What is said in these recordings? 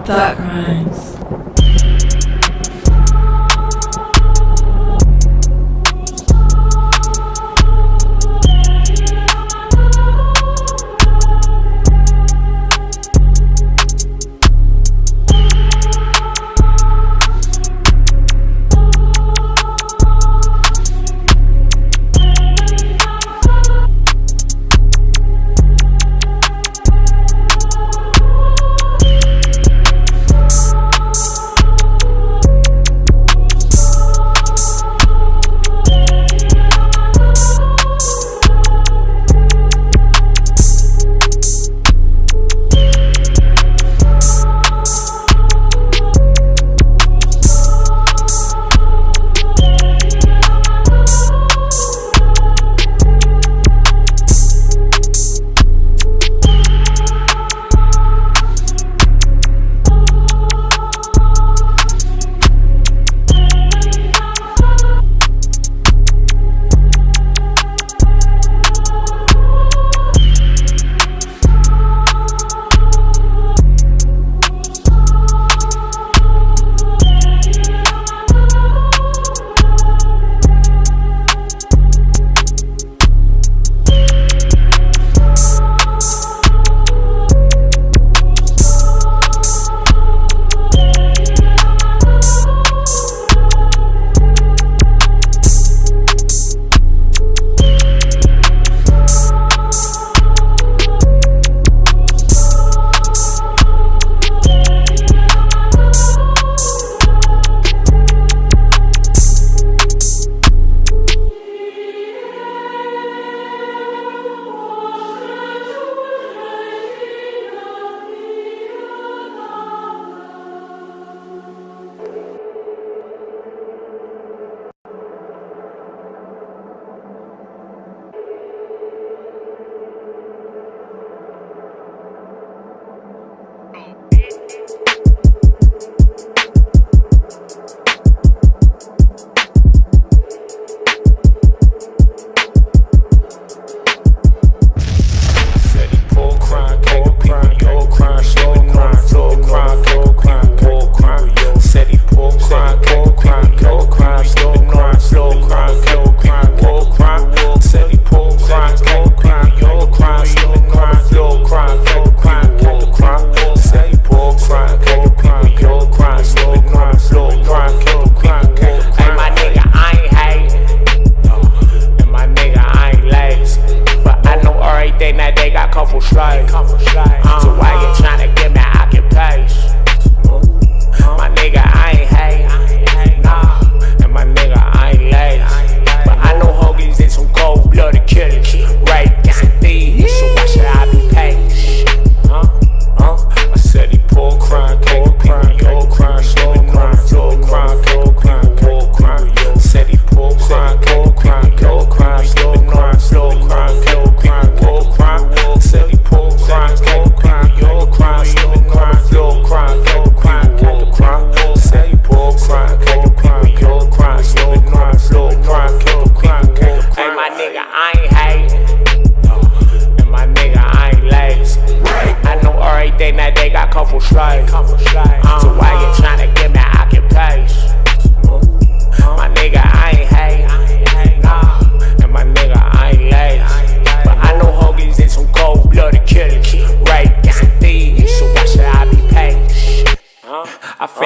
That CRIMEZ.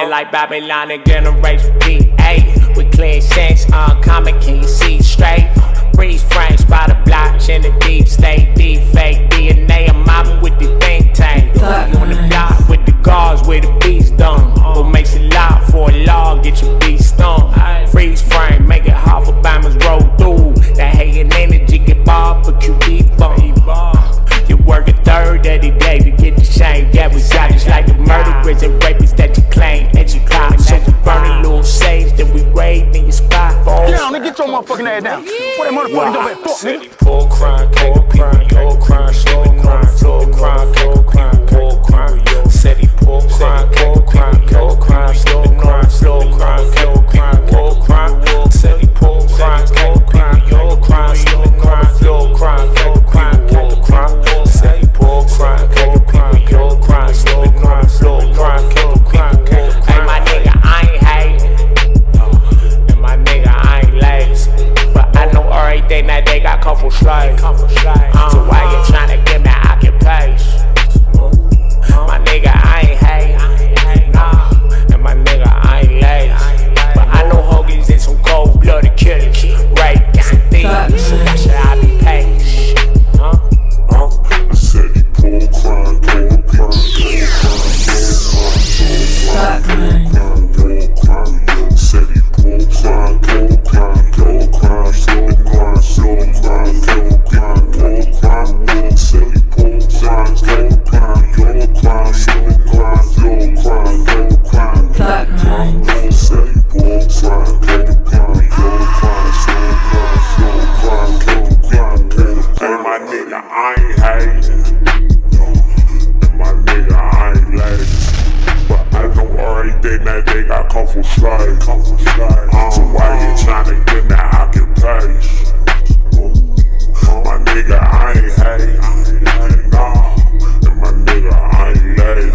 Like Babylon and generation P8 with clean sense, uncommon, can you see straight? Freeze frames by the blockchain, the deep state, deep fake DNA. I'm mobbing with the think tank. You on the block with the guards where the beats done. What makes it loud for a law? Get your beat stung. Freeze frame, make it hard for bombers roll through. That hating energy get barbecue beef bump. You work a third of the day to get the shame. Yeah, we got just like the murderers and rapists that you claim. So we burn a little sage, then we raid in your spot. Get on and get your motherfucking ass down. What that motherfucking dope at? Fuck, nigga. Pull crime, pull crime, pull crime, slow crime, slow crime, pull crime, pull crime. Said he pull crime, pull crime, pull crime, slow crime, pull crime, pull crime. Said he pull crime, pull crime, pull crime, slow crime, pull crime, pull crime. Said he pull crime, pull crime, pull crime, slow crime, pull crime. I ain't hating, and my nigga, I ain't lazy. But I know everything that they got come for straight. So why you tryna get that occupation? My nigga, I ain't hating, nah. And my nigga, I ain't lazy.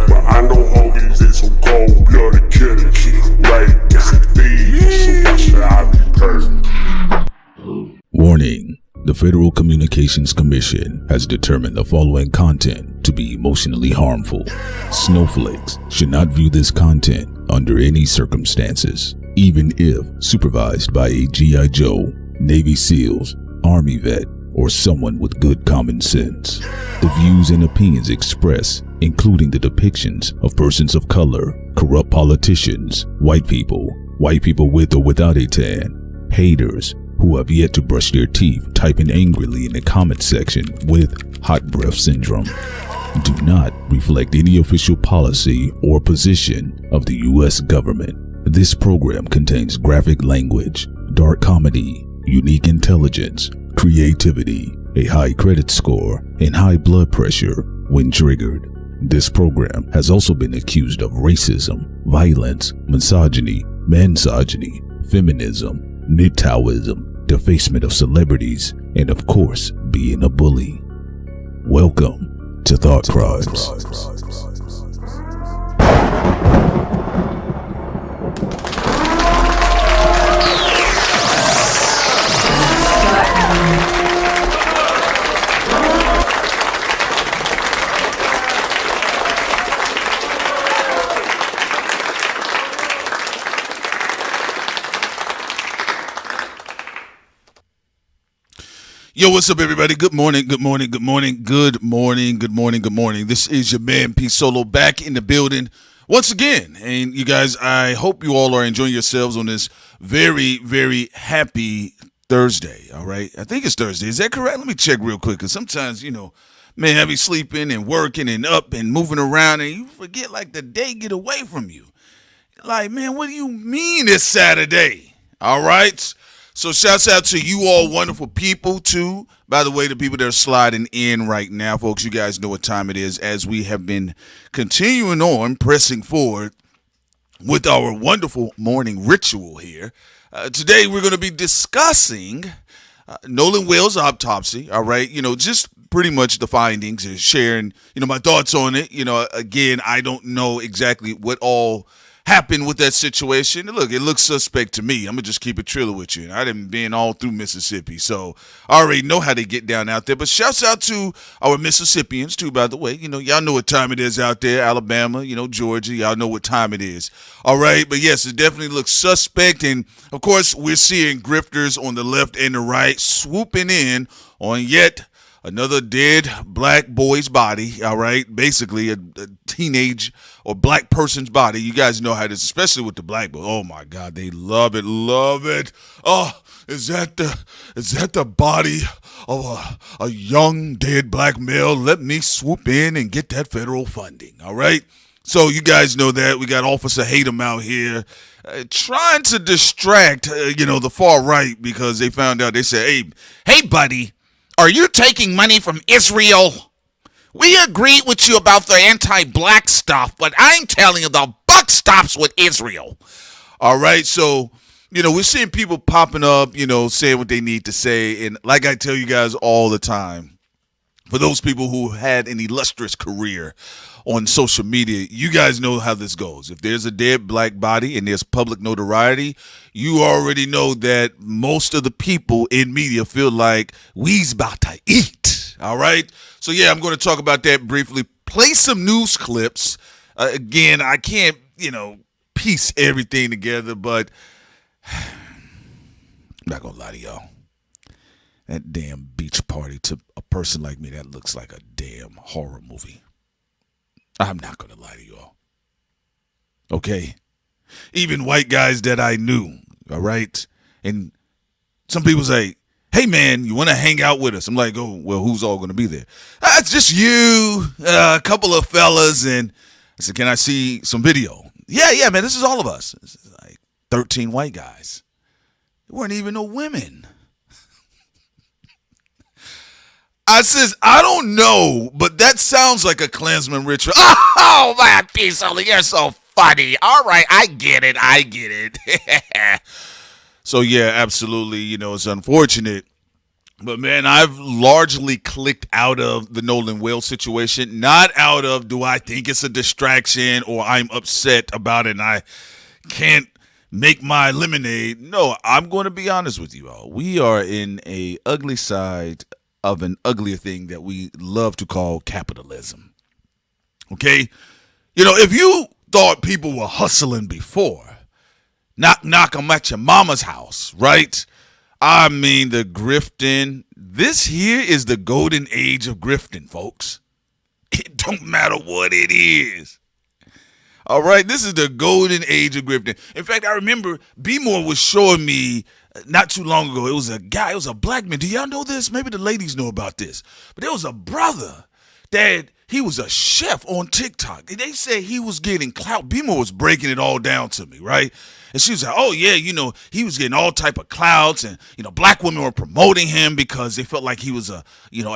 But I know homies is some cold-blooded killers. Right, got thieves, so why should I be paid? Warning. The Federal Communications Commission has determined the following content to be emotionally harmful. Snowflakes should not view this content under any circumstances, even if supervised by a G.I. Joe, Navy SEALs, Army vet, or someone with good common sense. The views and opinions expressed, including the depictions of persons of color, corrupt politicians, white people with or without a tan, haters, who have yet to brush their teeth typing angrily in the comment section with hot breath syndrome, do not reflect any official policy or position of the U.S. government. This program contains graphic language, dark comedy, unique intelligence, creativity, a high credit score, and high blood pressure when triggered. This program has also been accused of racism, violence, misogyny, mansogyny, feminism, MGTOWism, defacement of celebrities, and of course, being a bully. Welcome to Thought Crimes. Yo, what's up, everybody? Good morning, good morning, good morning, good morning, good morning, good morning. This is your man, P Solo, back in the building once again. And you guys, I hope you all are enjoying yourselves on this very, very happy Thursday, all right? I think it's Thursday. Is that correct? Let me check real quick, because sometimes, man, I be sleeping and working and up and moving around, and you forget, like, the day get away from you. Like, man, what do you mean it's Saturday? All right? So shouts out to you all wonderful people too. By the way, the people that are sliding in right now, folks, you guys know what time it is as we have been continuing on, pressing forward with our wonderful morning ritual here. Today we're going to be discussing Nolan Wales' autopsy, all right? Just pretty much the findings and sharing, my thoughts on it. Again, I don't know exactly what all happened with that situation. Look, it looks suspect to me. I'm going to just keep it triller with you. I done been all through Mississippi, so I already know how they get down out there. But shouts out to our Mississippians, too, by the way. Y'all know what time it is out there. Alabama, Georgia. Y'all know what time it is. All right? But, yes, it definitely looks suspect. And, of course, we're seeing grifters on the left and the right swooping in on yet another dead black boy's body, all right? Basically, a teenage or black person's body. You guys know how it is, especially with the black boy. Oh, my God, they love it, love it. Oh, is that the body of a young dead black male? Let me swoop in and get that federal funding, all right? So you guys know that. We got Officer Hatem out here trying to distract, the far right because they found out. They said, hey, buddy, are you taking money from Israel? We agreed with you about the anti-black stuff, but I'm telling you, the buck stops with Israel. All right, so, we're seeing people popping up, saying what they need to say. And like I tell you guys all the time, for those people who had an illustrious career on social media, you guys know how this goes. If there's a dead black body and there's public notoriety, you already know that most of the people in media feel like we's about to eat. All right. So, yeah, I'm going to talk about that briefly. Play some news clips. Again, I can't, piece everything together, but I'm not going to lie to y'all. That damn beach party to a person like me, that looks like a damn horror movie. I'm not going to lie to y'all. Okay? Even white guys that I knew, all right? And some people say, hey, man, you want to hang out with us? I'm like, oh, well, who's all going to be there? It's just you, a couple of fellas, and I said, can I see some video? Yeah, man, this is all of us. This is like 13 white guys. There weren't even no women. I says, I don't know, but that sounds like a Klansman ritual. Oh, my piece, only you're so funny. All right, I get it. So, yeah, absolutely. You know, it's unfortunate. But, man, I've largely clicked out of the Nolan Wales situation. Not out of do I think it's a distraction or I'm upset about it and I can't make my lemonade. No, I'm going to be honest with you all. We are in a ugly side of an uglier thing that we love to call capitalism. Okay? You know, if you thought people were hustling before, knock them at your mama's house, right? I mean, the grifting. This here is the golden age of grifting, folks. It don't matter what it is. All right, this is the golden age of grifting. In fact, I remember B-More was showing me not too long ago. It was a guy, it was a black man. Do y'all know this? Maybe the ladies know about this. But there was a brother that he was a chef on TikTok. They said he was getting clout. B-More was breaking it all down to me, right? And she was like, oh, yeah, you know, he was getting all type of clouts. And, you know, black women were promoting him because they felt like he was a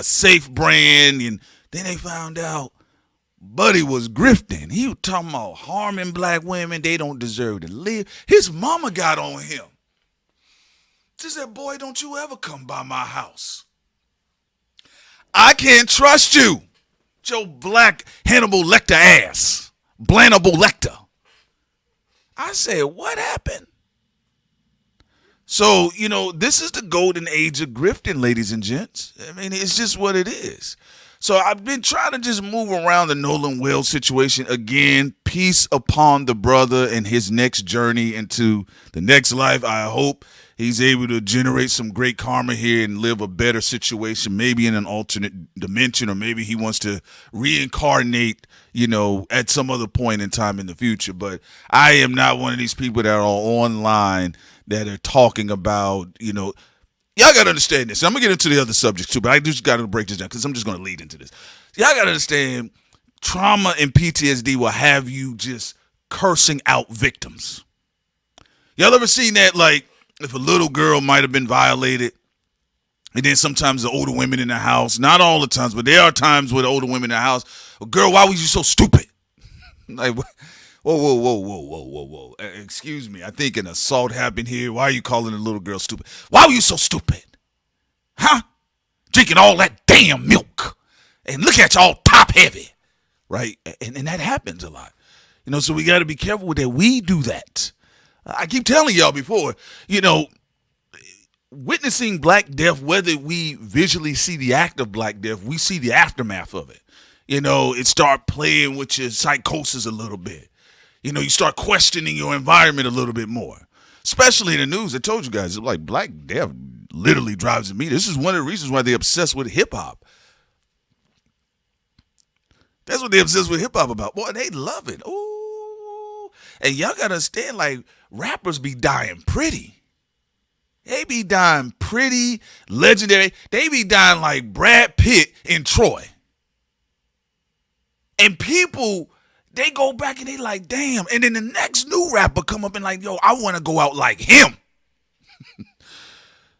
safe brand. And then they found out Buddy was grifting. He was talking about harming black women. They don't deserve to live. His mama got on him. She said, boy, don't you ever come by my house. I can't trust you. Joe Black Hannibal Lecter ass. Blanable Lecter. I said, what happened? So, you know, this is the golden age of grifting, ladies and gents. I mean, it's just what it is. So I've been trying to just move around the Nolan Wales situation. Again, peace upon the brother and his next journey into the next life. I hope he's able to generate some great karma here and live a better situation, maybe in an alternate dimension, or maybe he wants to reincarnate, you know, at some other point in time in the future. But I am not one of these people that are online that are talking about, you know, y'all got to understand this. I'm going to get into the other subjects too, but I just got to break this down because I'm just going to lead into this. Y'all got to understand trauma and PTSD will have you just cursing out victims. Y'all ever seen that, like, if a little girl might have been violated, and then sometimes the older women in the house, not all the times, but there are times with the older women in the house, well, girl, why was you so stupid? Like, whoa. Excuse me, I think an assault happened here. Why are you calling the little girl stupid? Why were you so stupid? Huh? Drinking all that damn milk. And look at y'all top heavy. Right? And that happens a lot. You know, so we got to be careful with that. We do that. I keep telling y'all before, you know, witnessing Black Death, whether we visually see the act of Black Death, we see the aftermath of it. You know, it start playing with your psychosis a little bit. You know, you start questioning your environment a little bit more. Especially in the news. I told you guys, it's like Black Death literally drives me. This is one of the reasons why they're obsessed with hip-hop. That's what they're obsessed with hip-hop about. Boy, they love it. Ooh. And y'all got to understand, like, rappers be dying pretty. They be dying pretty, legendary. They be dying like Brad Pitt in Troy. And people, they go back and they like, damn. And then the next new rapper come up and like, yo, I want to go out like him.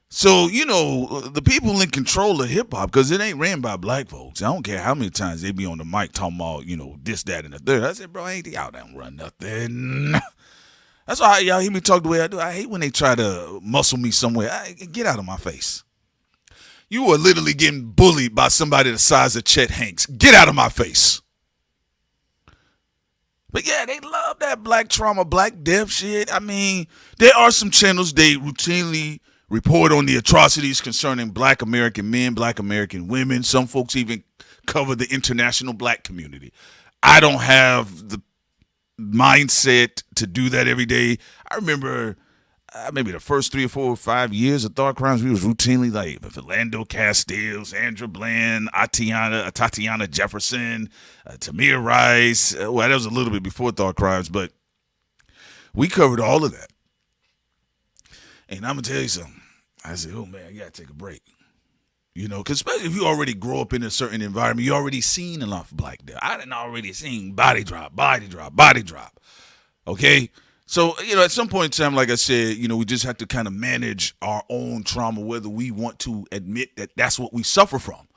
So, you know, the people in control of hip-hop, because it ain't ran by black folks. I don't care how many times they be on the mic talking about, you know, this, that, and the third. I said, bro, ain't y'all don't run nothing. That's why y'all hear me talk the way I do. I hate when they try to muscle me somewhere. Get out of my face. You are literally getting bullied by somebody the size of Chet Hanks. Get out of my face. But yeah, they love that Black trauma, Black death shit. I mean, there are some channels they routinely report on the atrocities concerning Black American men, Black American women. Some folks even cover the international Black community. I don't have the mindset to do that every day. I remember maybe the first 3 or 4 or 5 years of Thought Crimes, we was routinely like Philando Castile, Sandra Bland, Tatiana Jefferson, Tamir Rice. Well, that was a little bit before Thought Crimes, but we covered all of that. And I'm going to tell you something. I said, oh, man, I got to take a break. You know, because especially if you already grow up in a certain environment, you already seen a lot of Black death. I done already seen body drop. Okay? So, you know, at some point in time, like I said, you know, we just have to kind of manage our own trauma, whether we want to admit that that's what we suffer from.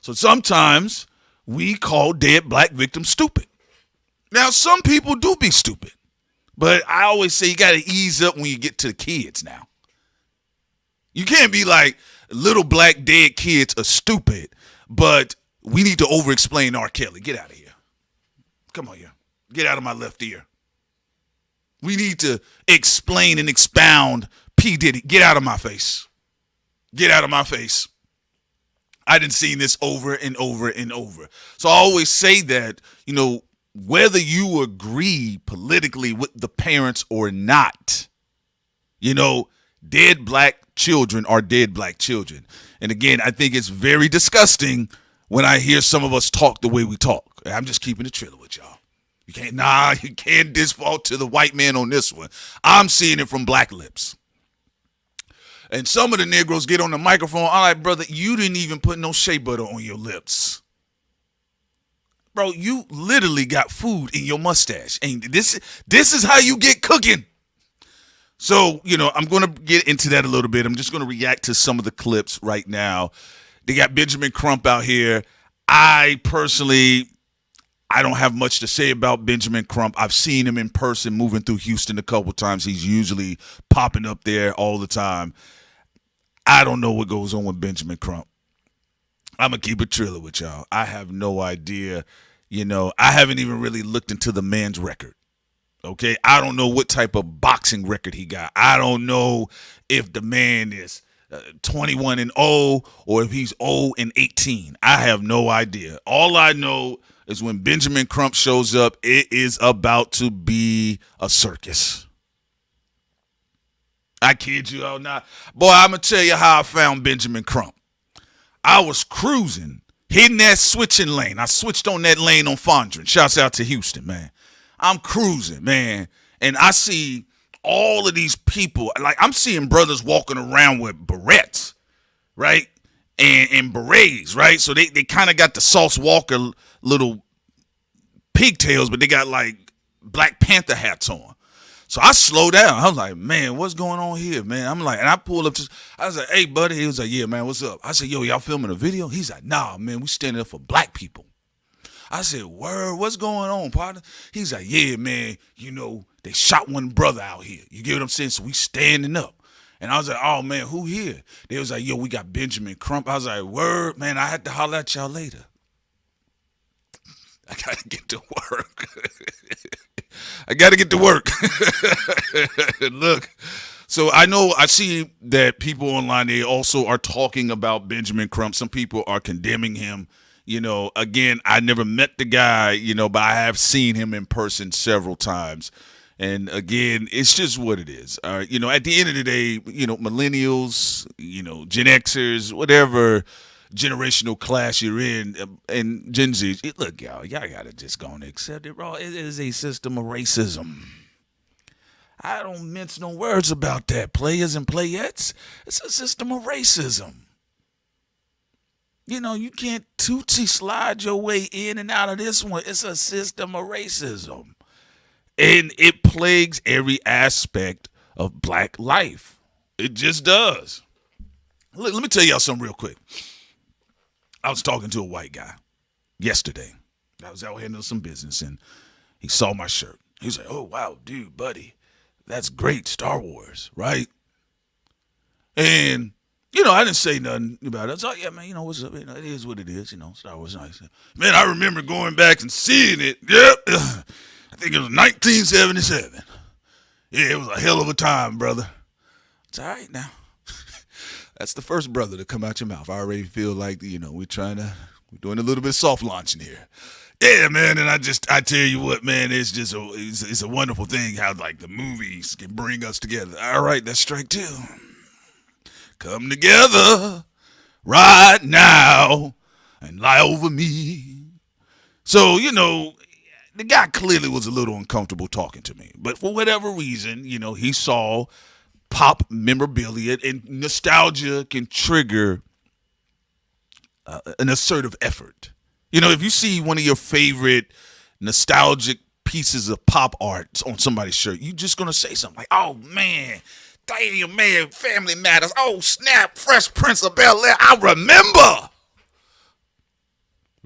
So sometimes we call dead black victims stupid. Now, some people do be stupid, but I always say you got to ease up when you get to the kids now. You can't be like, little black dead kids are stupid, but we need to over-explain R. Kelly. Get out of here. Come on here. Get out of my left ear. We need to explain and expound P. Diddy. Get out of my face. Get out of my face. I done seen this over and over and over. So I always say that, you know, whether you agree politically with the parents or not, you know, dead black children are dead black children. And again, I think it's very disgusting when I hear some of us talk the way we talk. I'm just keeping it trailer with y'all. You can't default to the white man on this one. I'm seeing it from black lips. And some of the Negroes get on the microphone. I'm like, brother, you didn't even put no shea butter on your lips. Bro, you literally got food in your mustache. And this is how you get cooking. So, you know, I'm going to get into that a little bit. I'm just going to react to some of the clips right now. They got Benjamin Crump out here. I don't have much to say about Benjamin Crump. I've seen him in person moving through Houston a couple times. He's usually popping up there all the time. I don't know what goes on with Benjamin Crump. I'm going to keep it trailer with y'all. I have no idea. You know, I haven't even really looked into the man's record. Okay? I don't know what type of boxing record he got. I don't know if the man is 21-0 or if he's 0-18. I have no idea. All I know is when Benjamin Crump shows up, it is about to be a circus. I kid you all not. Boy, I'm going to tell you how I found Benjamin Crump. I was cruising, hitting that switching lane. I switched on that lane on Fondren. Shouts out to Houston, man. I'm cruising, man. And I see all of these people. Like, I'm seeing brothers walking around with barrettes, right? And berets, right? So they kind of got the Sauce Walker little pigtails, but they got like Black Panther hats on. So I slowed down. I was like, man, what's going on here, man? I'm like, and I pulled up to, I was like, hey, buddy. He was like, yeah, man, what's up? I said, yo, y'all filming a video? He's like, nah, man, we standing up for black people. I said, word, what's going on, partner? He's like, yeah, man, you know, they shot one brother out here. You get what I'm saying? So we standing up. And I was like, oh, man, who here? They was like, yo, we got Benjamin Crump. I was like, word, man, I had to holler at y'all later. I got to get to work. I got to get to work. Look, so I see that people online, they also are talking about Benjamin Crump. Some people are condemning him. You know, again, I never met the guy, you know, but I have seen him in person several times. And again, it's just what it is. You know, at the end of the day, you know, millennials, you know, Gen Xers, whatever generational class you're in, and Gen Z, look, y'all got to just go and accept it, bro. It is a system of racism. I don't mince no words about that, players and playettes. It's a system of racism. You know, you can't tootsie slide your way in and out of this one. It's a system of racism. And it plagues every aspect of black life. It just does. Let me tell y'all something real quick. I was talking to a white guy yesterday. I was out handling some business, and he saw my shirt. He was like, oh, wow, dude, buddy, that's great, Star Wars, right? And, you know, I didn't say nothing about it. I was like, yeah, man, you know, what's up? You know, it is what it is. You know, Star Wars nice. Man, I remember going back and seeing it. Yep. I think it was 1977. Yeah, it was a hell of a time, brother. It's all right now. That's the first brother to come out your mouth. I already feel like, you know, we're doing a little bit of soft launching here. Yeah, man, and I tell you what, man, it's just it's a wonderful thing how, like, the movies can bring us together. All right, that's strike two. Come together right now and lie over me. So, you know, the guy clearly was a little uncomfortable talking to me. But for whatever reason, you know, he saw pop memorabilia, and nostalgia can trigger an assertive effort. You know, if you see one of your favorite nostalgic pieces of pop art on somebody's shirt, you're just going to say something like, oh, man, damn, man, Family Matters. Oh, snap, Fresh Prince of Bel-Air. I remember.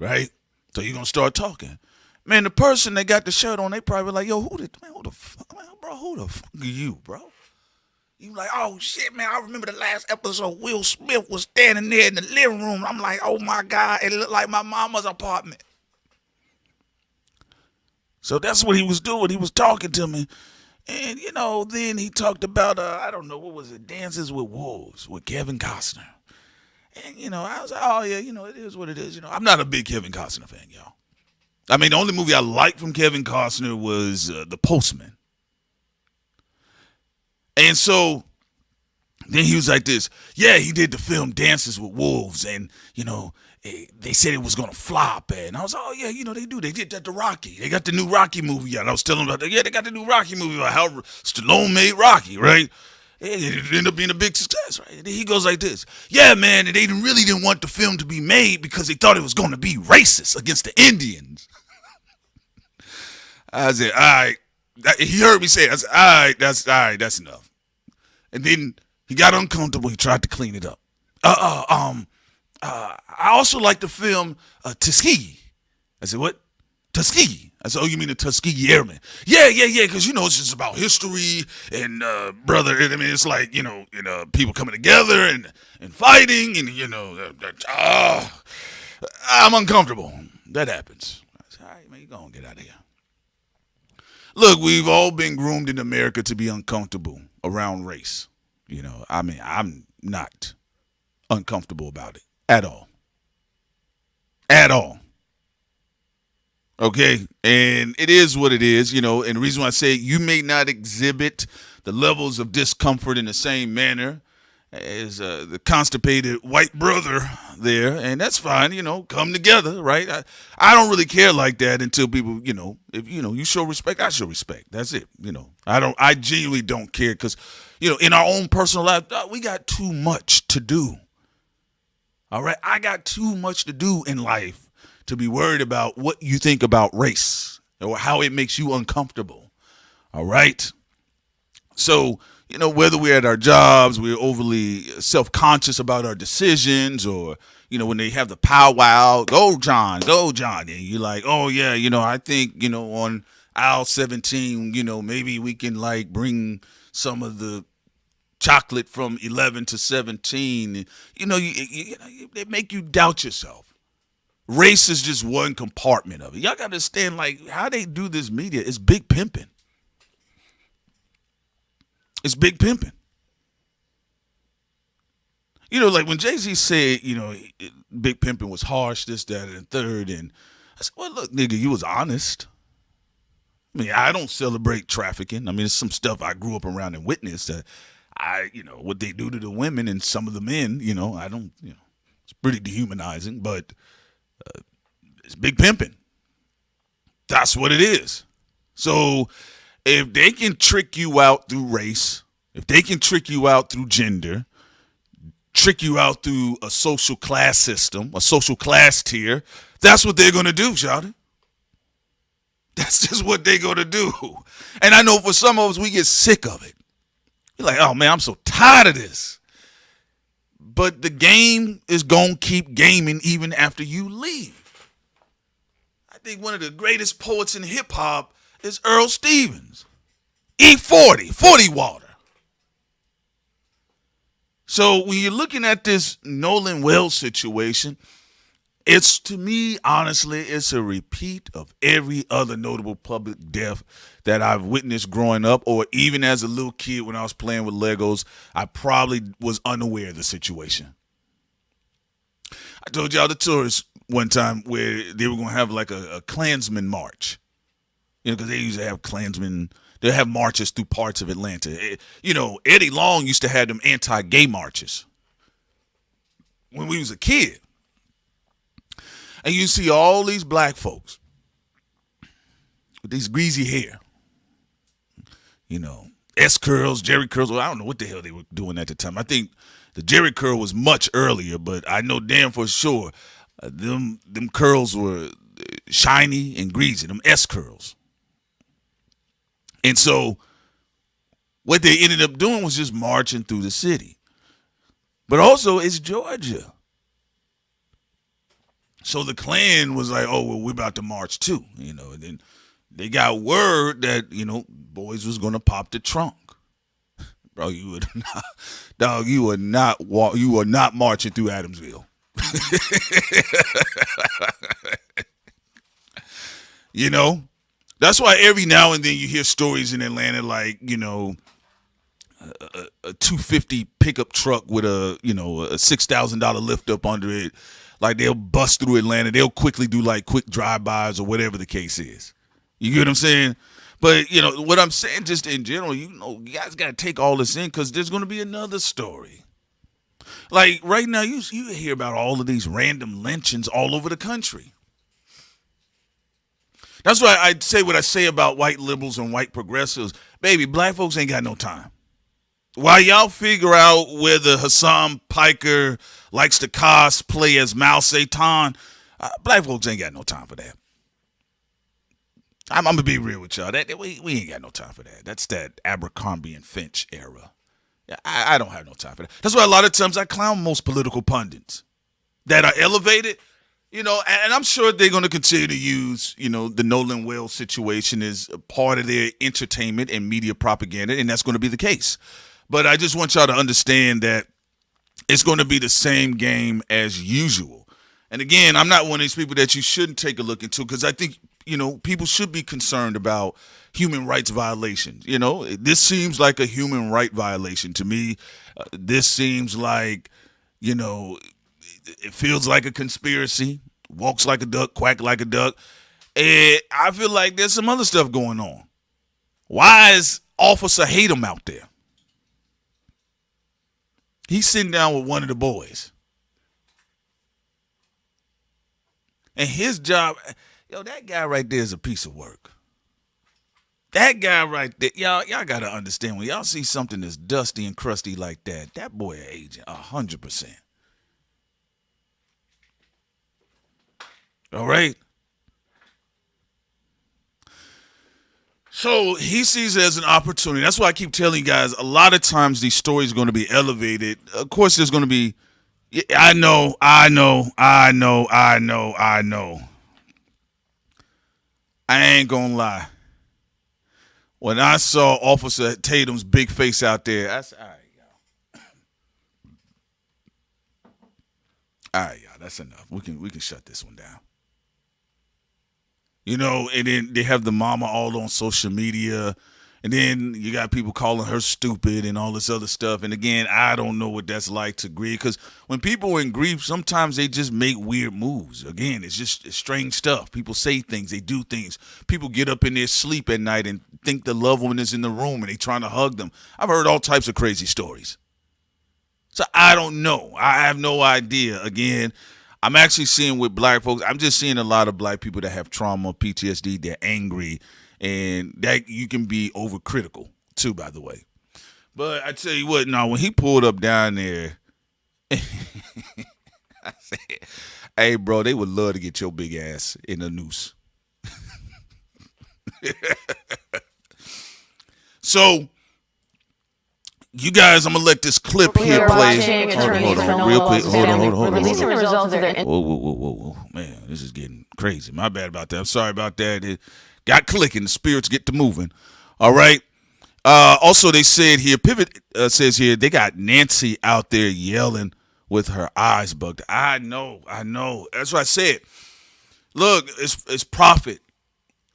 right? So you're going to start talking. Man, the person that got the shirt on, they probably like, yo, who the fuck, man, bro, who the fuck are you, bro? You like, oh, shit, man, I remember the last episode, Will Smith was standing there in the living room. I'm like, oh, my God, it looked like my mama's apartment. So that's what he was doing. He was talking to me. And, you know, then he talked about, I don't know, what was it, Dances with Wolves with Kevin Costner. And, you know, I was like, oh, yeah, you know, it is what it is. You know, I'm not a big Kevin Costner fan, y'all. I mean, the only movie I liked from Kevin Costner was The Postman. And so then he was like this, yeah, he did the film Dances with Wolves, and, you know, they said it was going to flop. And I was like, oh, yeah, you know, they do. They did that to Rocky. They got the new Rocky movie out. I was telling them about that. Yeah, they got the new Rocky movie about how Stallone made Rocky, right? It ended up being a big success, right? And he goes like this. Yeah, man, and they really didn't want the film to be made because they thought it was going to be racist against the Indians. I said, all right. He heard me say it. I said, all right, that's enough. And then he got uncomfortable. He tried to clean it up. I also like the film Tuskegee. I said, what? Tuskegee. I said, oh, you mean the Tuskegee Airmen? Yeah, because, you know, it's just about history and, brother, I mean, it's like, you know, people coming together and fighting and, you know, I'm uncomfortable. That happens. I said, all right, man, you go and get out of here. Look, we've all been groomed in America to be uncomfortable around race. You know, I mean, I'm not uncomfortable about it at all. At all. Okay? And it is what it is, you know, and the reason why I say you may not exhibit the levels of discomfort in the same manner as the constipated white brother there, and that's fine, you know, come together, right? I don't really care like that until people, you know, if, you know, you show respect, I show respect. That's it, you know. I genuinely don't care because, you know, in our own personal life, we got too much to do. All right? I got too much to do in life to be worried about what you think about race or how it makes you uncomfortable. All right? So, you know, whether we're at our jobs, we're overly self-conscious about our decisions, or, you know, when they have the powwow, go John, and you're like, oh, yeah, you know, I think, you know, on aisle 17, you know, maybe we can, like, bring some of the chocolate from 11 to 17. You know, they make you doubt yourself. Race is just one compartment of it. Y'all got to understand, like, how they do this media is big pimping. It's big pimping. You know, like when Jay-Z said, you know, big pimping was harsh, this, that, and the third. And I said, well, look, nigga, you was honest. I mean, I don't celebrate trafficking. I mean, it's some stuff I grew up around and witnessed. You know, what they do to the women and some of the men, you know, I don't, you know, it's pretty dehumanizing, but it's big pimping. That's what it is. So if they can trick you out through race, if they can trick you out through gender, trick you out through a social class system, a social class tier, that's what they're going to do, shawty. That's just what they're going to do. And I know for some of us, we get sick of it. You're like, oh, man, I'm so tired of this. But the game is going to keep gaming even after you leave. I think one of the greatest poets in hip-hop is Earl Stevens. E40, 40 water. So when you're looking at this Nolan Wells situation, it's, to me, honestly, it's a repeat of every other notable public death that I've witnessed growing up, or even as a little kid when I was playing with Legos. I probably was unaware of the situation. I told y'all the tourists one time where they were going to have like a Klansman march. You know, because they usually have Klansmen. They have marches through parts of Atlanta. You know, Eddie Long used to have them anti-gay marches when we was a kid. And you see all these black folks with these greasy hair, you know, S-curls, Jerry curls. Well, I don't know what the hell they were doing at the time. I think the Jerry curl was much earlier, but I know damn for sure them curls were shiny and greasy, them S-curls. And so what they ended up doing was just marching through the city. But also, it's Georgia. So the Klan was like, oh, well, we're about to march too, and then they got word that, boys was going to pop the trunk. Bro, you would not, dog, you are not marching through Adamsville. That's why every now and then you hear stories in Atlanta like, a 250 pickup truck with a $6,000 lift up under it. Like they'll bust through Atlanta. They'll quickly do like quick drive-bys or whatever the case is. You get what I'm saying? But, what I'm saying just in general, you guys got to take all this in because there's going to be another story. Like right now, you hear about all of these random lynchings all over the country. That's why I say what I say about white liberals and white progressives. Baby, black folks ain't got no time. While y'all figure out whether Hassan Piker likes to cosplay as Mao Zedong, black folks ain't got no time for that. I'm going to be real with y'all. We ain't got no time for that. That's that Abercrombie and Finch era. I don't have no time for that. That's why a lot of times I clown most political pundits that are elevated, and I'm sure they're going to continue to use, the Nolan Wells situation as a part of their entertainment and media propaganda, and that's going to be the case. But I just want y'all to understand that it's going to be the same game as usual. And again, I'm not one of these people that you shouldn't take a look into because I think, people should be concerned about human rights violations. This seems like a human right violation to me. This seems like, it feels like a conspiracy, walks like a duck, quack like a duck. And I feel like there's some other stuff going on. Why is Officer Hatem out there? He's sitting down with one of the boys. And his job, that guy right there is a piece of work. That guy right there, y'all got to understand, when y'all see something that's dusty and crusty like that boy an agent, 100%. All right? So he sees it as an opportunity. That's why I keep telling you guys, a lot of times these stories are going to be elevated. Of course, there's going to be, I know. I ain't going to lie. When I saw Officer Tatum's big face out there, I said, all right, y'all. All right, y'all, that's enough. We can shut this one down. And then they have the mama all on social media. And then you got people calling her stupid and all this other stuff. And again, I don't know what that's like to grieve. Because when people are in grief, sometimes they just make weird moves. Again, it's strange stuff. People say things. They do things. People get up in their sleep at night and think the loved one is in the room and they trying to hug them. I've heard all types of crazy stories. So I don't know. I have no idea. Again, I'm actually seeing with black folks, I'm just seeing a lot of black people that have trauma, PTSD, they're angry, and that you can be overcritical too, by the way. But I tell you what, when he pulled up down there, I said, hey, bro, they would love to get your big ass in a noose. So, you guys, I'm going to let this clip here play. Hold on, real quick. Hold on. Releasing the results of their... Whoa. Man, this is getting crazy. My bad about that. I'm sorry about that. It got clicking. The spirits get to moving. All right. Also, they said here, Pivot says here, they got Nancy out there yelling with her eyes bugged. I know. That's what I said. Look, it's profit.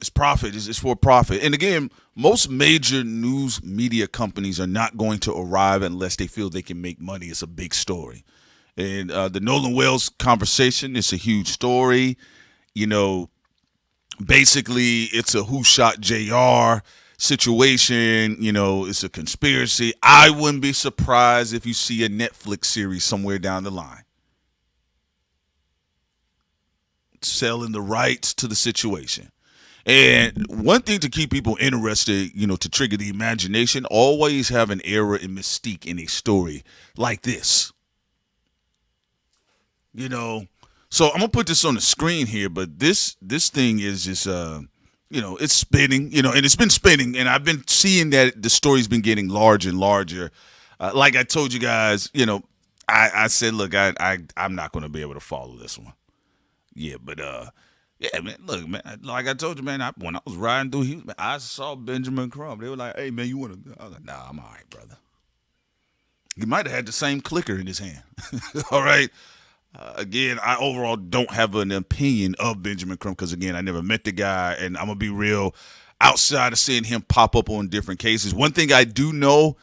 It's profit. It's for profit. And again, most major news media companies are not going to arrive unless they feel they can make money. It's a big story. And the Nolan Wells conversation is a huge story. Basically, it's a who shot JR situation. It's a conspiracy. I wouldn't be surprised if you see a Netflix series somewhere down the line. Selling the rights to the situation. And one thing to keep people interested, to trigger the imagination, always have an era and mystique in a story like this. So I'm going to put this on the screen here, but this thing is just, it's spinning, and it's been spinning, and I've been seeing that the story's been getting larger and larger. Like I told you guys, I said, look, I'm not going to be able to follow this one. Yeah, man. Look, man. Like I told you, man. When I was riding through Houston, I saw Benjamin Crumb. They were like, "Hey, man, you want to?" I was like, "Nah, I'm all right, brother." He might have had the same clicker in his hand. All right. Again, I overall don't have an opinion of Benjamin Crumb because, again, I never met the guy, and I'm gonna be real. Outside of seeing him pop up on different cases, one thing I do know,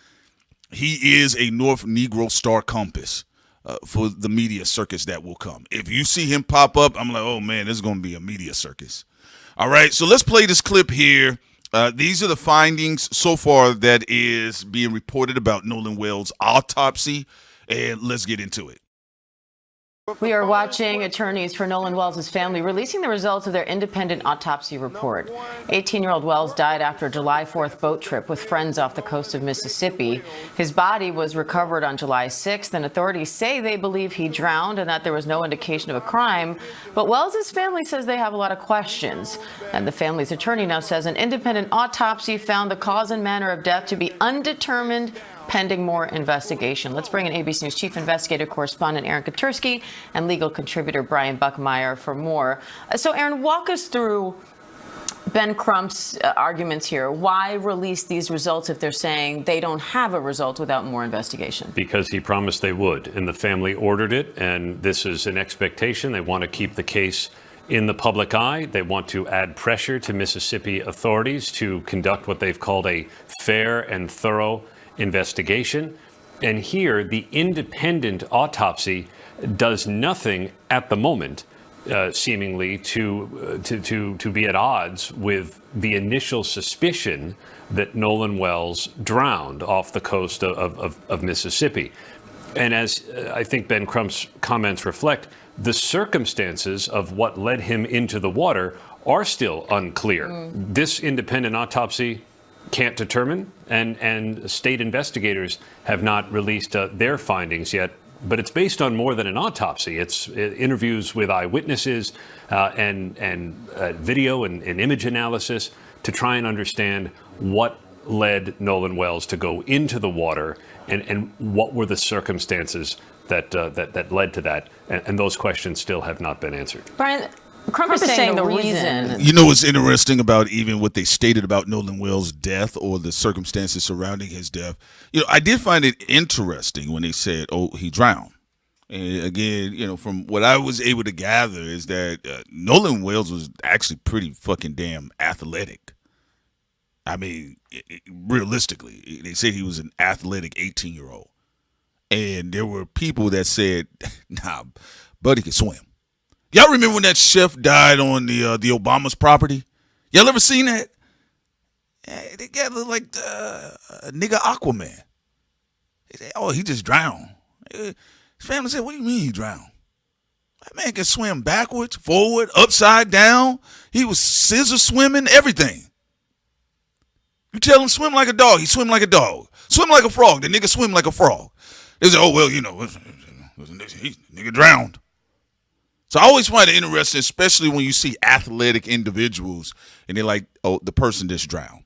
he is a North Negro star compass. For the media circus that will come. If you see him pop up, I'm like, oh, man, this is going to be a media circus. All right, so let's play this clip here. These are the findings so far that is being reported about Nolan Wells' autopsy, and let's get into it. We are watching attorneys for Nolan Wells' family releasing the results of their independent autopsy report. 18-year-old Wells died after a July 4th boat trip with friends off the coast of Mississippi. His body was recovered on July 6th, and authorities say they believe he drowned and that there was no indication of a crime. But Wells' family says they have a lot of questions. And the family's attorney now says an independent autopsy found the cause and manner of death to be undetermined, pending more investigation. Let's bring in ABC News Chief Investigative Correspondent Aaron Katursky and legal contributor Brian Buckmeyer for more. So, Aaron, walk us through Ben Crump's arguments here. Why release these results if they're saying they don't have a result without more investigation? Because he promised they would, and the family ordered it, and this is an expectation. They want to keep the case in the public eye. They want to add pressure to Mississippi authorities to conduct what they've called a fair and thorough investigation. And here, the independent autopsy does nothing at the moment, seemingly to be at odds with the initial suspicion that Nolan Wells drowned off the coast of Mississippi. And as I think Ben Crump's comments reflect, the circumstances of what led him into the water are still unclear. This independent autopsy can't determine, and state investigators have not released their findings yet. But it's based on more than an autopsy. It's interviews with eyewitnesses and video and image analysis to try and understand what led Nolan Wells to go into the water and what were the circumstances that led to that. And those questions still have not been answered. Brian, Crump is saying the reason. You know what's interesting about even what they stated about Nolan Wells' death or the circumstances surrounding his death? You know, I did find it interesting when they said, oh, he drowned. And again, you know, from what I was able to gather is that Nolan Wells was actually pretty fucking damn athletic. I mean, realistically, they said he was an athletic 18-year-old. And there were people that said, nah, buddy can swim. Y'all remember when that chef died on the Obama's property? Y'all ever seen that? They got like nigga Aquaman. They said, oh, he just drowned. His family said, what do you mean he drowned? That man can swim backwards, forward, upside down. He was scissor swimming, everything. You tell him swim like a dog, he swim like a dog. Swim like a frog, the nigga swim like a frog. They say, oh, well, you know, nigga drowned. So I always find it interesting, especially when you see athletic individuals and they're like, oh, the person just drowned.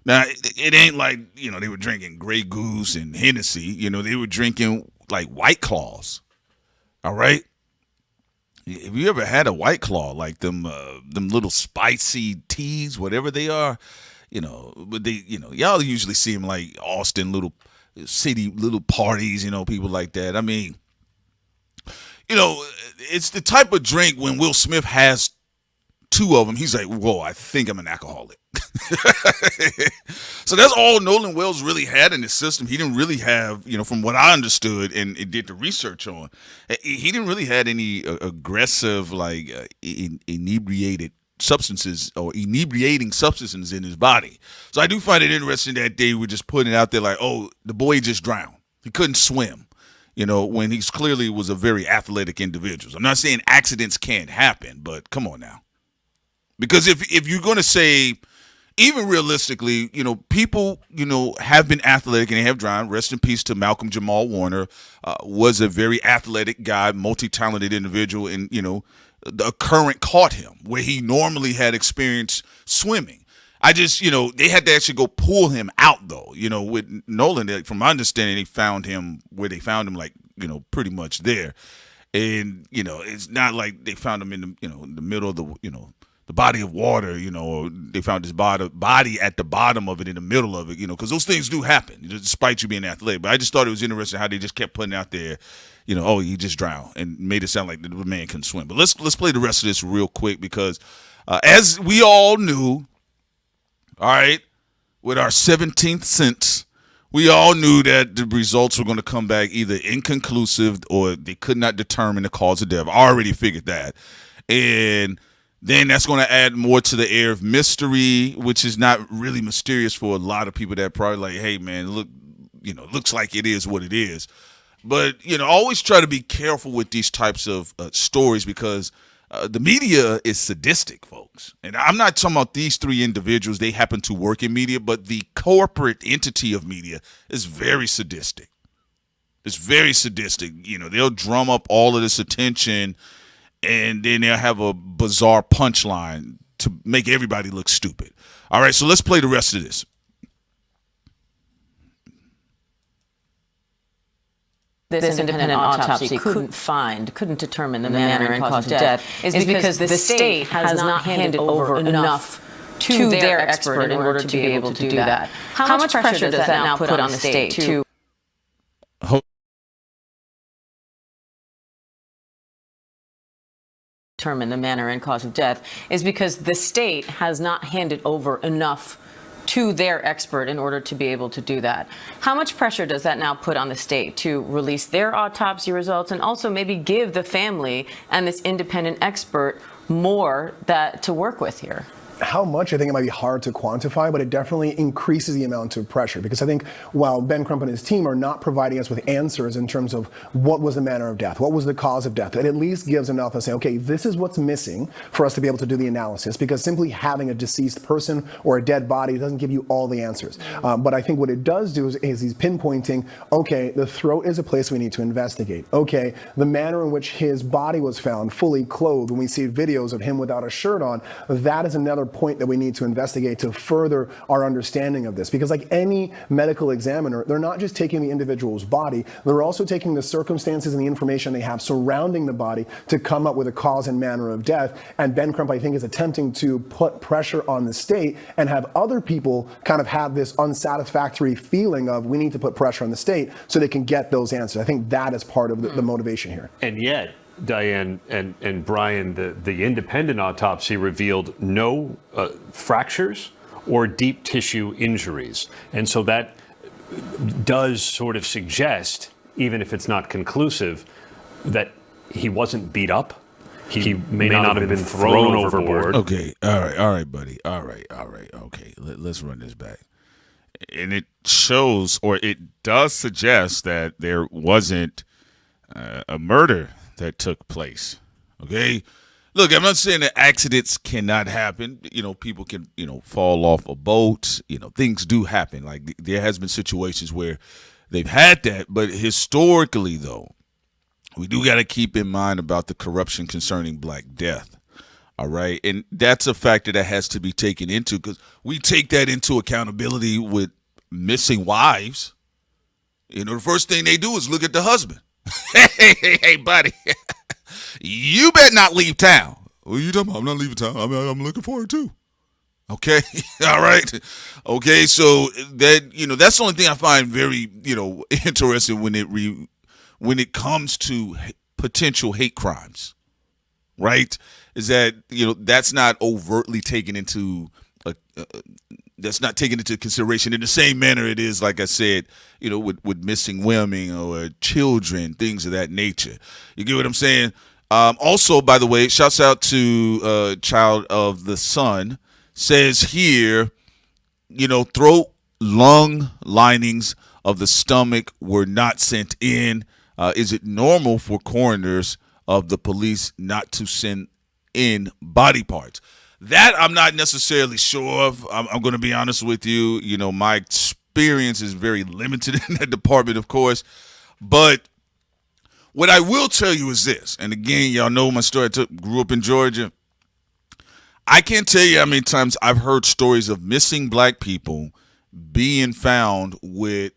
Now, it ain't like, you know, they were drinking Grey Goose and Hennessy. You know, they were drinking like White Claws. All right? Have you ever had a White Claw, like them little spicy teas, whatever they are? You know, but they, you know, y'all usually see them like Austin, little city, little parties, you know, people like that. I mean, you know, it's the type of drink when Will Smith has two of them, he's like, whoa, I think I'm an alcoholic. So that's all Nolan Wells really had in his system. He didn't really have, you know, from what I understood and did the research on, he didn't really had any aggressive, like inebriated substances or inebriating substances in his body. So I do find it interesting that they were just putting it out there like, oh, the boy just drowned. He couldn't swim. You know, when he's clearly was a very athletic individual. I'm not saying accidents can't happen, but come on now. Because if you're going to say, even realistically, you know, people, you know, have been athletic and they have drowned. Rest in peace to Malcolm Jamal Warner, was a very athletic guy, multi-talented individual, and, you know, the current caught him where he normally had experience swimming. I just, you know, they had to actually go pull him out, though. You know, with Nolan, from my understanding, they found him where they found him, like, you know, pretty much there. And, it's not like they found him in the, in the middle of the, the body of water, or they found his body at the bottom of it, in the middle of it, because those things do happen, despite you being athletic. But I just thought it was interesting how they just kept putting out there, oh, he just drowned, and made it sound like the man couldn't swim. But let's play the rest of this real quick, because as we all knew, all right, with our 17th sense, we all knew that the results were going to come back either inconclusive or they could not determine the cause of death. I already figured that. And then that's going to add more to the air of mystery, which is not really mysterious for a lot of people that probably like, hey, man, look, looks like it is what it is. But, always try to be careful with these types of stories, because the media is sadistic, folks. And I'm not talking about these three individuals. They happen to work in media, but the corporate entity of media is very sadistic. It's very sadistic. They'll drum up all of this attention, and then they'll have a bizarre punchline to make everybody look stupid. All right, so let's play the rest of this. This independent autopsy couldn't determine the manner and cause of death is because the state has not handed over enough to their expert in order to be able to do that. How much pressure does that now put on the state to determine the manner and cause of death is because the state has not handed over enough to their expert in order to be able to do that. How much pressure does that now put on the state to release their autopsy results and also maybe give the family and this independent expert more to work with here? How much, I think it might be hard to quantify, but it definitely increases the amount of pressure, because I think while Ben Crump and his team are not providing us with answers in terms of what was the manner of death, what was the cause of death, it at least gives enough to say, okay, this is what's missing for us to be able to do the analysis, because simply having a deceased person or a dead body doesn't give you all the answers. But I think what it does do is he's pinpointing, okay, the throat is a place we need to investigate. Okay, the manner in which his body was found, fully clothed, when we see videos of him without a shirt on, that is another point that we need to investigate to further our understanding of this. Because like any medical examiner, they're not just taking the individual's body, they're also taking the circumstances and the information they have surrounding the body to come up with a cause and manner of death. And Ben Crump, I think, is attempting to put pressure on the state and have other people kind of have this unsatisfactory feeling of we need to put pressure on the state so they can get those answers. I think that is part of the motivation here. And yet, Diane and Brian, the independent autopsy revealed no fractures or deep tissue injuries. And so that does sort of suggest, even if it's not conclusive, that he wasn't beat up. He may not have been thrown overboard. Okay, all right, buddy. All right. Okay, let's run this back. And it shows, or it does suggest, that there wasn't a murder that took place. Okay, look, I'm not saying that accidents cannot happen. People can fall off a boat. Things do happen. Like there has been situations where they've had that, but historically, though, we do got to keep in mind about the corruption concerning Black death. All right, and that's a factor that has to be taken into, because we take that into accountability with missing wives. The first thing they do is look at the husband. Hey, buddy, you better not leave town. What are you talking about? I'm not leaving town. I'm looking forward to. Okay, all right. Okay, so that that's the only thing I find very interesting when it comes to potential hate crimes, right? Is that that's not overtly taken into that's not taken into consideration in the same manner it is, like I said, with missing women or children, things of that nature. You get what I'm saying? Also, by the way, shouts out to Child of the Sun. Says here, throat, lung linings of the stomach were not sent in. Is it normal for coroners of the police not to send in body parts? That I'm not necessarily sure of. I'm going to be honest with you. My experience is very limited in that department, of course. But what I will tell you is this, and again, y'all know my story. I grew up in Georgia. I can't tell you how many times I've heard stories of missing Black people being found with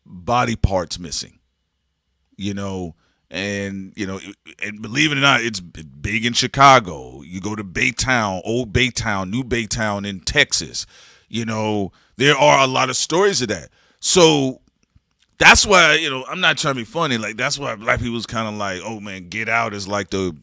body parts missing. And And, you know, and believe it or not, it's big in Chicago. You go to Baytown, Old Baytown, New Baytown in Texas. You know, there are a lot of stories of that. So that's why, you know, I'm not trying to be funny. Like, that's why black people's kind of like, oh, man, Get Out is like the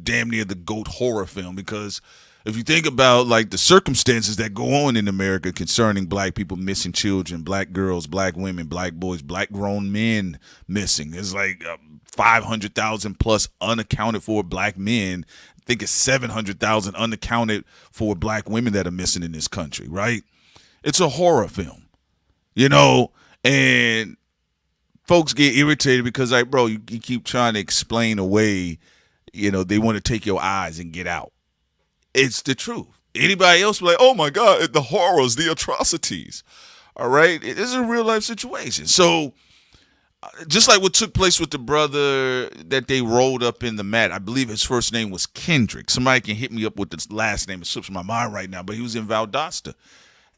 damn near the GOAT horror film. Because if you think about, like, the circumstances that go on in America concerning black people missing children, black girls, black women, black boys, black grown men missing. There's like 500,000 plus unaccounted for black men. I think it's 700,000 unaccounted for black women that are missing in this country, right? It's a horror film, you know, and folks get irritated because, like, bro, you keep trying to explain away, you know, they want to take your eyes and get out. It's the truth. Anybody else be like, oh, my God, the horrors, the atrocities, all right? It is a real-life situation. So just like what took place with the brother that they rolled up in the mat, I believe his first name was Kendrick. Somebody can hit me up with the last name. It slips my mind right now, but he was in Valdosta.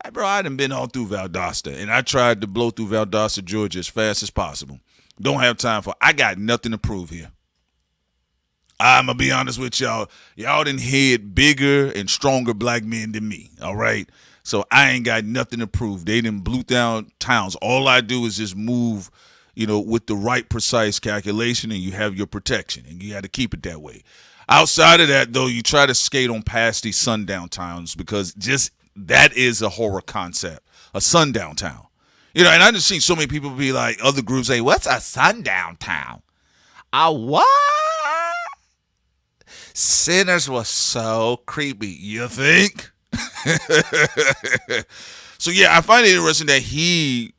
Hey, bro, I done been all through Valdosta, and I tried to blow through Valdosta, Georgia as fast as possible. Don't have time for it. I got nothing to prove here. I'm going to be honest with y'all. Y'all done hid bigger and stronger black men than me, all right? So I ain't got nothing to prove. They done blew down towns. All I do is just move, you know, with the right precise calculation, and you have your protection, and you got to keep it that way. Outside of that, though, you try to skate on past these sundown towns because just that is a horror concept, a sundown town. You know, and I just seen so many people be like, other groups say, what's a sundown town? A what? Sinners was so creepy. You think? So, yeah, I find it interesting that he,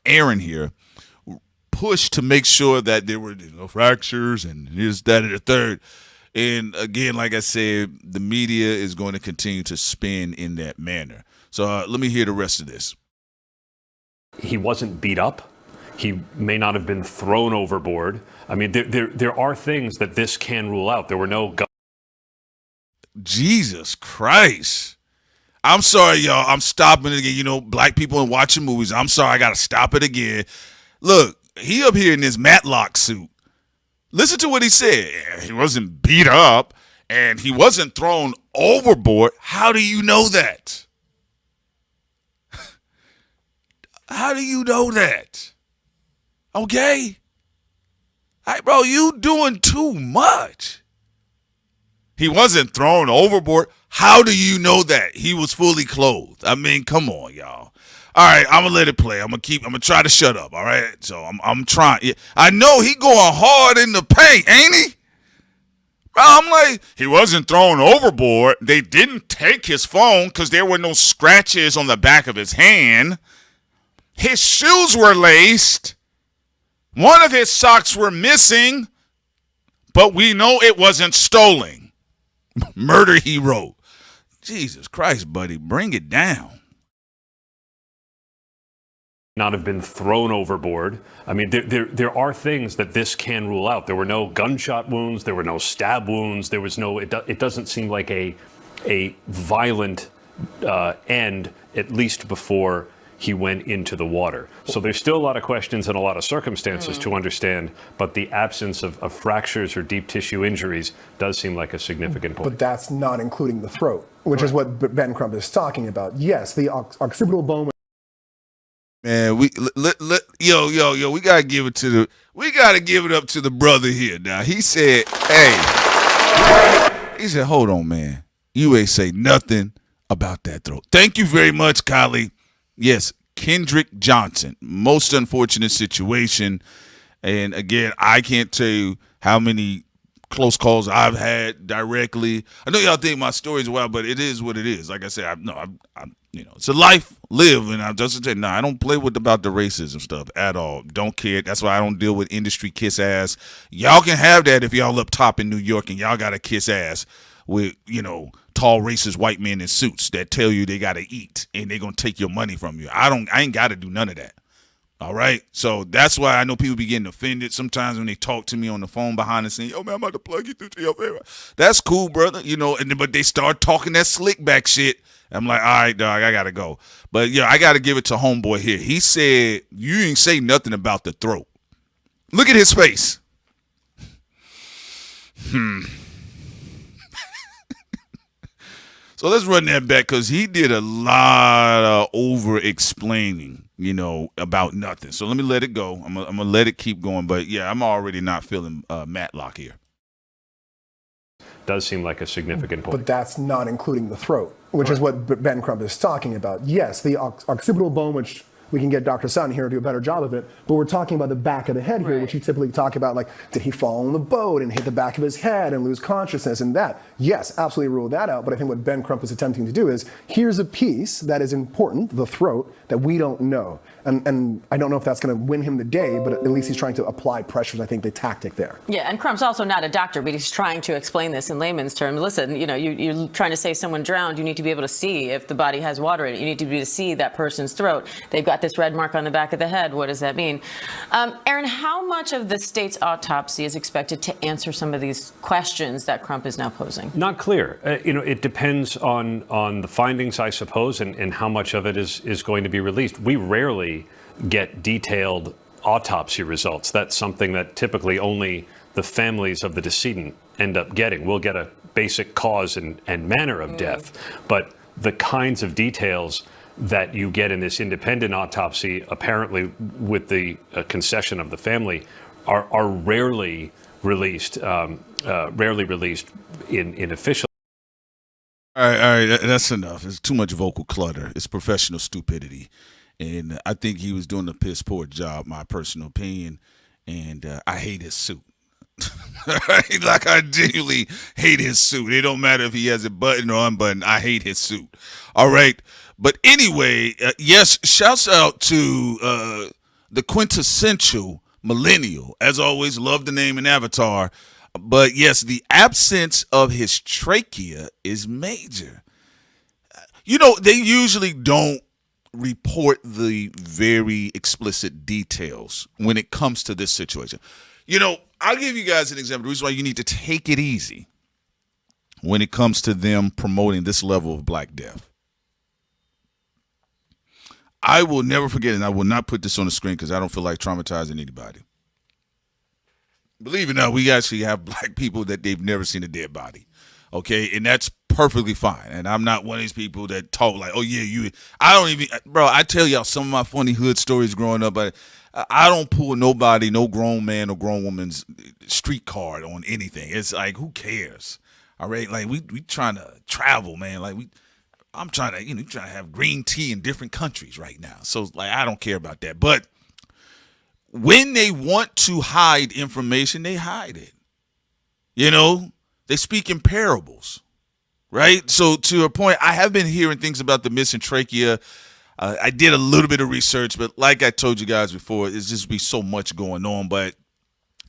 Aaron here, pushed to make sure that there were no fractures and this, that, and the third. And again, like I said, the media is going to continue to spin in that manner. So let me hear the rest of this. He wasn't beat up. He may not have been thrown overboard. I mean, there are things that this can rule out. There were no guns. Jesus Christ. I'm sorry, y'all. I'm stopping it again. You know, black people and watching movies. I'm sorry. I got to stop it again. Look, he up here in this Matlock suit. Listen to what he said. He wasn't beat up and he wasn't thrown overboard. How do you know that? How do you know that? Okay? All right, bro, you doing too much. He wasn't thrown overboard. How do you know that? He was fully clothed. I mean, come on, y'all. All right, I'm gonna let it play. I'm gonna try to shut up. All right, so I'm trying. I know he going hard in the paint, ain't he? I'm like, he wasn't thrown overboard. They didn't take his phone because there were no scratches on the back of his hand. His shoes were laced. One of his socks were missing, but we know it wasn't stolen. Murder, he wrote. Jesus Christ, buddy, bring it down. Not have been thrown overboard. I mean, there are things that this can rule out. There were no gunshot wounds. There were no stab wounds. There was no. It doesn't seem like a violent end, at least before he went into the water. So there's still a lot of questions and a lot of circumstances to understand, but the absence of fractures or deep tissue injuries does seem like a significant point. But that's not including the throat, which is what Ben Crump is talking about. Yes, the occipital bone. Man, we gotta give it up to the brother here. Now he said, he said, hold on, man, you ain't say nothing about that throat. Thank you very much, Kylie. Yes, Kendrick Johnson. Most unfortunate situation. And again, I can't tell you how many close calls I've had directly. I know y'all think my story's wild, but it is what it is. Like I said, I'm it's a life live, and I just say, I don't play about the racism stuff at all. Don't care. That's why I don't deal with industry kiss ass. Y'all can have that if y'all up top in New York and y'all got to kiss ass with, tall racist white men in suits that tell you they got to eat and they're going to take your money from you. I ain't got to do none of that. All right. So that's why I know people be getting offended sometimes when they talk to me on the phone behind the scenes. Yo, man, I'm about to plug you through to your favorite. That's cool, brother. But they start talking that slick back shit. I'm like, all right, dog, I got to go. But, I got to give it to homeboy here. He said, you ain't say nothing about the throat. Look at his face. So let's run that back because he did a lot of over-explaining, about nothing. So let me let it go. I'm gonna let it keep going. But yeah, I'm already not feeling Matlock here. Does seem like a significant point. But that's not including the throat, which is what Ben Crump is talking about. Yes, the occipital bone, which we can get Dr. Sutton here to do a better job of it, but we're talking about the back of the head here, which you typically talk about, like, did he fall on the boat and hit the back of his head and lose consciousness and that? Yes, absolutely rule that out, but I think what Ben Crump is attempting to do is, here's a piece that is important, the throat, that we don't know. And I don't know if that's going to win him the day, but at least he's trying to apply pressures, I think, the tactic there. Yeah, and Crump's also not a doctor, but he's trying to explain this in layman's terms. Listen, you're trying to say someone drowned, you need to be able to see if the body has water in it. You need to be able to see that person's throat. They've got this red mark on the back of the head. What does that mean? Aaron, how much of the state's autopsy is expected to answer some of these questions that Crump is now posing? Not clear. It depends on the findings, I suppose, and how much of it is going to be released. We rarely get detailed autopsy results. That's something that typically only the families of the decedent end up getting. We'll get a basic cause and manner of death, but the kinds of details that you get in this independent autopsy, apparently with the concession of the family, are rarely released in official. All right, that's enough. It's too much vocal clutter. It's professional stupidity. And I think he was doing a piss poor job, my personal opinion. And I hate his suit. Like, I genuinely hate his suit. It don't matter if he has it buttoned or unbuttoned. I hate his suit. All right. But anyway, yes, shouts out to the quintessential millennial. As always, love the name and avatar. But yes, the absence of his trachea is major. They usually don't report the very explicit details when it comes to this situation. I'll give you guys an example. The reason why you need to take it easy when it comes to them promoting this level of Black death. I will never forget, and I will not put this on the screen because I don't feel like traumatizing anybody. Believe it or not, we actually have Black people that they've never seen a dead body. Okay, and that's perfectly fine. And I'm not one of these people that talk like, oh yeah, I don't even, bro, I tell y'all some of my funny hood stories growing up, but I don't pull nobody, no grown man or grown woman's street card on anything. It's like, who cares? All right, like we trying to travel, man. Like I'm trying to, trying to have green tea in different countries right now. So like, I don't care about that. But when they want to hide information, they hide it. They speak in parables, right? So to your point, I have been hearing things about the missing trachea. I did a little bit of research, but like I told you guys before, it's just be so much going on. But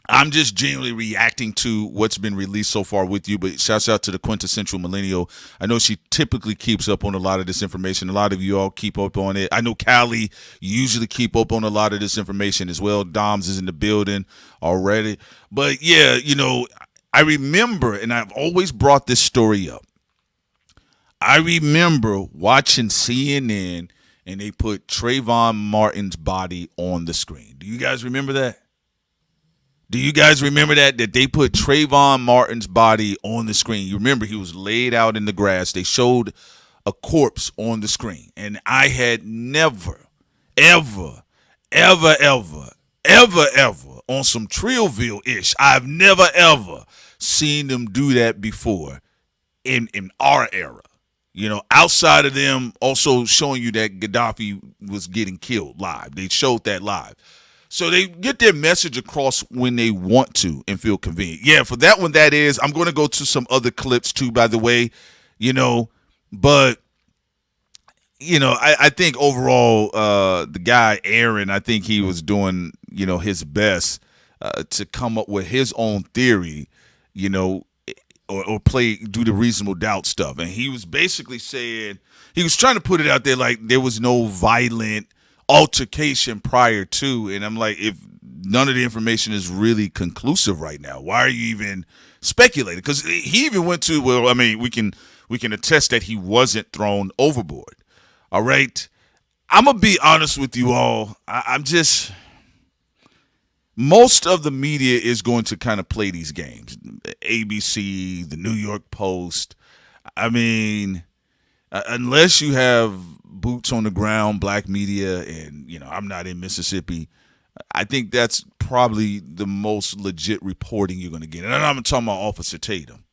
I'm just genuinely reacting to what's been released so far with you. But shouts out to the quintessential millennial. I know she typically keeps up on a lot of this information. A lot of you all keep up on it. I know Callie usually keep up on a lot of this information as well. Doms is in the building already. But yeah, I remember, and I've always brought this story up. I remember watching CNN and they put Trayvon Martin's body on the screen. Do you guys remember that? Do you guys remember that they put Trayvon Martin's body on the screen? You remember he was laid out in the grass. They showed a corpse on the screen. And I had never, ever, ever, ever, ever, ever on some Trillville-ish, I've never, ever seen them do that before in our era. Outside of them also showing you that Gaddafi was getting killed live. They showed that live. So they get their message across when they want to and feel convenient. Yeah, for that one, that is. I'm going to go to some other clips too, by the way, but, I think overall, the guy, Aaron, I think he was doing, his best to come up with his own theory, or do the reasonable doubt stuff. And he was basically saying, he was trying to put it out there like there was no violent altercation prior to. And I'm like, if none of the information is really conclusive right now, why are you even speculating? Because he even went to, well, I mean, we can attest that he wasn't thrown overboard. All right. I'm going to be honest with you all. I'm just, most of the media is going to kind of play these games. ABC, the New York Post. I mean, unless you have boots on the ground, black media, and, you know, I'm not in Mississippi, I think that's probably the most legit reporting you're going to get. And I'm talking about Officer Tatum.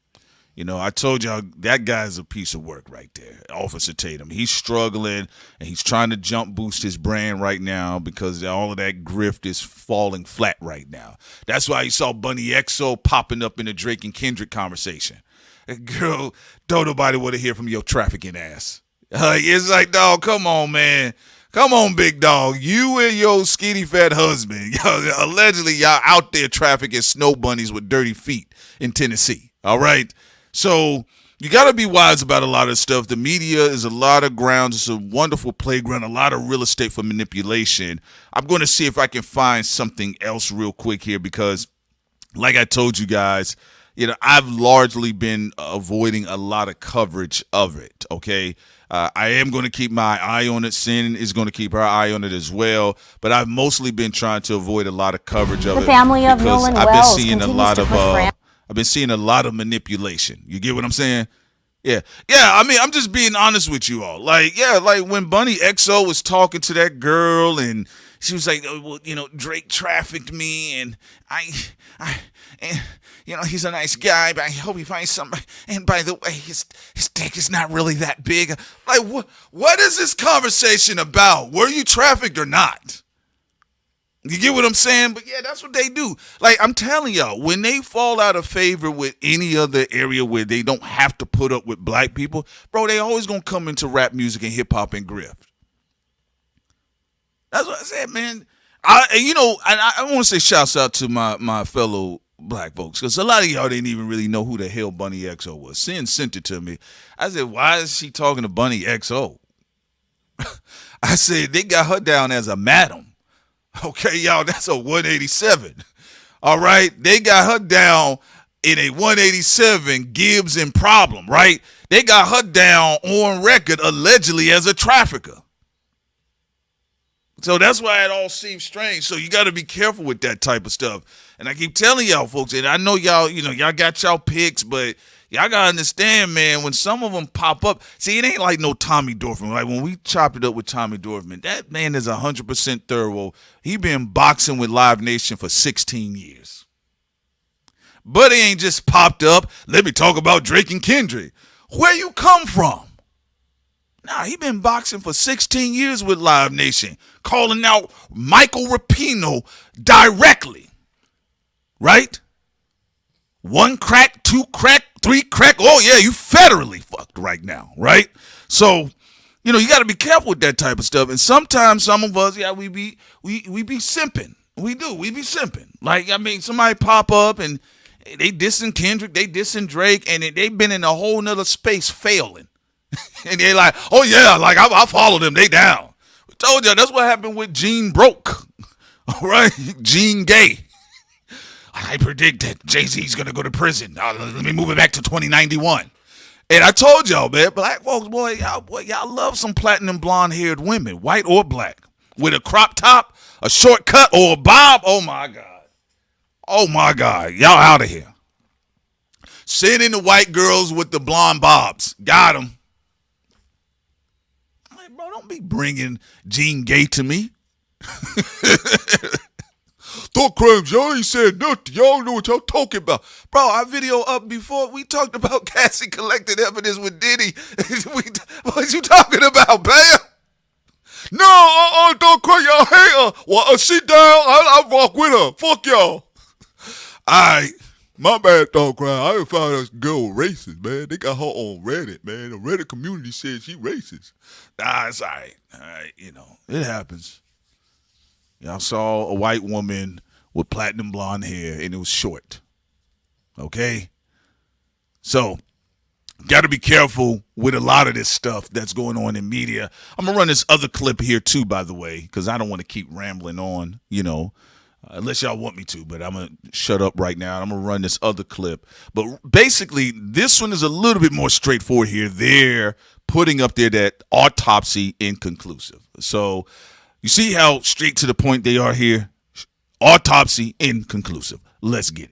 You know, I told y'all that guy's a piece of work right there, Officer Tatum. He's struggling, and he's trying to jump boost his brand right now because all of that grift is falling flat right now. That's why you saw Bunny XO popping up in the Drake and Kendrick conversation. Girl, don't nobody want to hear from your trafficking ass. It's like, dog, come on, man. Come on, big dog. You and your skinny fat husband, allegedly y'all out there trafficking snow bunnies with dirty feet in Tennessee. All right? So you got to be wise about a lot of stuff. The media is a lot of grounds. It's a wonderful playground, a lot of real estate for manipulation. I'm going to see if I can find something else real quick here because, like I told you guys, you know, I've largely been avoiding a lot of coverage of it, okay? I am going to keep my eye on it. Sin is going to keep her eye on it as well. But I've mostly been trying to avoid a lot of coverage of it. The family of Nolan Wells I've been seeing a lot of manipulation. You get what I'm saying? Yeah. I mean, I'm just being honest with you all. Like when Bunny XO was talking to that girl and she was like, oh, well, you know, Drake trafficked me and and you know, he's a nice guy, but I hope he finds somebody. And by the way, his dick is not really that big. Like, what is this conversation about? Were you trafficked or not? You get what I'm saying? But yeah, that's what they do. Like, I'm telling y'all, when they fall out of favor with any other area where they don't have to put up with black people, bro, they always gonna come into rap music and hip hop and grift. That's what I said, man. I want to say shouts out to my fellow black folks because a lot of y'all didn't even really know who the hell Bunny XO was. Sin sent it to me. I said, why is she talking to Bunny XO? I said, they got her down as a madam. Okay, y'all, that's a 187. All right, they got her down in a 187 Gibbs and problem, right? They got her down on record allegedly as a trafficker. So that's why it all seems strange. So you got to be careful with that type of stuff. And I keep telling y'all folks, and I know y'all, y'all got y'all picks, but y'all got to understand, man, when some of them pop up, see, it ain't like no Tommy Dorfman. Like when we chopped it up with Tommy Dorfman, that man is 100% thorough. He been boxing with Live Nation for 16 years. But he ain't just popped up. Let me talk about Drake and Kendrick. Where you come from? Nah, he been boxing for 16 years with Live Nation, calling out Michael Rapino directly. Right? 1 crack, 2 crack, 3 crack. Oh, yeah, you federally fucked right now, right? So, you got to be careful with that type of stuff. And sometimes some of us, we be simping. We do. We be simping. Like, I mean, somebody pop up and they dissing Kendrick, they dissing Drake, and they've been in a whole nother space failing. And they're like, oh, yeah, like, I followed them. They down. We told you, that's what happened with Gene Broke. All right? Gene Gay. I predict that Jay-Z's going to go to prison. Let me move it back to 2091. And I told y'all, man, black folks, y'all love some platinum blonde-haired women, white or black, with a crop top, a short cut, or a bob. Oh, my God. Oh, my God. Y'all out of here. Send in the white girls with the blonde bobs. Got them. Like, bro, don't be bringing Gene Gay to me. Thought crimes, y'all ain't said nothing. Y'all know what y'all talking about. Bro, our video up before we talked about Cassie collected evidence with Diddy. What you talking about, Bam? No, don't cry, y'all hate her. Well, sit down, I rock with her. Fuck y'all. All right, my bad, don't cry. I done found this girl racist, man. They got her on Reddit, man. The Reddit community said she racist. Nah, it's all right. All right, it happens. Y'all saw a white woman with platinum blonde hair, and it was short. Okay? So, got to be careful with a lot of this stuff that's going on in media. I'm going to run this other clip here, too, by the way, because I don't want to keep rambling on, unless y'all want me to, but I'm going to shut up right now. I'm going to run this other clip. But basically, this one is a little bit more straightforward here. They're putting up there that autopsy inconclusive. So, you see how straight to the point they are here? Autopsy inconclusive. Let's get it.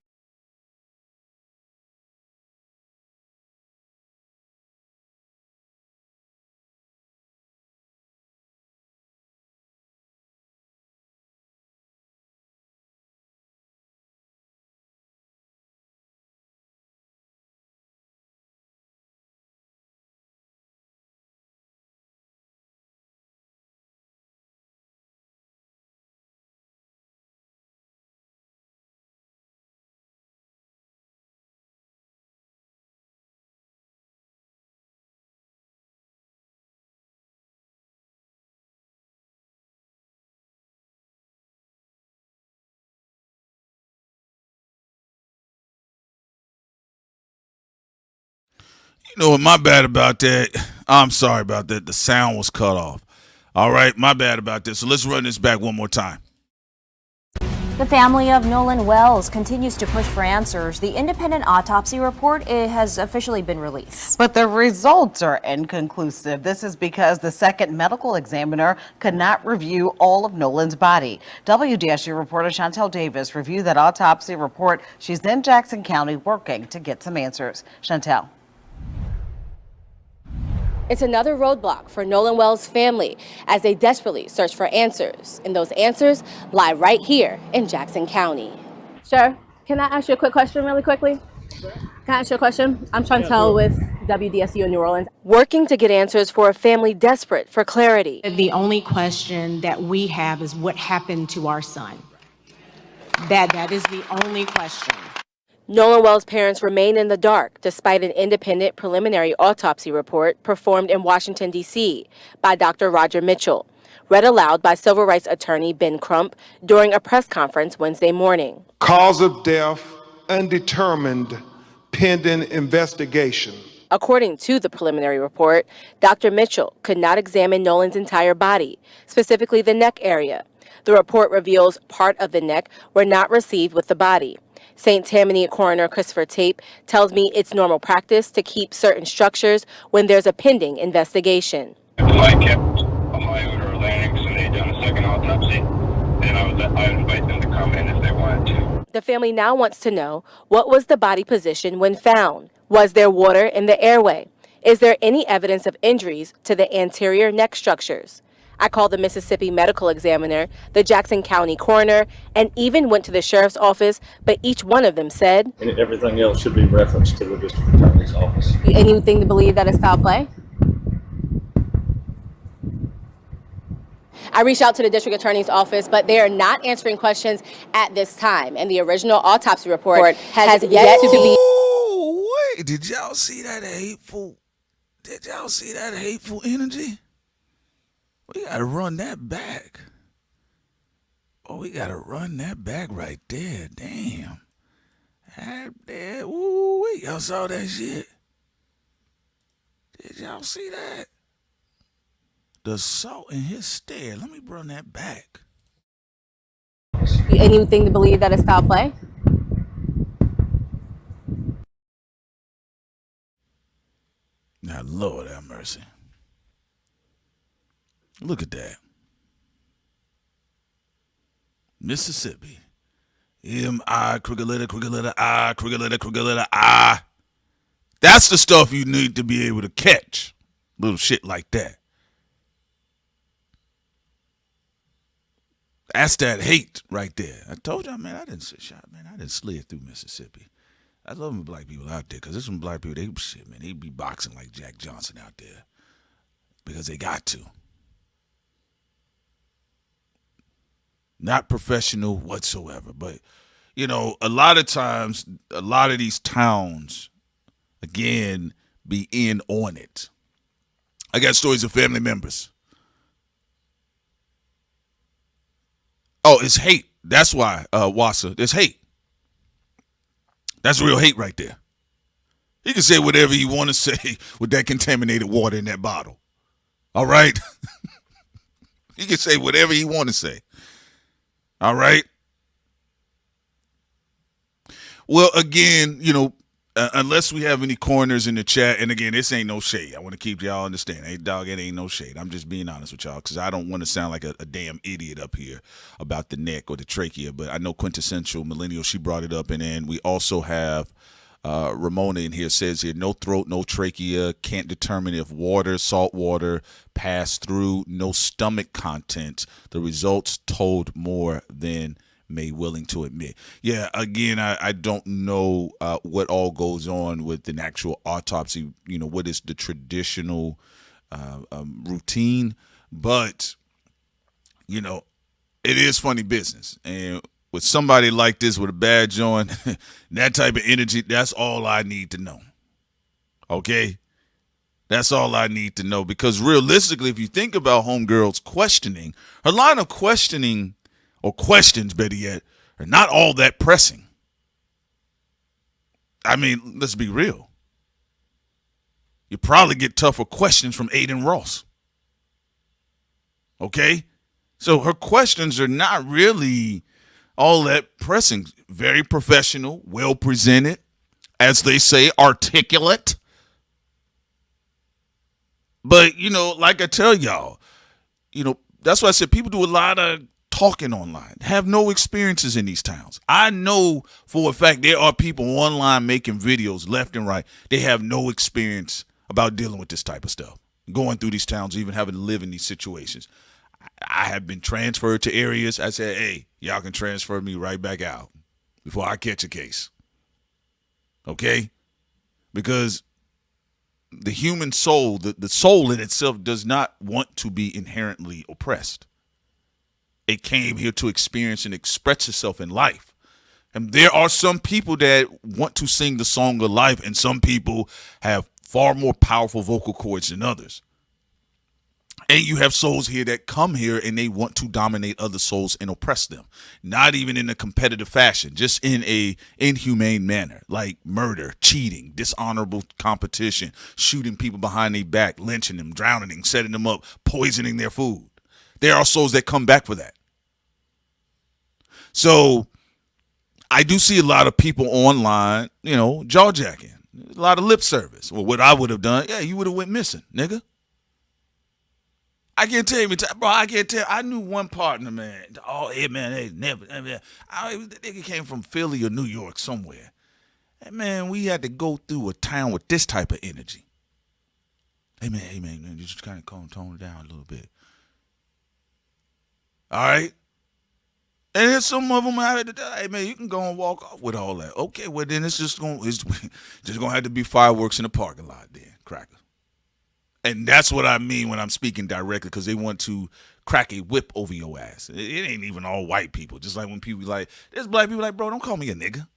You know what? My bad about that. I'm sorry about that. The sound was cut off. All right, my bad about this. So let's run this back one more time. The family of Nolan Wells continues to push for answers. The independent autopsy report has officially been released. But the results are inconclusive. This is because the second medical examiner could not review all of Nolan's body. WDSU reporter Chantel Davis reviewed that autopsy report. She's in Jackson County working to get some answers. Chantel. It's another roadblock for Nolan Wells' family as they desperately search for answers. And those answers lie right here in Jackson County. Sure. Can I ask you a quick question really quickly? Can I ask you a question? I'm Chantel with WDSU in New Orleans. Working to get answers for a family desperate for clarity. The only question that we have is what happened to our son. That is the only question. Nolan Wells' parents remain in the dark despite an independent preliminary autopsy report performed in Washington, D.C. by Dr. Roger Mitchell, read aloud by civil rights attorney Ben Crump during a press conference Wednesday morning. Cause of death undetermined, pending investigation. According to the preliminary report, Dr. Mitchell could not examine Nolan's entire body, specifically the neck area. The report reveals part of the neck were not received with the body. St. Tammany coroner Christopher Tape tells me it's normal practice to keep certain structures when there's a pending investigation. I kept a high odor of larynx and they done a second autopsy, and I would invite them to come in if they wanted to. The family now wants to know, what was the body position when found? Was there water in the airway? Is there any evidence of injuries to the anterior neck structures? I called the Mississippi medical examiner, the Jackson County coroner, and even went to the sheriff's office, but each one of them said, and everything else should be referenced to the district attorney's office. Anything to believe that it's foul play? I reached out to the district attorney's office, but they are not answering questions at this time, and the original autopsy report has yet to be. Oh, wait, did y'all see that hateful? Did y'all see that hateful energy? We gotta run that back. Oh, we gotta run that back right there. Damn. Ooh, wait, y'all saw that shit? Did y'all see that? The salt in his stare. Let me run that back. Anything to believe that it's foul play? Now, Lord have mercy. Look at that. Mississippi. M-I, crooked letter, I, crooked letter, I. That's the stuff you need to be able to catch. Little shit like that. That's that hate right there. I told y'all, man, I didn't slid through Mississippi. I love them black people out there, because there's some black people, they be boxing like Jack Johnson out there. Because they got to. Not professional whatsoever. But, you know, a lot of times, a lot of these towns, again, be in on it. I got stories of family members. Oh, it's hate. That's why, Wassa, there's hate. That's real hate right there. He can say whatever he want to say with that contaminated water in that bottle. All right? He can say whatever he want to say. All right? Well, again, you know, unless we have any corners in the chat, and again, this ain't no shade. I want to keep y'all understand. Hey, dog, it ain't no shade. I'm just being honest with y'all because I don't want to sound like a damn idiot up here about the neck or the trachea. But I know Quintessential Millennial, she brought it up, and then we also have Ramona in here says here, no throat, no trachea, can't determine if water, salt water passed through, no stomach content. The results told more than may willing to admit. Yeah, again, I don't know what all goes on with an actual autopsy, you know, what is the traditional routine, but, you know, it is funny business. And with somebody like this with a badge on, that type of energy, that's all I need to know. Okay? That's all I need to know, because realistically, if you think about Homegirl's questioning, her line of questioning, or questions, better yet, are not all that pressing. I mean, let's be real. You probably get tougher questions from Aiden Ross. Okay? So her questions are not really all that pressing. Very professional, well presented, as they say, articulate. But, you know, like I tell y'all, you know, that's why I said people do a lot of talking online, have no experiences in these towns. I know for a fact there are people online making videos left and right. They have no experience about dealing with this type of stuff, going through these towns, even having to live in these situations. I have been transferred to areas. I said, hey, y'all can transfer me right back out before I catch a case. Okay? Because the human soul, the soul in itself does not want to be inherently oppressed. It came here to experience and express itself in life. And there are some people that want to sing the song of life, and some people have far more powerful vocal cords than others. And you have souls here that come here and they want to dominate other souls and oppress them. Not even in a competitive fashion, just in a inhumane manner, like murder, cheating, dishonorable competition, shooting people behind their back, lynching them, drowning them, setting them up, poisoning their food. There are souls that come back for that. So I do see a lot of people online, you know, jaw-jacking, a lot of lip service. Well, what I would have done, yeah, you would have went missing, nigga. I can't tell you, bro, I can't tell. I knew one partner, man. Oh, yeah, man, they never. The nigga came from Philly or New York somewhere. And, man, we had to go through a town with this type of energy. Hey, man, you just kind of tone it down a little bit. All right? And then some of them have it. Hey, man, you can go and walk off with all that. Okay, well, then it's just gonna have to be fireworks in the parking lot then, cracker. And that's what I mean when I'm speaking directly, because they want to crack a whip over your ass. It ain't even all white people. Just like when people like, there's black people like, bro, don't call me a nigga.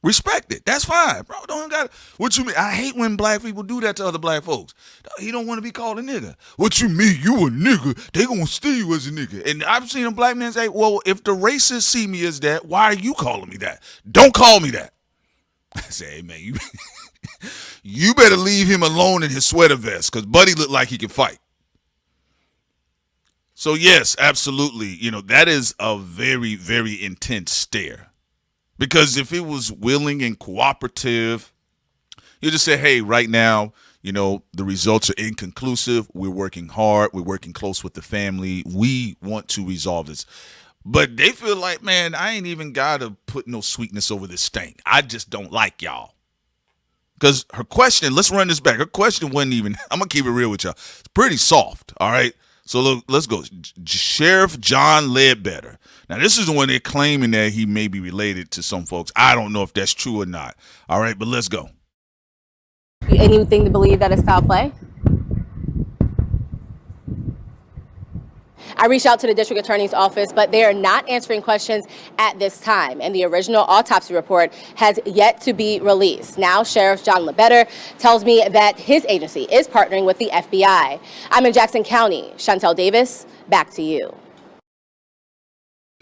Respect it. That's fine, bro. Don't got what you mean. I hate when black people do that to other black folks. He don't want to be called a nigga. What you mean? You a nigga? They gonna steal you as a nigga. And I've seen a black man say, well, if the racists see me as that, why are you calling me that? Don't call me that. I say, hey, man, you better leave him alone in his sweater vest, because Buddy looked like he can fight. So yes, absolutely. You know, that is a very, very intense stare. Because if it was willing and cooperative, you just say, hey, right now, you know, the results are inconclusive. We're working hard. We're working close with the family. We want to resolve this. But they feel like, man, I ain't even got to put no sweetness over this stank. I just don't like y'all. Because her question, let's run this back. Her question wasn't even, I'm going to keep it real with y'all. It's pretty soft, all right? So look, let's go. Sheriff John Ledbetter. Now, this is the one they're claiming that he may be related to some folks. I don't know if that's true or not. All right, but let's go. Anything to believe that it's foul play? I reached out to the district attorney's office, but they are not answering questions at this time. And the original autopsy report has yet to be released. Now, Sheriff John Ledbetter tells me that his agency is partnering with the FBI. I'm in Jackson County. Chantel Davis, back to you.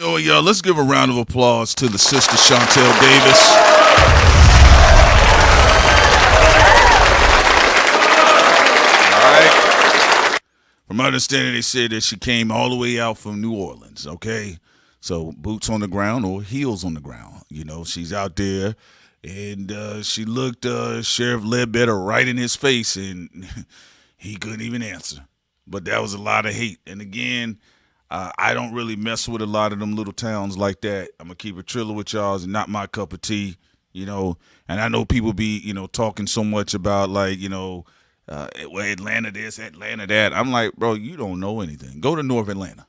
Oh, y'all, let's give a round of applause to the sister Chantel Davis. All right. From my understanding, they said that she came all the way out from New Orleans, okay? So boots on the ground or heels on the ground. You know, she's out there And she looked Sheriff Ledbetter right in his face, and he couldn't even answer. But that was a lot of hate. And again, I don't really mess with a lot of them little towns like that. I'm going to keep it triller with y'all. It's not my cup of tea, you know. And I know people be, you know, talking so much about, like, you know, well, Atlanta this, Atlanta that. I'm like, bro, you don't know anything. Go to North Atlanta.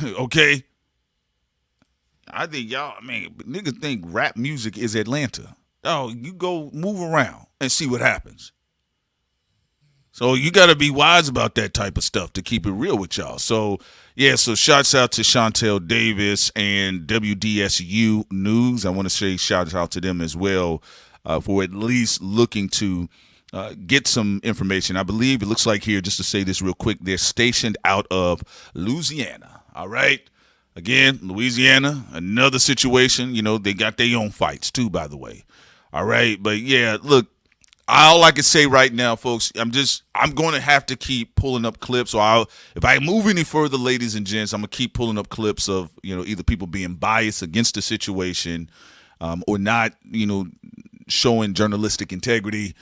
Okay? I think y'all, I mean, niggas think rap music is Atlanta. Oh, you go move around and see what happens. So you got to be wise about that type of stuff to keep it real with y'all. So, yeah, so shouts out to Chantel Davis and WDSU News. I want to say shouts out to them as well for at least looking to get some information. I believe it looks like here, just to say this real quick, they're stationed out of Louisiana. All right. Again, Louisiana, another situation. You know, they got their own fights too, by the way. All right. But yeah, look, all I can say right now, folks, I'm going to have to keep pulling up clips. Or if I move any further, ladies and gents, I'm going to keep pulling up clips of, you know, either people being biased against the situation or not, you know, showing journalistic integrity,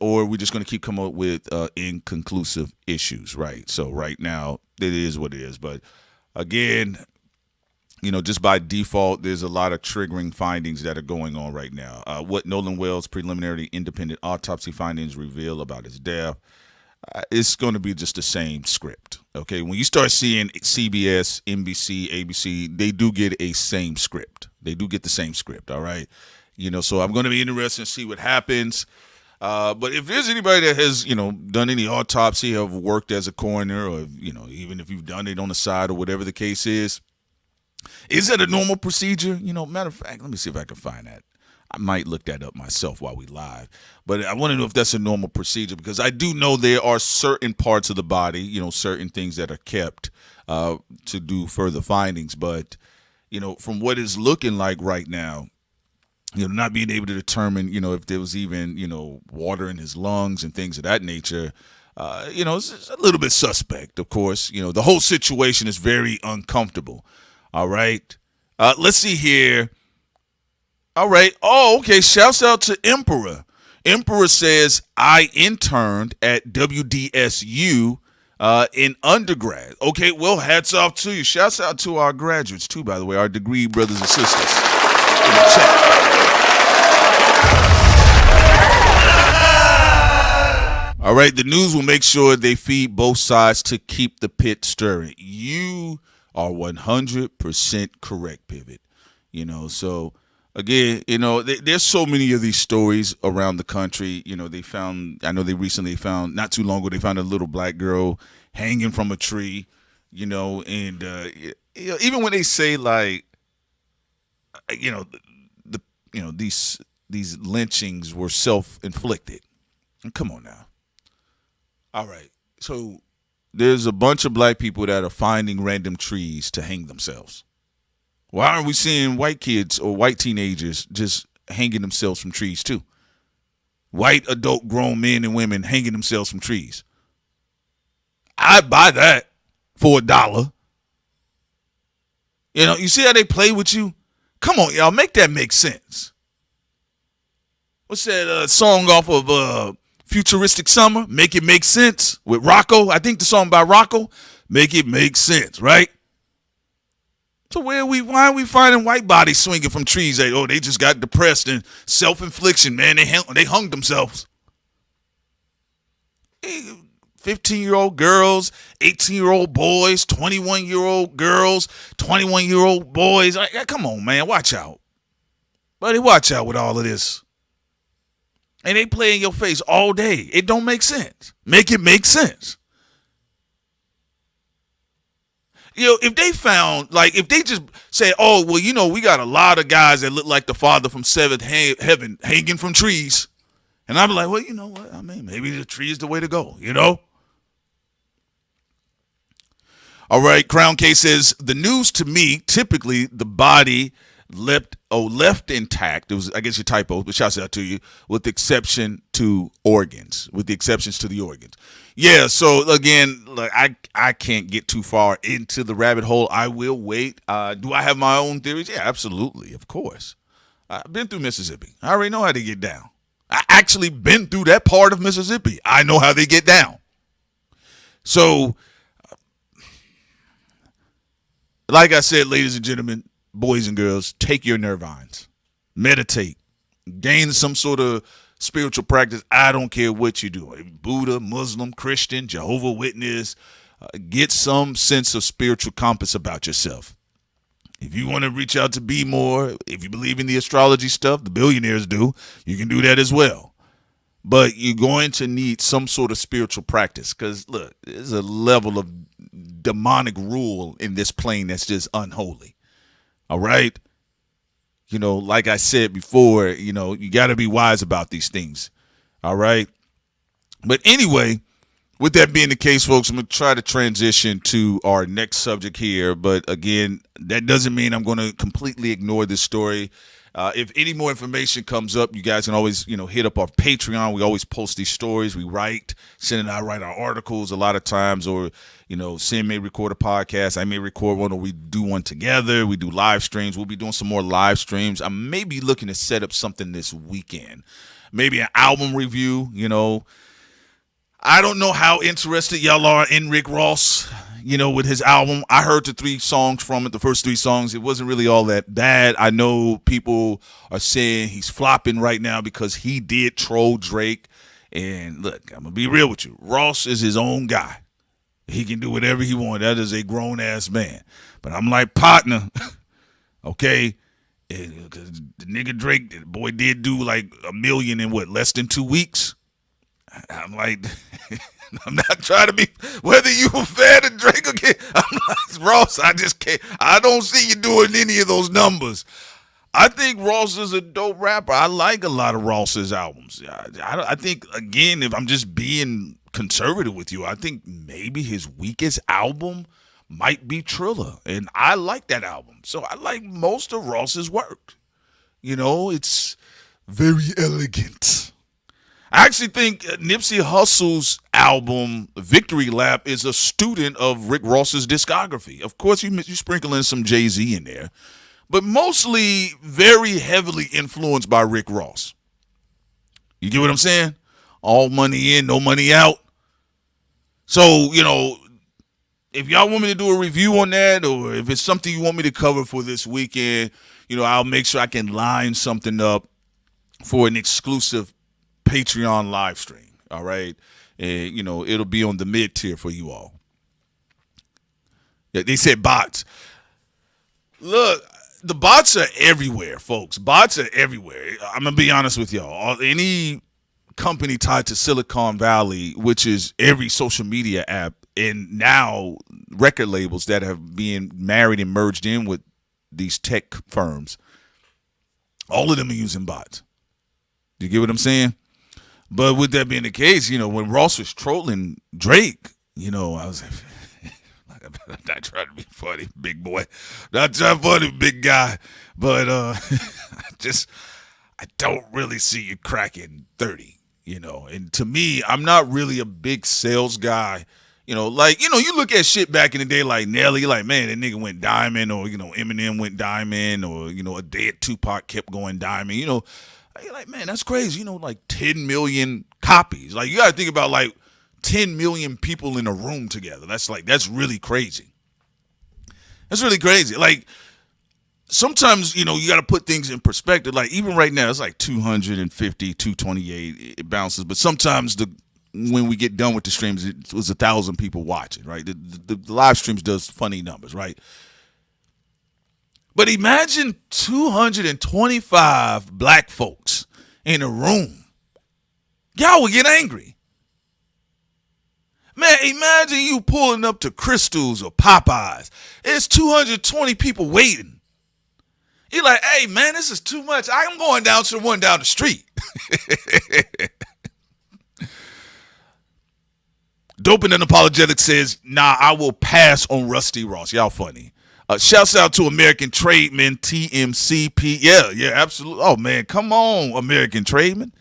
or we're just going to keep coming up with inconclusive issues. Right. So right now it is what it is. But again, you know, just by default, there's a lot of triggering findings that are going on right now. What Nolan Wells' preliminary independent autopsy findings reveal about his death, it's going to be just the same script. Okay, when you start seeing CBS, NBC, ABC, they do get a same script. They do get the same script. All right, you know, so I'm going to be interested to see what happens. But if there's anybody that has, you know, done any autopsy, have worked as a coroner, or, you know, even if you've done it on the side or whatever the case is that a normal procedure? You know, matter of fact, let me see if I can find that. I might look that up myself while we live. But I want to know if that's a normal procedure, because I do know there are certain parts of the body, you know, certain things that are kept to do further findings. But, you know, from what it's looking like right now, you know, not being able to determine, you know, if there was even, you know, water in his lungs and things of that nature, you know, it's a little bit suspect, of course. You know, the whole situation is very uncomfortable. All right. Let's see here. All right. Oh, okay. Shouts out to Emperor. Emperor says, I interned at WDSU in undergrad. Okay. Well, hats off to you. Shouts out to our graduates, too, by the way, our degree brothers and sisters. All right. The news will make sure they feed both sides to keep the pit stirring. You are 100% correct, Pivot. You know, so again, you know, there's so many of these stories around the country. You know, I know they recently found, not too long ago, they found a little black girl hanging from a tree, you know, and you know, even when they say, like, you know, these lynchings were self-inflicted. Come on now. All right. So there's a bunch of black people that are finding random trees to hang themselves. Why aren't we seeing white kids or white teenagers just hanging themselves from trees too? White adult grown men and women hanging themselves from trees. I'd buy that for $1. You know, you see how they play with you? Come on, y'all, make that make sense. What's that song off of Futuristic Summer? Make It Make Sense with Rocco. I think the song by Rocco. Make It Make Sense, right? So why are we finding white bodies swinging from trees? They just got depressed and self-infliction, man. They hung themselves. 15-year-old girls, 18-year-old boys, 21-year-old girls, 21-year-old boys. Come on, man. Watch out. Buddy, watch out with all of this. And they play in your face all day. It don't make sense. Make it make sense. You know, if they found, like, if they just say, oh, well, you know, we got a lot of guys that look like the Father from Seventh Heaven hanging from trees. And I'm like, well, you know what? I mean, maybe the tree is the way to go, you know? All right, Crown K says, the news to me, typically the body left intact. It was, I guess, your typo, but shouts out to you, with the exception to organs, with the exceptions to the organs. Yeah, so again, like, I can't get too far into the rabbit hole. I will wait. Do I have my own theories? Yeah, absolutely, of course. I've been through Mississippi. I already know how they get down. I actually been through that part of Mississippi. I know how they get down. So, like I said, ladies and gentlemen, boys and girls, take your nervines. Meditate. Gain some sort of spiritual practice. I don't care what you do. Buddha, Muslim, Christian, Jehovah's Witness. Get some sense of spiritual compass about yourself. If you want to reach out to Be More, if you believe in the astrology stuff, the billionaires do, you can do that as well. But you're going to need some sort of spiritual practice because, look, there's a level of demonic rule in this plane that's just unholy. All right? You know, like I said before, you know, you got to be wise about these things. All right? But anyway, with that being the case, folks, I'm going to try to transition to our next subject here. But again, that doesn't mean I'm going to completely ignore this story. If any more information comes up, you guys can always, you know, hit up our Patreon. We always post these stories. We write. Sin and I write our articles a lot of times. Or, you know, Sin may record a podcast. I may record one, or we do one together. We do live streams. We'll be doing some more live streams. I may be looking to set up something this weekend. Maybe an album review, you know. I don't know how interested y'all are in Rick Ross, you know, with his album. I heard the 3 songs from it, the first 3 songs. It wasn't really all that bad. I know people are saying he's flopping right now because he did troll Drake. And look, I'm going to be real with you. Ross is his own guy. He can do whatever he wants. That is a grown-ass man. But I'm like, partner, okay? Because the nigga Drake, the boy did do like $1 million in what, less than 2 weeks? I'm like, I'm not trying to be, whether you a fan of Drake again, I'm like, Ross, I just can't, I don't see you doing any of those numbers. I think Ross is a dope rapper. I like a lot of Ross's albums. I think, again, if I'm just being conservative with you, I think maybe his weakest album might be Triller. And I like that album. So I like most of Ross's work. You know, it's very elegant. I actually think Nipsey Hussle's album, Victory Lap, is a student of Rick Ross's discography. Of course, you sprinkle in some Jay-Z in there, but mostly very heavily influenced by Rick Ross. You get what I'm saying? All money in, no money out. So, you know, if y'all want me to do a review on that, or if it's something you want me to cover for this weekend, you know, I'll make sure I can line something up for an exclusive Patreon live stream. All right. And, you know, it'll be on the mid tier for you all. Yeah, they said bots. Look, the bots are everywhere, folks. Bots are everywhere. I'm going to be honest with y'all. Any company tied to Silicon Valley, which is every social media app, and now record labels that have been married and merged in with these tech firms, all of them are using bots. Do you get what I'm saying? But with that being the case, you know, when Ross was trolling Drake, you know, I was like, I'm not trying to be funny, big boy. Not trying to be funny, big guy. But I don't really see you cracking 30, you know. And to me, I'm not really a big sales guy. You know, like, you know, you look at shit back in the day like Nelly, like, man, that nigga went diamond, or, you know, Eminem went diamond, or, you know, a dead Tupac kept going diamond, you know. You're like, man, that's crazy. You know, like 10 million copies. Like, you got to think about like 10 million people in a room together. That's really crazy. That's really crazy. Like, sometimes, you know, you got to put things in perspective. Like, even right now, it's like 250, 228. It bounces. But sometimes when we get done with the streams, it was 1,000 people watching, right? The live streams does funny numbers, right? But imagine 225 black folks in a room. Y'all would get angry. Man, imagine you pulling up to Crystal's or Popeyes. It's 220 people waiting. You're like, hey, man, this is too much. I'm going down to the one down the street. Dope and Unapologetic says, nah, I will pass on Rusty Ross. Y'all funny. Shouts out to American Trademan, TMCP. Yeah, absolutely. Oh, man, come on, American Trademan.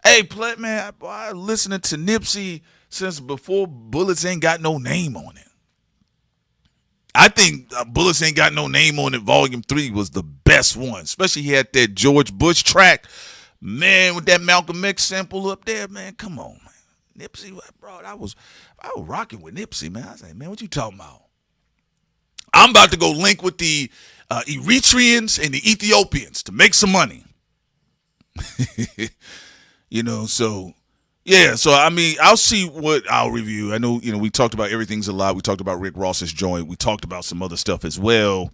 Hey, man, I listening to Nipsey since before Bullets Ain't Got No Name on it. I think Bullets Ain't Got No Name on It Volume 3 was the best one. Especially he had that George Bush track. Man, with that Malcolm X sample up there, man, come on, man. Nipsey, bro, I was rocking with Nipsey, man. I was like, man, what you talking about? I'm about to go link with the Eritreans and the Ethiopians to make some money. You know, so yeah, so I mean, I'll see what I'll review. I know, you know, we talked about Everything's a Lot. We talked about Rick Ross's joint. We talked about some other stuff as well.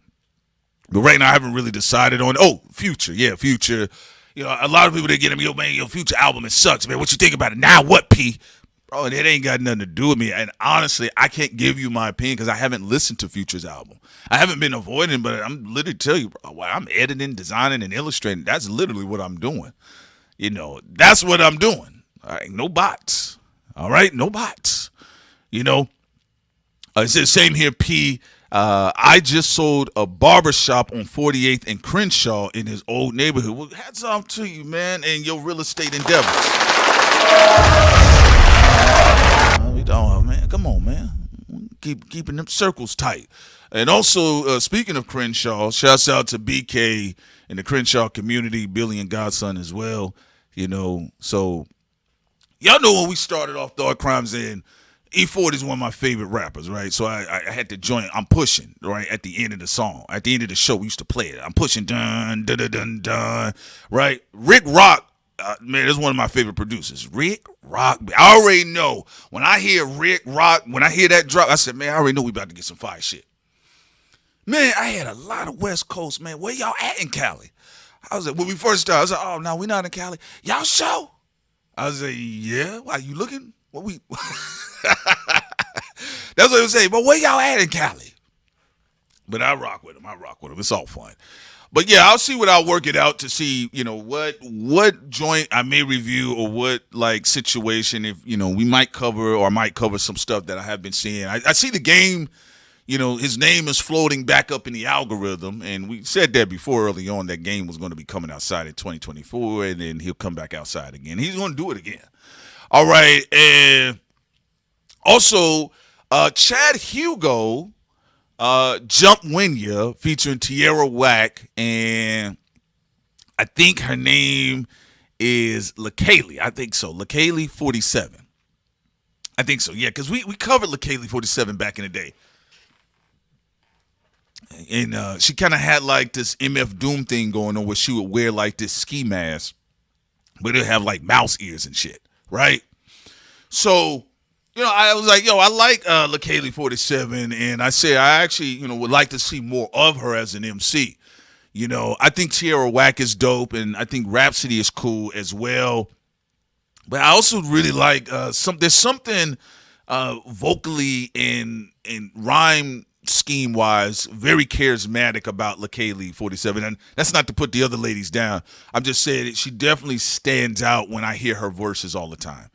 But right now, I haven't really decided on. Oh, Future, yeah, Future. You know, a lot of people they get him, yo, man, your Future album, it sucks, man. What you think about it? Now what, P? Bro, it ain't got nothing to do with me. And honestly, I can't give you my opinion because I haven't listened to Future's album. I haven't been avoiding, but I'm literally tell you, bro, I'm editing, designing, and illustrating. That's literally what I'm doing. You know, that's what I'm doing. All right, no bots. All right, no bots. You know, it says same here, P. I just sold a barbershop on 48th and Crenshaw in his old neighborhood. Well, hats off to you, man, and your real estate endeavors. Man, come on, man. Keeping them circles tight. And also, speaking of Crenshaw, shouts out to BK and the Crenshaw community, Billy and Godson as well. You know, so y'all know when we started off Thought Crimes and E40 is one of my favorite rappers, right? So I had to join. I'm pushing, right, at the end of the song. At the end of the show, we used to play it. I'm pushing, dun, dun, dun, dun, dun, right? Rick Rock, man, that's one of my favorite producers. Rick Rock. I already know. When I hear Rick Rock, when I hear that drop, I said, man, I already know we about to get some fire shit. Man, I had a lot of West Coast, man. Where y'all at in Cali? I was like, when we first started, I was like, oh, no, we not in Cali. Y'all show? I was like, yeah. Why, you looking? What we... That's what I was saying. But where y'all at in Cali? But I rock with them. It's all fun. But yeah, I'll see what I'll work it out to see, you know, what joint I may review or what like situation if, you know, we might cover or I might cover some stuff that I have been seeing. I see the game, you know, his name is floating back up in the algorithm. And we said that before early on, that game was going to be coming outside in 2024 and then he'll come back outside again. He's going to do it again. All right. And also, Chad Hugo, Jumpupw featuring Tierra Whack, and I think her name is Leikeli. I think so. Leikeli47. I think so. Yeah, because we covered Leikeli47 back in the day. And she kind of had like this MF Doom thing going on where she would wear like this ski mask, but it'd have like mouse ears and shit, right? So, you know, I was like, yo, I like Leikeli47, and I said I actually, you know, would like to see more of her as an MC. You know, I think Tierra Whack is dope, and I think Rhapsody is cool as well. But I also really like there's something vocally and rhyme scheme wise very charismatic about Leikeli47, and that's not to put the other ladies down. I'm just saying that she definitely stands out when I hear her verses all the time.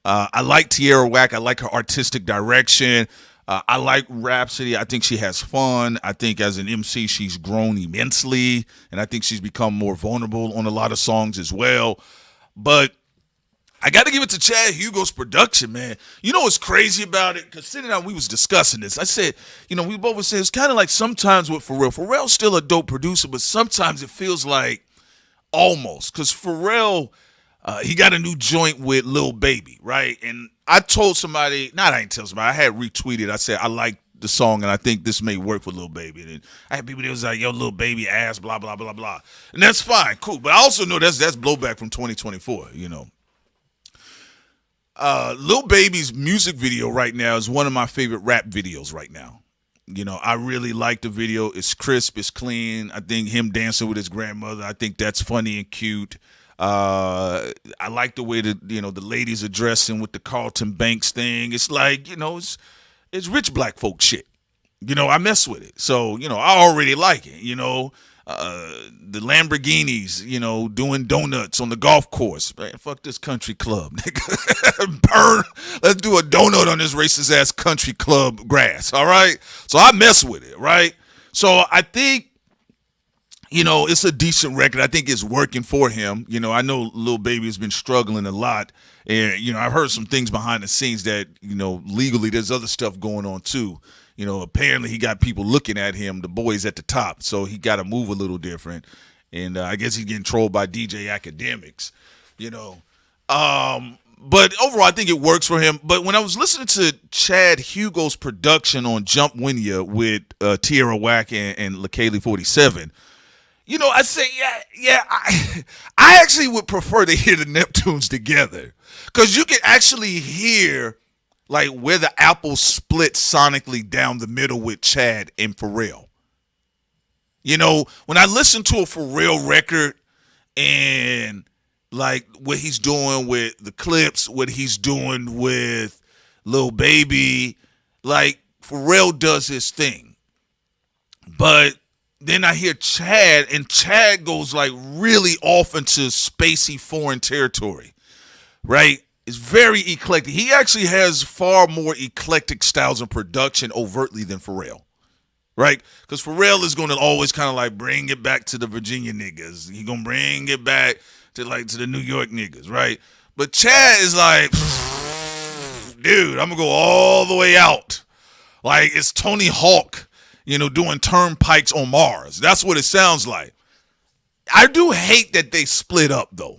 I like Tierra Whack. I like her artistic direction. I like Rhapsody. I think she has fun. I think as an MC, she's grown immensely, and I think she's become more vulnerable on a lot of songs as well. But I got to give it to Chad Hugo's production, man. You know what's crazy about it? Because sitting down, we was discussing this. I said, you know, we both would say it's kind of like sometimes with Pharrell. Pharrell's still a dope producer, but sometimes it feels like almost. Because Pharrell... he got a new joint with Lil Baby, right? And I told somebody, I didn't tell somebody, I had retweeted, I said, I like the song and I think this may work with Lil Baby. And I had people that was like, yo, Lil Baby ass, blah, blah, blah, blah. And that's fine, cool. But I also know that's blowback from 2024, you know. Lil Baby's music video right now is one of my favorite rap videos right now. You know, I really like the video. It's crisp, it's clean. I think him dancing with his grandmother, I think that's funny and cute. I like the way that, you know, the ladies are dressing with the Carlton Banks thing. It's like, you know, it's rich black folk shit. You know, I mess with it. So, you know, I already like it. You know, the Lamborghinis, you know, doing donuts on the golf course. Man, fuck this country club, nigga. Burn. Let's do a donut on this racist ass country club grass. All right. So I mess with it. Right. So I think, it's a decent record. I think it's working for him. I know Lil Baby has been struggling a lot. And, I've heard some things behind the scenes that, legally there's other stuff going on too. Apparently he got people looking at him, the boys at the top. So he got to move a little different. And I guess he's getting trolled by DJ Academics, But overall, I think it works for him. But when I was listening to Chad Hugo's production on Jumpupw with Tierra and Leikeli47, I say, I actually would prefer to hear the Neptunes together. Because you can actually hear, like, where the apples split sonically down the middle with Chad and Pharrell. When I listen to a Pharrell record and, like, what he's doing with the clips, what he's doing with Lil Baby, like, Pharrell does his thing. But then I hear Chad, and Chad goes, like, really off into spacey foreign territory, right? It's very eclectic. He actually has far more eclectic styles of production overtly than Pharrell. Right? Because Pharrell is going to always kind of like bring it back to the Virginia niggas. He going to bring it back to the New York niggas, right? But Chad is like, dude, I'm going to go all the way out. Like it's Tony Hawk, doing turnpikes on Mars. That's what it sounds like. I do hate that they split up though.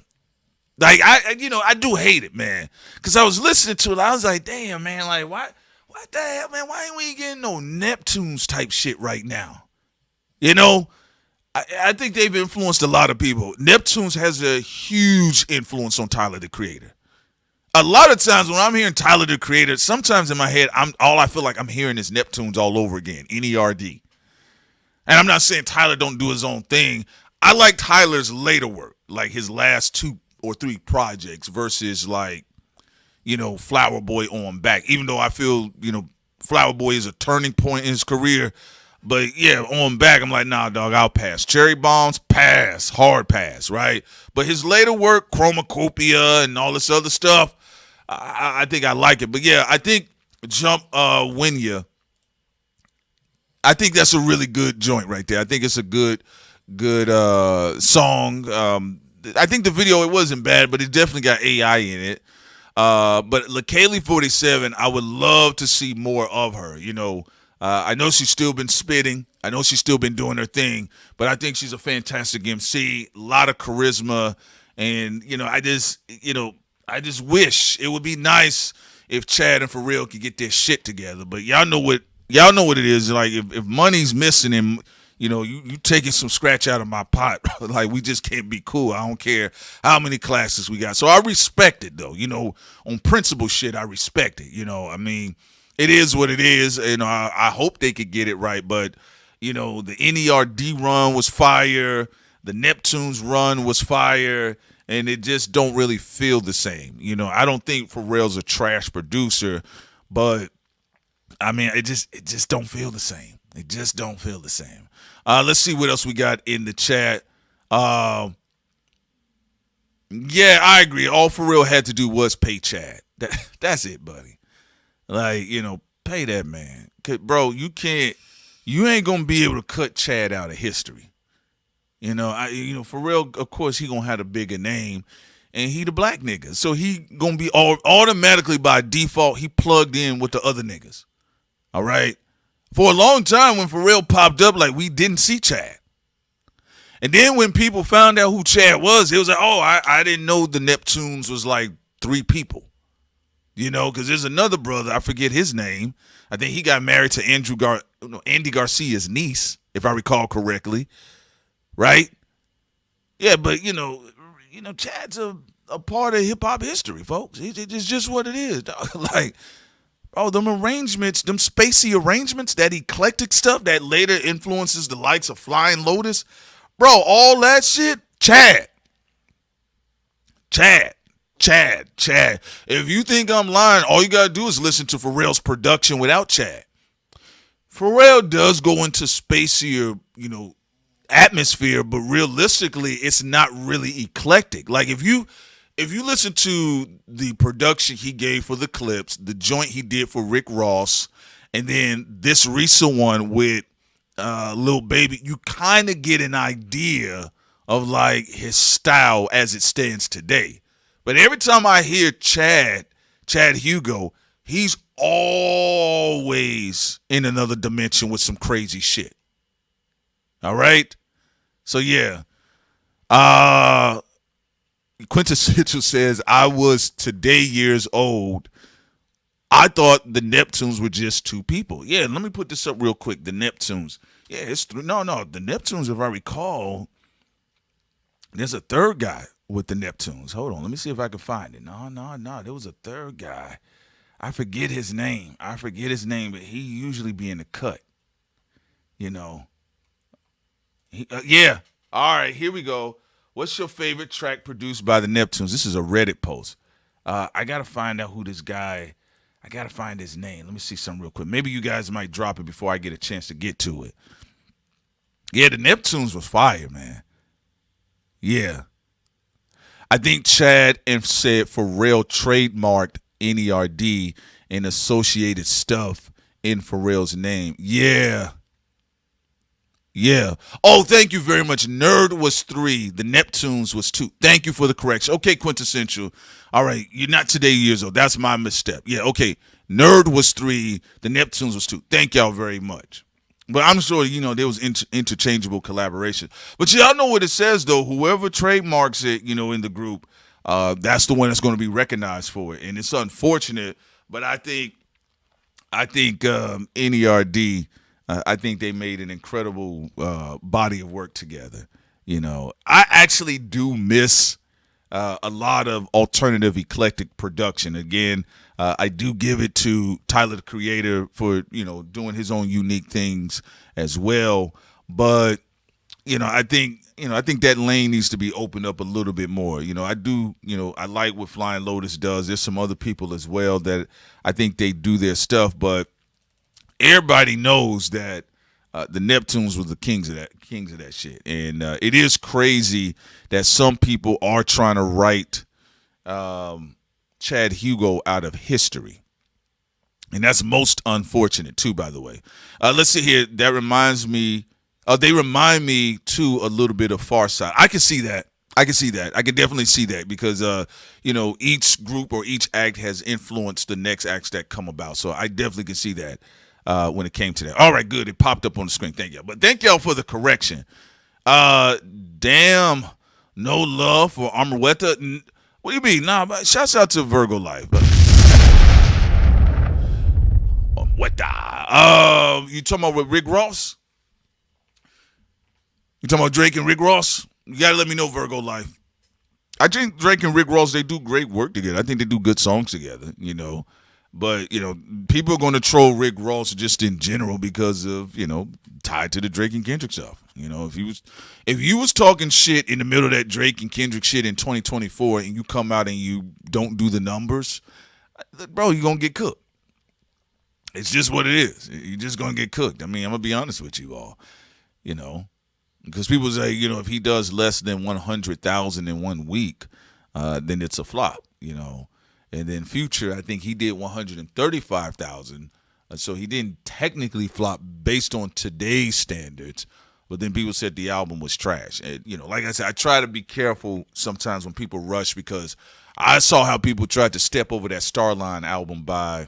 Like I do hate it, man. Because I was listening to it. I was like, damn, man, like why? What the hell, man? Why ain't we getting no Neptunes type shit right now? I think they've influenced a lot of people. Neptunes has a huge influence on Tyler, the Creator. A lot of times when I'm hearing Tyler, the Creator, sometimes in my head, I feel like I'm hearing is Neptunes all over again, NERD. And I'm not saying Tyler don't do his own thing. I like Tyler's later work, like his last 2 or 3 projects versus like, Flower Boy on back, even though I feel, Flower Boy is a turning point in his career. But yeah, on back, I'm like, nah, dog, I'll pass. Cherry Bombs, pass, hard pass, right? But his later work, Chromacopia and all this other stuff, I think I like it. But yeah, I think Jumpupw, I think that's a really good joint right there. I think it's a good song. I think the video, it wasn't bad, but it definitely got AI in it. But Leikeli47, I would love to see more of her. I know she's still been spitting. I know she's still been doing her thing. But I think she's a fantastic MC, a lot of charisma. And, I just wish it would be nice if Chad and Pharrell could get their shit together. But y'all know what it is. Like, if money's missing and, you taking some scratch out of my pot. Like, we just can't be cool. I don't care how many classes we got. So I respect it, though. On principle shit, I respect it. It is what it is. I hope they could get it right. But, the NERD run was fire. The Neptunes run was fire. And it just don't really feel the same. I don't think Pharrell's a trash producer. But, it just don't feel the same. It just don't feel the same. Let's see what else we got in the chat. Yeah, I agree. All Pharrell had to do was pay Chad. That's it, buddy. Like, pay that man. Bro, you ain't going to be able to cut Chad out of history. Pharrell, of course, he going to have a bigger name. And he the black nigga. So he going to be automatically by default, he plugged in with the other niggas. All right? For a long time, when Pharrell popped up, like, we didn't see Chad. And then when people found out who Chad was, it was like, oh, I didn't know the Neptunes was like 3 people. Because there's another brother, I forget his name. I think he got married to Andy Garcia's niece, if I recall correctly. Right? Yeah, but, Chad's a part of hip-hop history, folks. It's just what it is. Like, oh, them arrangements, them spacey arrangements, that eclectic stuff that later influences the likes of Flying Lotus. Bro, all that shit, Chad. If you think I'm lying, all you got to do is listen to Pharrell's production without Chad. Pharrell does go into spacier, atmosphere, but realistically, it's not really eclectic. Like, if you listen to the production he gave for the clips, the joint he did for Rick Ross, and then this recent one with Lil Baby, you kind of get an idea of like his style as it stands today. But every time I hear Chad Hugo, he's always in another dimension with some crazy shit. All right? So yeah. Quintessential says, I was today years old. I thought the Neptunes were just two people. Yeah, let me put this up real quick. The Neptunes. Yeah, it's no. The Neptunes, if I recall, there's a third guy with the Neptunes. Hold on, let me see if I can find it. No. There was a third guy. I forget his name. But he usually be in the cut. You know. Yeah. All right, here we go. What's your favorite track produced by the Neptunes? This is a Reddit post. I got to find out who this guy. I got to find his name. Let me see something real quick. Maybe you guys might drop it before I get a chance to get to it. Yeah, the Neptunes was fire, man. Yeah. I think Chad and said Pharrell trademarked NERD and associated stuff in Pharrell's name. Yeah. Oh, thank you very much. Nerd was 3. The Neptunes was 2. Thank you for the correction. Okay, Quintessential. All right, you're not today years old. That's my misstep. Yeah, okay. Nerd was 3. The Neptunes was 2. Thank y'all very much. But I'm sure, there was interchangeable collaboration. But y'all know what it says, though. Whoever trademarks it, in the group, that's the one that's going to be recognized for it. And it's unfortunate, but I think NERD... I think they made an incredible body of work together. I actually do miss a lot of alternative eclectic production. Again, I do give it to Tyler, the Creator, for, doing his own unique things as well. But, I think that lane needs to be opened up a little bit more. I like what Flying Lotus does. There's some other people as well that I think they do their stuff, but everybody knows that the Neptunes was the kings of that shit, and it is crazy that some people are trying to write Chad Hugo out of history, and that's most unfortunate too. By the way, let's see here. That reminds me. They remind me too a little bit of Farside. I can see that. I can definitely see that because each group or each act has influenced the next acts that come about. So I definitely can see that. When it came to that. All right, good. It popped up on the screen. Thank y'all. But thank y'all for the correction. Damn, no love for Armorweta. What do you mean? Nah, but shouts out to Virgo Life. You talking about with Rick Ross? You talking about Drake and Rick Ross? You got to let me know, Virgo Life. I think Drake and Rick Ross, they do great work together. I think they do good songs together, But, people are going to troll Rick Ross just in general because of, tied to the Drake and Kendrick stuff. If you was talking shit in the middle of that Drake and Kendrick shit in 2024 and you come out and you don't do the numbers, bro, you're going to get cooked. It's just what it is. You're just going to get cooked. I mean, I'm going to be honest with you all, because people say, if he does less than 100,000 in 1 week, then it's a flop, And then Future, I think he did 135,000. So he didn't technically flop based on today's standards. But then people said the album was trash. And, like I said, I try to be careful sometimes when people rush because I saw how people tried to step over that Starline album by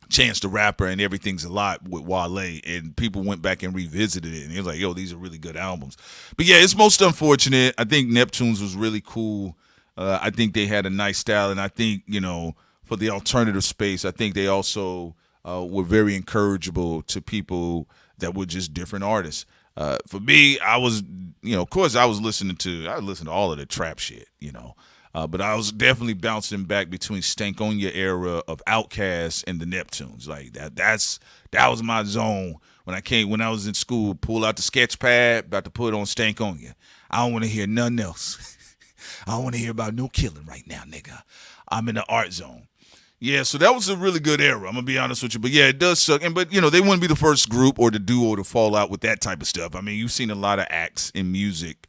Chance the Rapper and Everything's a Lot with Wale. And people went back and revisited it. And it was like, yo, these are really good albums. But, yeah, it's most unfortunate. I think Neptunes was really cool. I think they had a nice style, and I think, for the alternative space, I think they also were very encourageable to people that were just different artists. For me, I was, of course, I listened to all of the trap shit, but I was definitely bouncing back between Stankonia era of Outkast and the Neptunes. Like that was my zone when I was in school. Pull out the sketch pad, about to put on Stankonia. I don't want to hear nothing else. I don't want to hear about no killing right now, nigga. I'm in the art zone. Yeah, so that was a really good era. I'm going to be honest with you. But, yeah, it does suck. But, they wouldn't be the first group or the duo to fall out with that type of stuff. I mean, you've seen a lot of acts in music.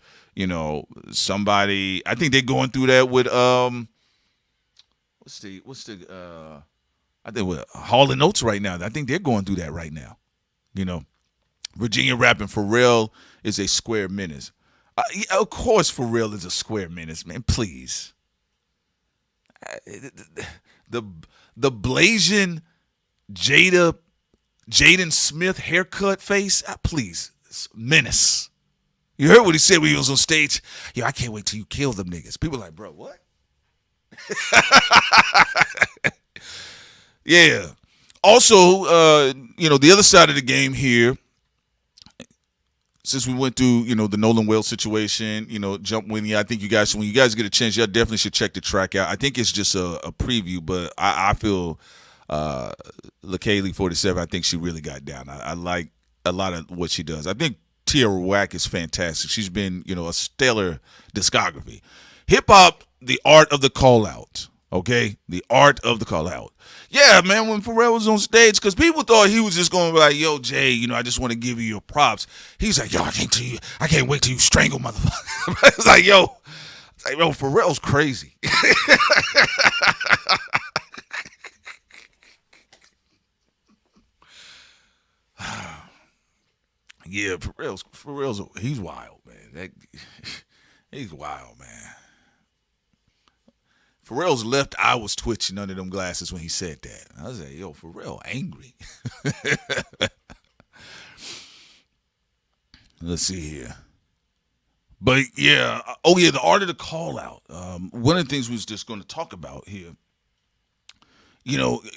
Somebody, I think they're going through that with, I think with Hall & Oates right now. I think they're going through that right now. Virginia rapping Pharrell is a square menace. Yeah, of course Pharrell is a square menace, man. Please. The Blasian Jaden Smith haircut face, please, menace. You heard what he said when he was on stage? Yo, I can't wait till you kill them niggas. People like, bro, what? Yeah. Also, the other side of the game here, since we went through, the Nolan Wells situation, Jump Winnie, I think when you guys get a chance, y'all definitely should check the track out. I think it's just a preview, but I feel Leikeli47, I think she really got down. I like a lot of what she does. I think Tierra is fantastic. She's been, a stellar discography. Hip-hop, the art of the call-out, okay? The art of the call-out. Yeah, man, when Pharrell was on stage, because people thought he was just going to be like, yo, Jay, I just want to give you your props. He's like, yo, I can't wait till you strangle motherfucker. It's like, yo, Pharrell's crazy. Yeah, Pharrell's he's wild, man. He's wild, man. Pharrell's left eye was twitching under them glasses when he said that. I was like, yo, Pharrell angry. Let's see here. But yeah, the art of the call out. One of the things we was just going to talk about here.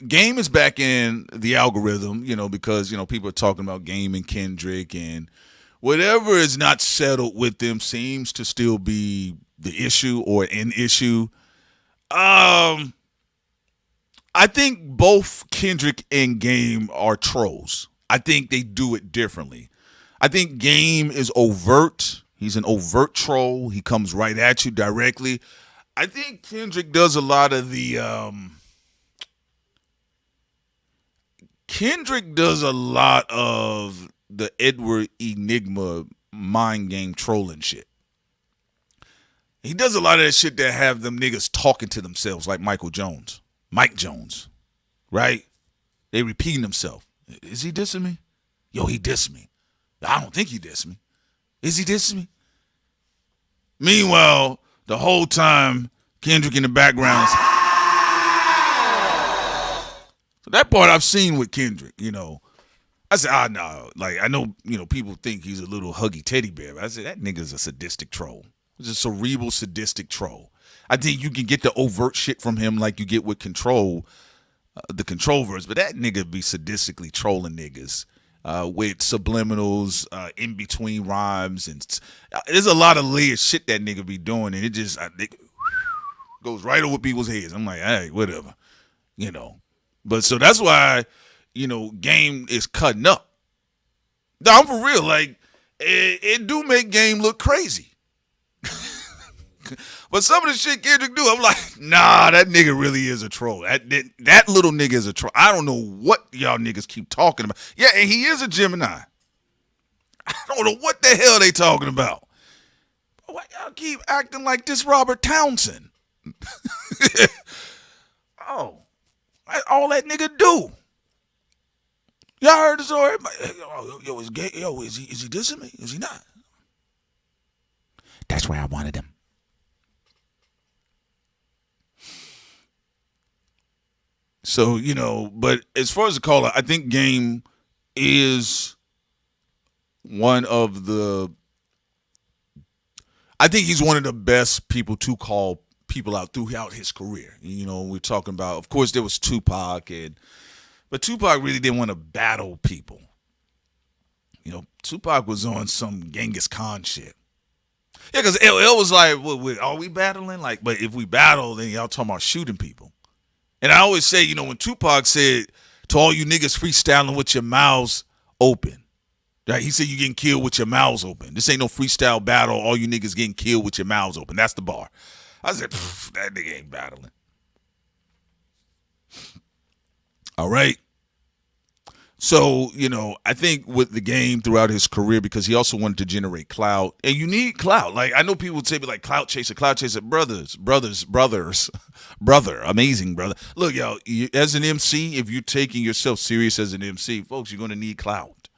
Game is back in the algorithm, because, people are talking about Game and Kendrick, and whatever is not settled with them seems to still be the issue or an issue. I think both Kendrick and Game are trolls. I think they do it differently. I think Game is overt. He's an overt troll. He comes right at you directly. I think Kendrick does a lot of the Edward Enigma mind game trolling shit. He does a lot of that shit that have them niggas talking to themselves like Mike Jones, right? They repeating themselves. Is he dissing me? Yo, he dissed me. I don't think he dissed me. Is he dissing me? Meanwhile, the whole time, Kendrick in the background. So that part I've seen with Kendrick, I said, no. Like, I know, people think he's a little huggy teddy bear. But I said, that nigga's a sadistic troll. He's a cerebral, sadistic troll. I think you can get the overt shit from him like you get with Control, the Control verse, but that nigga be sadistically trolling niggas with subliminals, in between rhymes, and there's a lot of layered shit that nigga be doing, and it just goes right over people's heads. I'm like, hey, whatever, But so that's why, Game is cutting up. No, I'm for real. Like, it do make Game look crazy. But some of the shit Kendrick do, I'm like, nah, that nigga really is a troll. That little nigga is a troll. I don't know what y'all niggas keep talking about. Yeah, and he is a Gemini. I don't know what the hell they talking about. Why y'all keep acting like this Robert Townsend? All that nigga do. Y'all heard the story? Yo, is gay? Yo, is he dissing me? Is he not? That's where I wanted him. So, but as far as the caller, I think Game is one of the, I think he's one of the best people to call people out throughout his career. We're talking about, of course, there was Tupac, but Tupac really didn't want to battle people. Tupac was on some Genghis Khan shit. Yeah, because LL was like, are we battling? Like, but if we battle, then y'all talking about shooting people. And I always say, when Tupac said to all you niggas freestyling with your mouths open, right? He said you getting killed with your mouths open. This ain't no freestyle battle. All you niggas getting killed with your mouths open. That's the bar. I said, that nigga ain't battling. All right. So, I think with the Game throughout his career, because he also wanted to generate clout, and you need clout. Like, I know people would say, like, clout chaser, brother, amazing brother. Look, y'all, as an MC, if you're taking yourself serious as an MC, folks, you're going to need clout.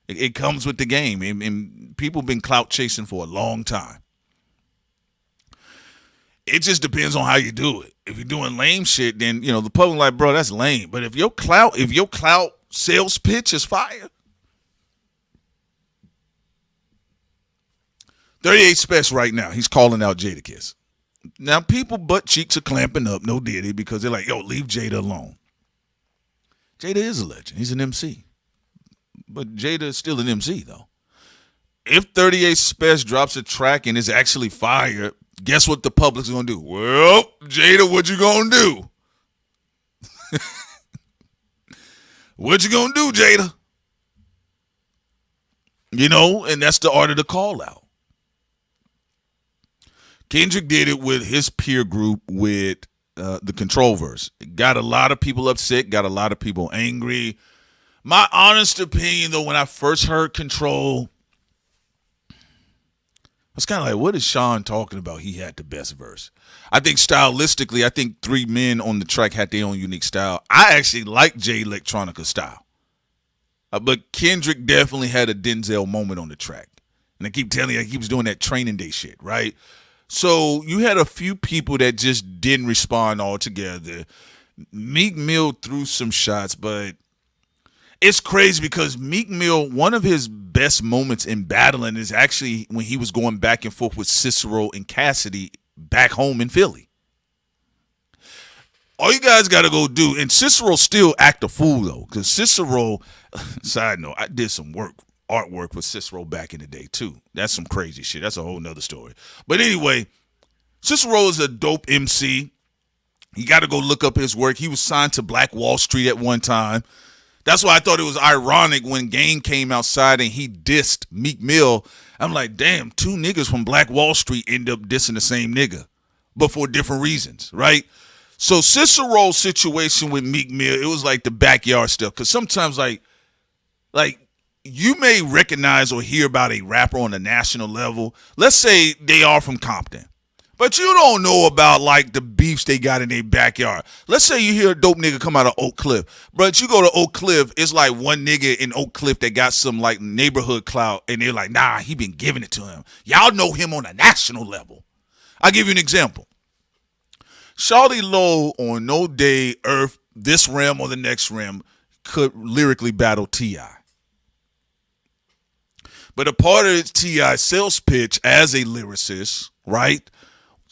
It comes with the game, and people have been clout chasing for a long time. It just depends on how you do it. If you're doing lame shit, then the public like, bro, that's lame. But if your clout sales pitch is fire, 38 Special right now, he's calling out Jadakiss. Now people butt cheeks are clamping up, no diddy, because they're like, yo, leave Jada alone. Jada is a legend. He's an MC. But Jada is still an MC, though. If 38 Special drops a track and is actually fire, guess what the public's going to do? Well, Jada, what you going to do? What you going to do, Jada? And that's the art of the call-out. Kendrick did it with his peer group with the Control verse. It got a lot of people upset, got a lot of people angry. My honest opinion, though, when I first heard Control, I was kind of like, what is Sean talking about? He had the best verse. I think stylistically, three men on the track had their own unique style. I actually like Jay Electronica style. But Kendrick definitely had a Denzel moment on the track. And I keep telling you, he keeps doing that training day shit, right? So you had a few people that just didn't respond altogether. Meek Mill threw some shots, but it's crazy because Meek Mill, one of his best moments in battling is actually when he was going back and forth with Cicero and Cassidy back home in Philly. All you guys got to go do, and Cicero still act a fool, though, because Cicero, side note, I did some artwork with Cicero back in the day, too. That's some crazy shit. That's a whole nother story. But anyway, Cicero is a dope MC. You got to go look up his work. He was signed to Black Wall Street at one time. That's why I thought it was ironic when Game came outside and he dissed Meek Mill. I'm like, damn, two niggas from Black Wall Street end up dissing the same nigga, but for different reasons, right? So Cicero's situation with Meek Mill, it was like the backyard stuff. Because sometimes, like you may recognize or hear about a rapper on a national level. Let's say they are from Compton. But you don't know about, like, the beefs they got in their backyard. Let's say you hear a dope nigga come out of Oak Cliff. But you go to Oak Cliff, it's like one nigga in Oak Cliff that got some, like, neighborhood clout, and they're like, nah, he been giving it to him. Y'all know him on a national level. I'll give you an example. Shawty Low on No Day, Earth, this rim or the next rim could lyrically battle T.I. But a part of T.I.'s sales pitch as a lyricist, right,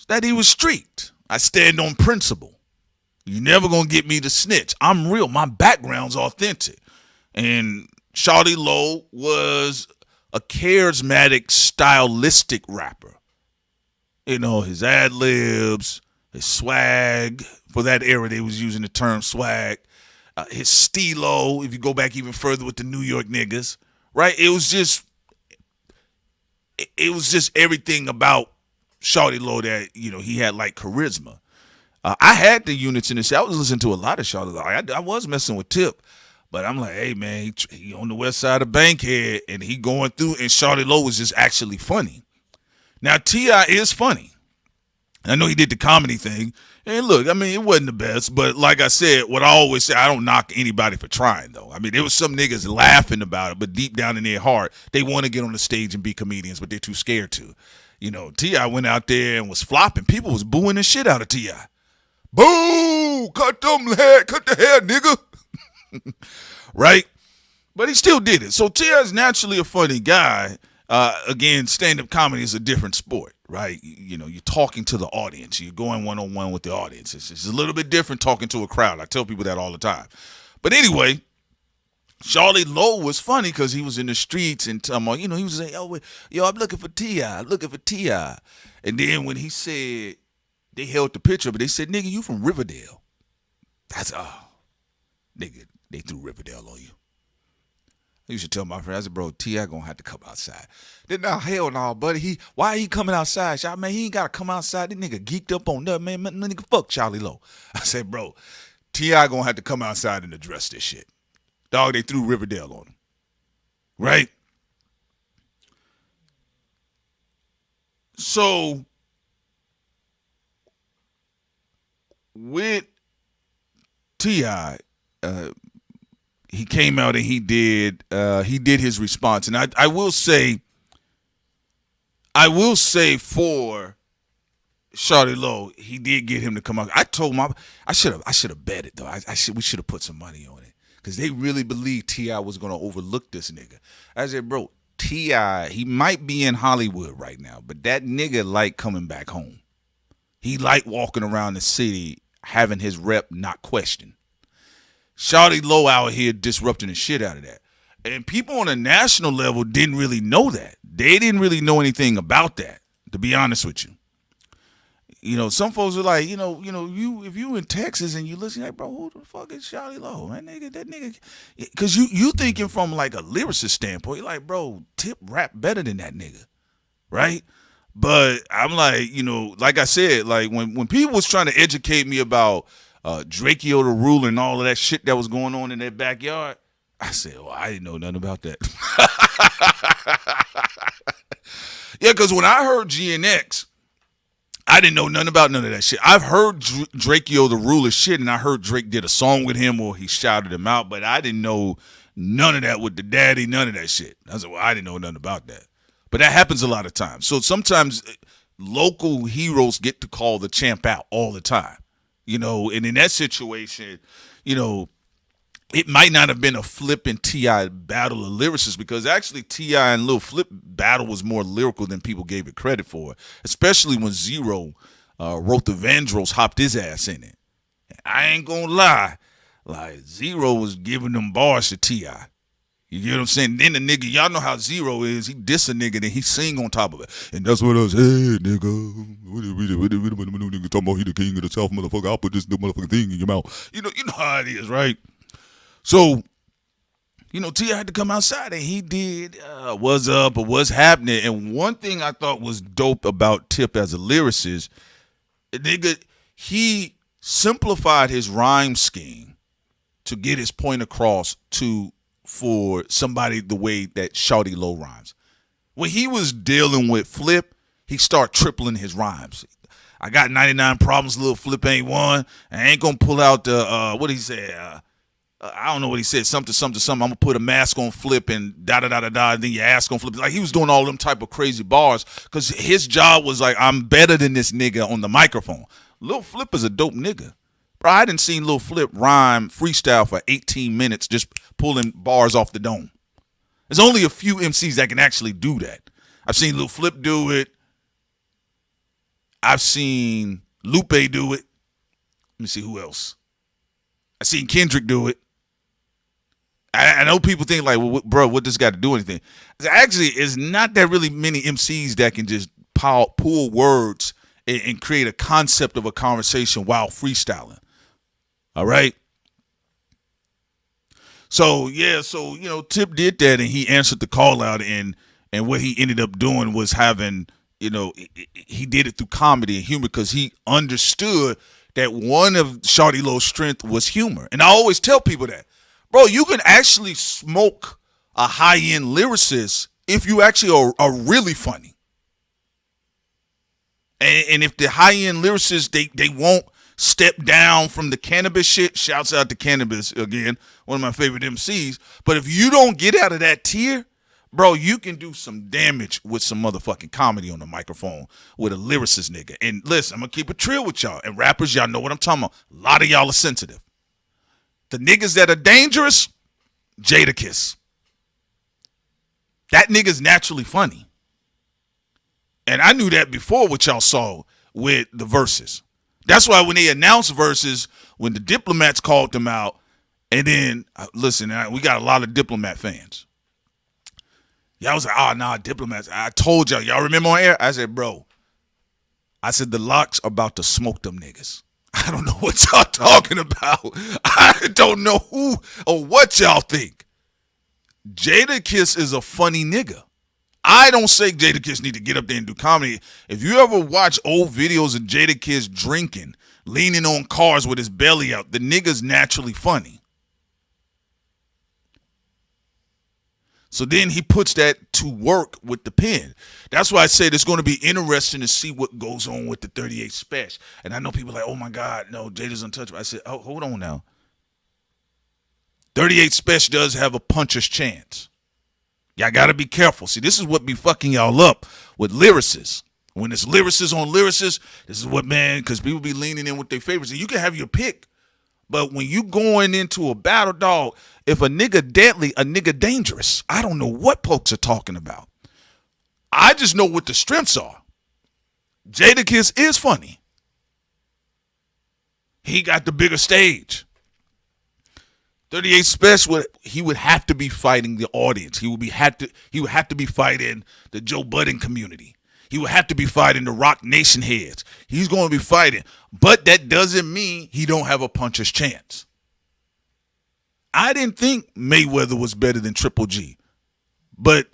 that he was streaked. I stand on principle. You never gonna get me to snitch. I'm real. My background's authentic. And Shawty Low was a charismatic, stylistic rapper. His ad-libs, his swag. For that era, they was using the term swag. His stilo, if you go back even further with the New York niggas, right? It was just everything about Shawty Low that, he had like charisma. I had the units in this. I was listening to a lot of Shawty Low. I was messing with Tip, but I'm like, hey man, he on the west side of Bankhead and he going through, and Shawty Low was just actually funny. Now T.I. is funny. I know he did the comedy thing, and look, I mean, it wasn't the best, but like I said, what I always say, I don't knock anybody for trying though. I mean, there was some niggas laughing about it, but deep down in their heart, they want to get on the stage and be comedians, but they're too scared to. T.I. went out there and was flopping. People was booing the shit out of T.I. Boo! Cut the hair, nigga. Right? But he still did it. So T.I. is naturally a funny guy. Again, stand-up comedy is a different sport, right? You're talking to the audience. You're going one-on-one with the audience. It's a little bit different talking to a crowd. I tell people that all the time. But anyway, Shawty Low was funny because he was in the streets and he was saying, yo, I'm looking for T.I. I'm looking for T.I. And then when he said, they held the picture, but they said, nigga, you from Riverdale. That's, nigga, they threw Riverdale on you. I used to tell my friend, I said, bro, T.I. gonna have to come outside. Then, no, hell no, buddy. Why he coming outside? Man, he ain't gotta come outside. This nigga geeked up on that, man. Nigga, fuck Shawty Low. I said, bro, T.I. gonna have to come outside and address this shit. Dog, they threw Riverdale on him. Right? So, with T.I., he came out and he did his response. And I will say for Shawty Low, he did get him to come out. I told him I should have bet it though. We should have put some money on it because they really believed T.I. was gonna overlook this nigga. I said, bro, T.I., he might be in Hollywood right now, but that nigga like coming back home. He like walking around the city having his rep not questioned. Shawty Low out here disrupting the shit out of that. And people on a national level didn't really know that. They didn't really know anything about that, to be honest with you. You know, some folks are like, if you in Texas and you listen, like, bro, who the fuck is Shawty Low? Man, that nigga. Because you thinking from like a lyricist standpoint, you're like, bro, Tip rap better than that nigga, right? But I'm like, like I said, like when people was trying to educate me about Drakeo the Ruler and all of that shit that was going on in their backyard, I said, well, I didn't know nothing about that. Yeah, because when I heard GNX, I didn't know nothing about none of that shit. I've heard Drakeo the Ruler shit, and I heard Drake did a song with him or he shouted him out, but I didn't know none of that with the daddy, none of that shit. I said, well, I didn't know nothing about that. But that happens a lot of times. So sometimes local heroes get to call the champ out all the time, and in that situation, it might not have been a Flip and T.I. battle of lyricists because actually T.I. and Lil Flip battle was more lyrical than people gave it credit for, especially when Zero wrote the Vandross, hopped his ass in it. I ain't gonna lie, like Zero was giving them bars to T.I. You get what I'm saying? Then the nigga, y'all know how Zero is. He diss a nigga, then he sing on top of it. And that's what I was, hey, nigga. What nigga talking about he the king of the South, motherfucker. I'll put this motherfucking thing in your mouth. You know how it is, right? So, T.I. had to come outside, and he did what's up or what's happening. And one thing I thought was dope about Tip as a lyricist, nigga, he simplified his rhyme scheme to get his point across for somebody the way that Shawty Low rhymes. When he was dealing with Flip, he started tripling his rhymes. I got 99 problems, Lil Flip ain't one. I ain't gonna pull out the what did he say? I don't know what he said. Something. I'm gonna put a mask on Flip and da. And then your ass gonna flip. Like he was doing all them type of crazy bars because his job was like, I'm better than this nigga on the microphone. Lil Flip is a dope nigga. Bro, I didn't see Lil Flip rhyme freestyle for 18 minutes just pulling bars off the dome. There's only a few MCs that can actually do that. I've seen Lil Flip do it. I've seen Lupe do it. Let me see who else. I've seen Kendrick do it. I know people think like, well, bro, what does got to do anything? Actually, it's not that really many MCs that can just pull words and create a concept of a conversation while freestyling. All right. So Tip did that and he answered the call out and what he ended up doing was having, he did it through comedy and humor because he understood that one of Shawty Low's strength was humor. And I always tell people that, bro, you can actually smoke a high-end lyricist if you actually are really funny. And if the high-end lyricists, they won't step down from the cannabis shit, shouts out to Cannabis again, one of my favorite MCs. But if you don't get out of that tier, bro, you can do some damage with some motherfucking comedy on the microphone with a lyricist nigga. And listen, I'm going to keep it trill with y'all. And rappers, y'all know what I'm talking about. A lot of y'all are sensitive. The niggas that are dangerous, Jadakiss. That nigga's naturally funny. And I knew that before what y'all saw with the verses. That's why when they announced verses, when the Diplomats called them out, and then, listen, we got a lot of Diplomat fans. Y'all was like, oh, nah, Diplomats. I told y'all remember on air? I said, bro, the Locks are about to smoke them niggas. I don't know what y'all talking about. I don't know who or what y'all think. Jadakiss is a funny nigga. I don't say Jadakiss need to get up there and do comedy. If you ever watch old videos of Jadakiss drinking, leaning on cars with his belly out, the nigga's naturally funny. So then he puts that to work with the pen. That's why I said it's going to be interesting to see what goes on with the 38 Special. And I know people are like, oh my God, no, Jada's untouchable. I said, oh, hold on now. 38 Special does have a puncher's chance. Y'all got to be careful. See, this is what be fucking y'all up with lyricists. When it's lyricists on lyricists, this is what, man, because people be leaning in with their favorites. And you can have your pick. But when you going into a battle, dog, if a nigga deadly, a nigga dangerous, I don't know what folks are talking about. I just know what the strengths are. Jadakiss is funny. He got the bigger stage. 38 Special, he would have to be fighting the audience. He would have to be fighting the Joe Budden community. He would have to be fighting the Rock Nation heads. He's going to be fighting. But that doesn't mean he don't have a puncher's chance. I didn't think Mayweather was better than Triple G. But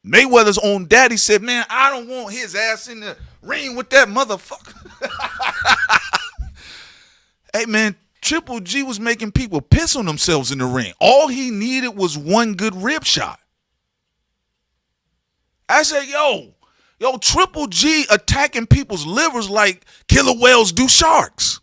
Mayweather's own daddy said, man, I don't want his ass in the ring with that motherfucker. Hey, man, Triple G was making people piss on themselves in the ring. All he needed was one good rib shot. I said, yo, Triple G attacking people's livers like killer whales do sharks.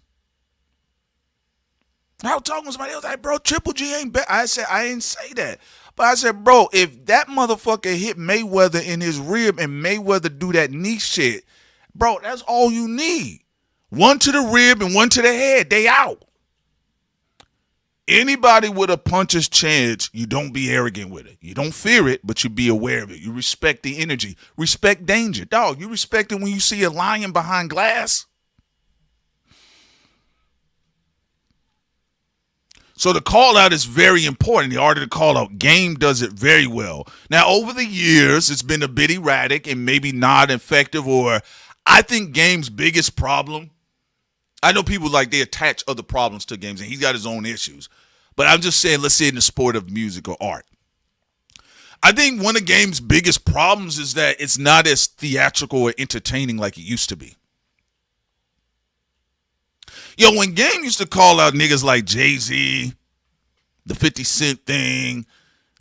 I was talking to somebody else, like, bro, Triple G ain't bad. I said, I didn't say that. But I said, bro, if that motherfucker hit Mayweather in his rib and Mayweather do that knee shit, bro, that's all you need. One to the rib and one to the head. They out. Anybody with a puncher's chance, you don't be arrogant with it. You don't fear it, but you be aware of it. You respect the energy. Respect danger. Dog, you respect it when you see a lion behind glass. So the call out is very important. The art of the call out. Game does it very well. Now, over the years, it's been a bit erratic and maybe not effective, or I think Game's biggest problem, I know people like they attach other problems to games, and he's got his own issues. But I'm just saying, let's say in the sport of music or art. I think one of Game's biggest problems is that it's not as theatrical or entertaining like it used to be. Yo, when Game used to call out niggas like Jay-Z, the 50 Cent thing,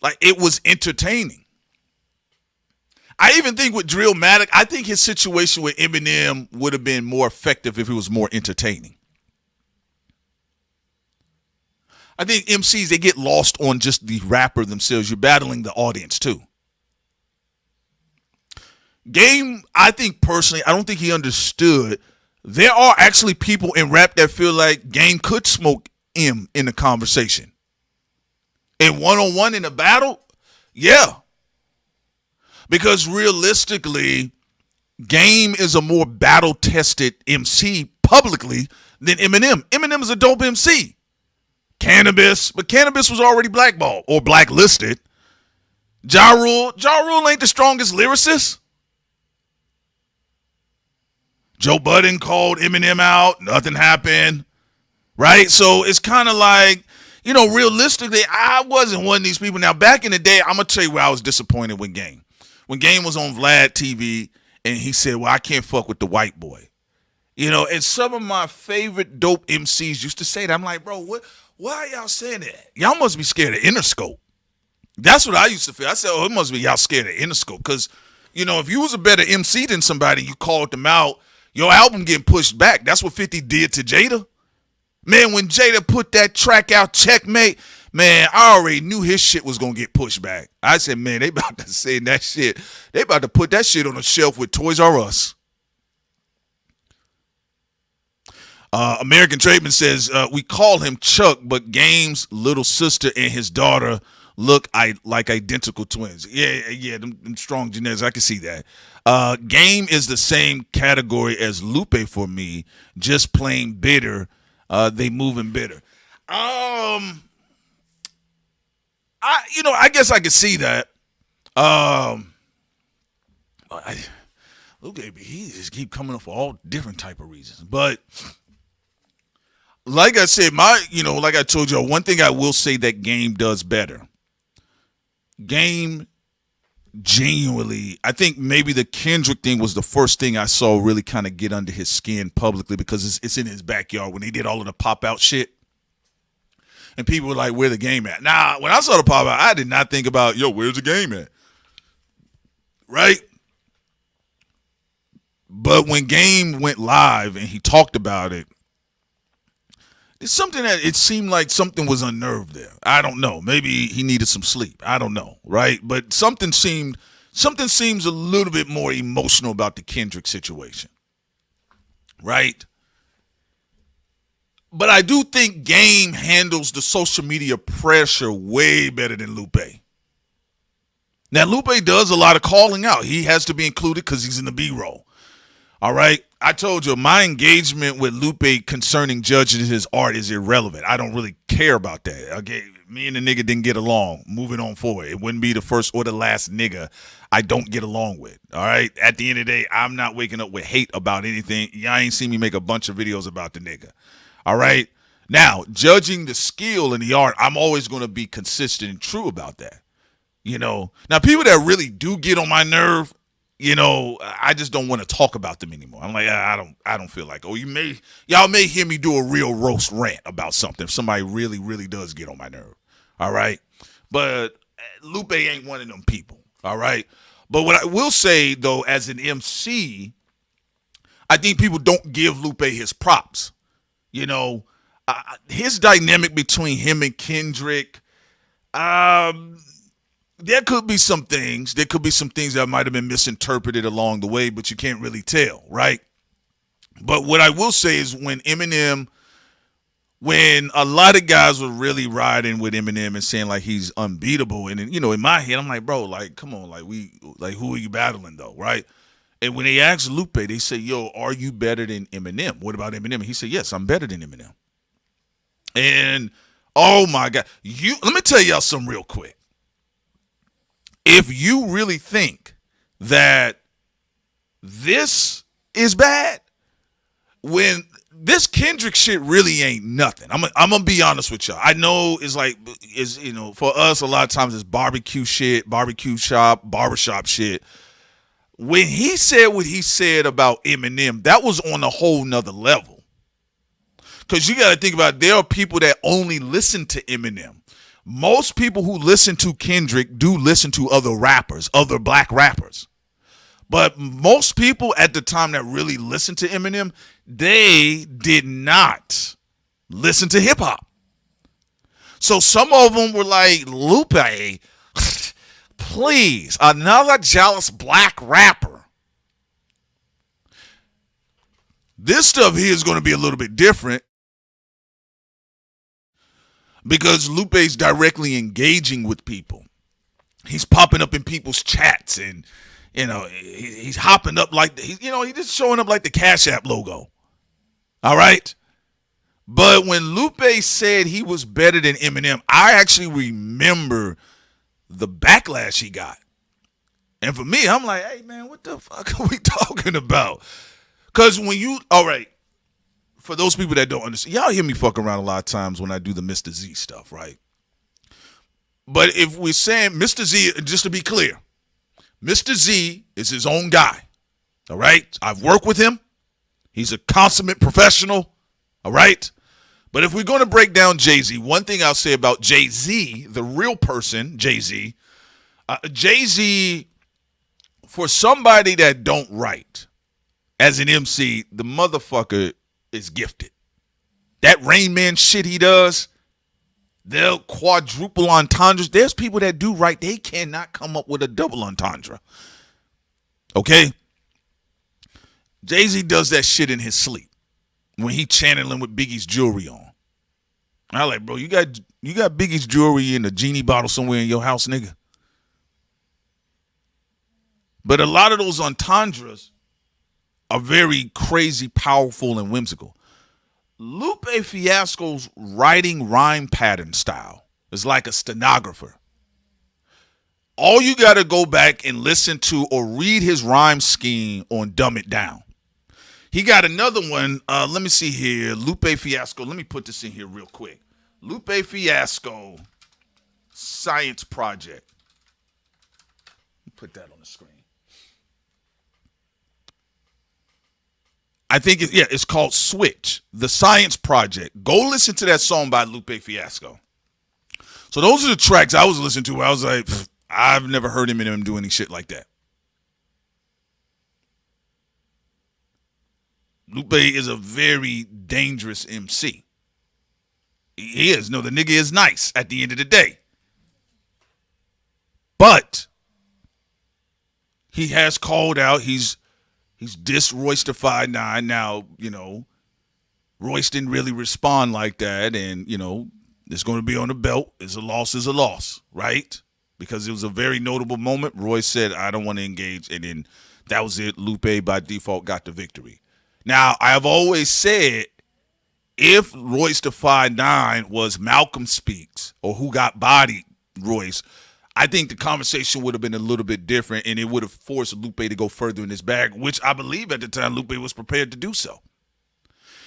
like it was entertaining. I even think with Drillmatic, I think his situation with Eminem would have been more effective if it was more entertaining. I think MCs, they get lost on just the rapper themselves. You're battling the audience too. Game, I think personally, I don't think he understood. There are actually people in rap that feel like Game could smoke M in the conversation. And one-on-one in a battle, yeah. Because realistically, Game is a more battle-tested MC publicly than Eminem. Eminem is a dope MC. But Cannabis was already blackballed or blacklisted. Ja Rule ain't the strongest lyricist. Joe Budden called Eminem out. Nothing happened. Right? So it's kind of like, you know, realistically, I wasn't one of these people. Now, back in the day, I'm going to tell you where I was disappointed with Game. When Game was on Vlad TV and he said, well, I can't fuck with the white boy. You know, and some of my favorite dope MCs used to say that. I'm like, bro, why are y'all saying that? Y'all must be scared of Interscope. That's what I used to feel. I said, oh, it must be y'all scared of Interscope. Because, you know, if you was a better MC than somebody, you called them out, your album getting pushed back. That's what 50 did to Jada. Man, when Jada put that track out, Checkmate, man, I already knew his shit was going to get pushed back. I said, man, they about to say that shit. They about to put that shit on the shelf with Toys R Us. American Tradesman says, we call him Chuck, but Game's little sister and his daughter look like identical twins. Yeah, them strong genetics. I can see that. Game is the same category as Lupe for me, just plain bitter. They moving bitter. I guess I could see that. Lupe, he just keep coming up for all different type of reasons, but. Like I said, like I told you, one thing I will say that Game does better. Game genuinely, I think maybe the Kendrick thing was the first thing I saw really kind of get under his skin publicly because it's in his backyard when they did all of the pop out shit. And people were like, where the Game at? Nah, when I saw the pop out, I did not think about, where's the Game at? Right? But when Game went live and he talked about it, It's something that it seemed like something was unnerved there. I don't know. Maybe he needed some sleep. I don't know, right? But something seems a little bit more emotional about the Kendrick situation, right? But I do think Game handles the social media pressure way better than Lupe. Now, Lupe does a lot of calling out. He has to be included because he's in the B-roll. All right? I told you, my engagement with Lupe concerning judging his art is irrelevant. I don't really care about that. Okay, me and the nigga didn't get along. Moving on forward. It wouldn't be the first or the last nigga I don't get along with. All right? At the end of the day, I'm not waking up with hate about anything. Y'all ain't seen me make a bunch of videos about the nigga. All right? Now, judging the skill and the art, I'm always going to be consistent and true about that. You know? Now, people that really do get on my nerve, you know, I just don't want to talk about them anymore. I'm like, I don't feel like, oh, y'all may hear me do a real roast rant about something if somebody really, really does get on my nerve. All right? But Lupe ain't one of them people. All right? But what I will say, though, as an MC, I think people don't give Lupe his props. You know, his dynamic between him and Kendrick, there could be some things. There could be some things that might have been misinterpreted along the way, but you can't really tell, right? But what I will say is when a lot of guys were really riding with Eminem and saying like he's unbeatable, and you know, in my head, I'm like, bro, like, come on, like who are you battling though, right? And when they asked Lupe, they say, yo, are you better than Eminem? What about Eminem? And he said, yes, I'm better than Eminem. And oh my God, let me tell y'all something real quick. If you really think that this is bad, when this Kendrick shit really ain't nothing. I'm gonna be honest with y'all. I know you know, for us a lot of times it's barbecue shit, barbershop shit. When he said what he said about Eminem, that was on a whole nother level. Because you got to think about it, there are people that only listen to Eminem. Most people who listen to Kendrick do listen to other rappers, other black rappers. But most people at the time that really listened to Eminem, they did not listen to hip hop. So some of them were like, Lupe, please, another jealous black rapper. This stuff here is going to be a little bit different because Lupe's directly engaging with people. He's popping up in people's chats and, you know, he's hopping up like, he's just showing up like the Cash App logo. All right? But when Lupe said he was better than Eminem, I actually remember the backlash he got. And for me, I'm like, hey, man, what the fuck are we talking about? Because all right, for those people that don't understand, y'all hear me fuck around a lot of times when I do the Mr. Z stuff, right? But if we're saying Mr. Z, just to be clear, Mr. Z is his own guy, all right? I've worked with him. He's a consummate professional, all right? But if we're going to break down Jay-Z, one thing I'll say about Jay-Z, the real person, Jay-Z, Jay-Z, for somebody that don't write, as an MC, the motherfucker is gifted. That Rain Man shit he does, they'll quadruple entendres. There's people that do write, they cannot come up with a double entendre. Okay? Jay-Z does that shit in his sleep when he channeling with Biggie's jewelry on. I like, bro, you got Biggie's jewelry in a genie bottle somewhere in your house, nigga. But a lot of those entendres are very crazy, powerful, and whimsical. Lupe Fiasco's writing rhyme pattern style is like a stenographer. All you got to go back and listen to or read his rhyme scheme on Dumb It Down. He got another one. Let me see here. Lupe Fiasco. Let me put this in here real quick. Lupe Fiasco Science Project. Put that on the screen. I think it's called Switch, the Science Project. Go listen to that song by Lupe Fiasco. So those are the tracks I was listening to where I was like, I've never heard him do any shit like that. Lupe is a very dangerous MC. He is. No, the nigga is nice at the end of the day. But he has called out. He's dissed Royce the 5'9". Now, Royce didn't really respond like that. And, it's going to be on the belt. Is a loss, right? Because it was a very notable moment. Royce said, I don't want to engage. And then that was it. Lupe, by default, got the victory. Now, I have always said, if Royce the 5'9" was Malcolm Speaks or Who Got Bodied Royce, I think the conversation would have been a little bit different, and it would have forced Lupe to go further in his bag, which I believe at the time Lupe was prepared to do so.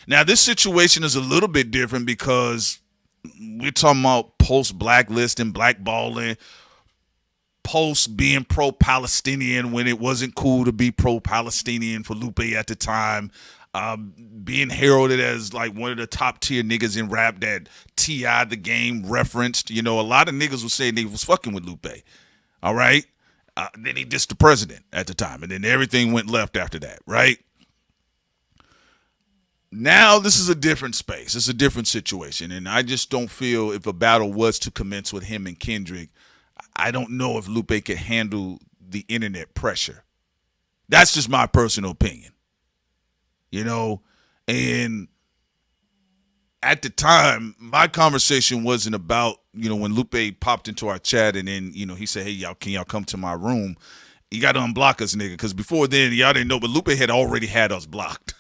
Now, this situation is a little bit different because we're talking about post-blacklisting, blackballing, post being pro-Palestinian when it wasn't cool to be pro-Palestinian for Lupe at the time. Being heralded as like one of the top tier niggas in rap that T.I. the Game referenced. A lot of niggas were saying they was fucking with Lupe. All right. Then he dissed the president at the time. And then everything went left after that. Right. Now this is a different space. It's a different situation. And I just don't feel if a battle was to commence with him and Kendrick, I don't know if Lupe could handle the internet pressure. That's just my personal opinion. And at the time, my conversation wasn't about, when Lupe popped into our chat and then, he said, hey, can y'all come to my room? You got to unblock us, nigga, because before then, y'all didn't know, but Lupe had already had us blocked.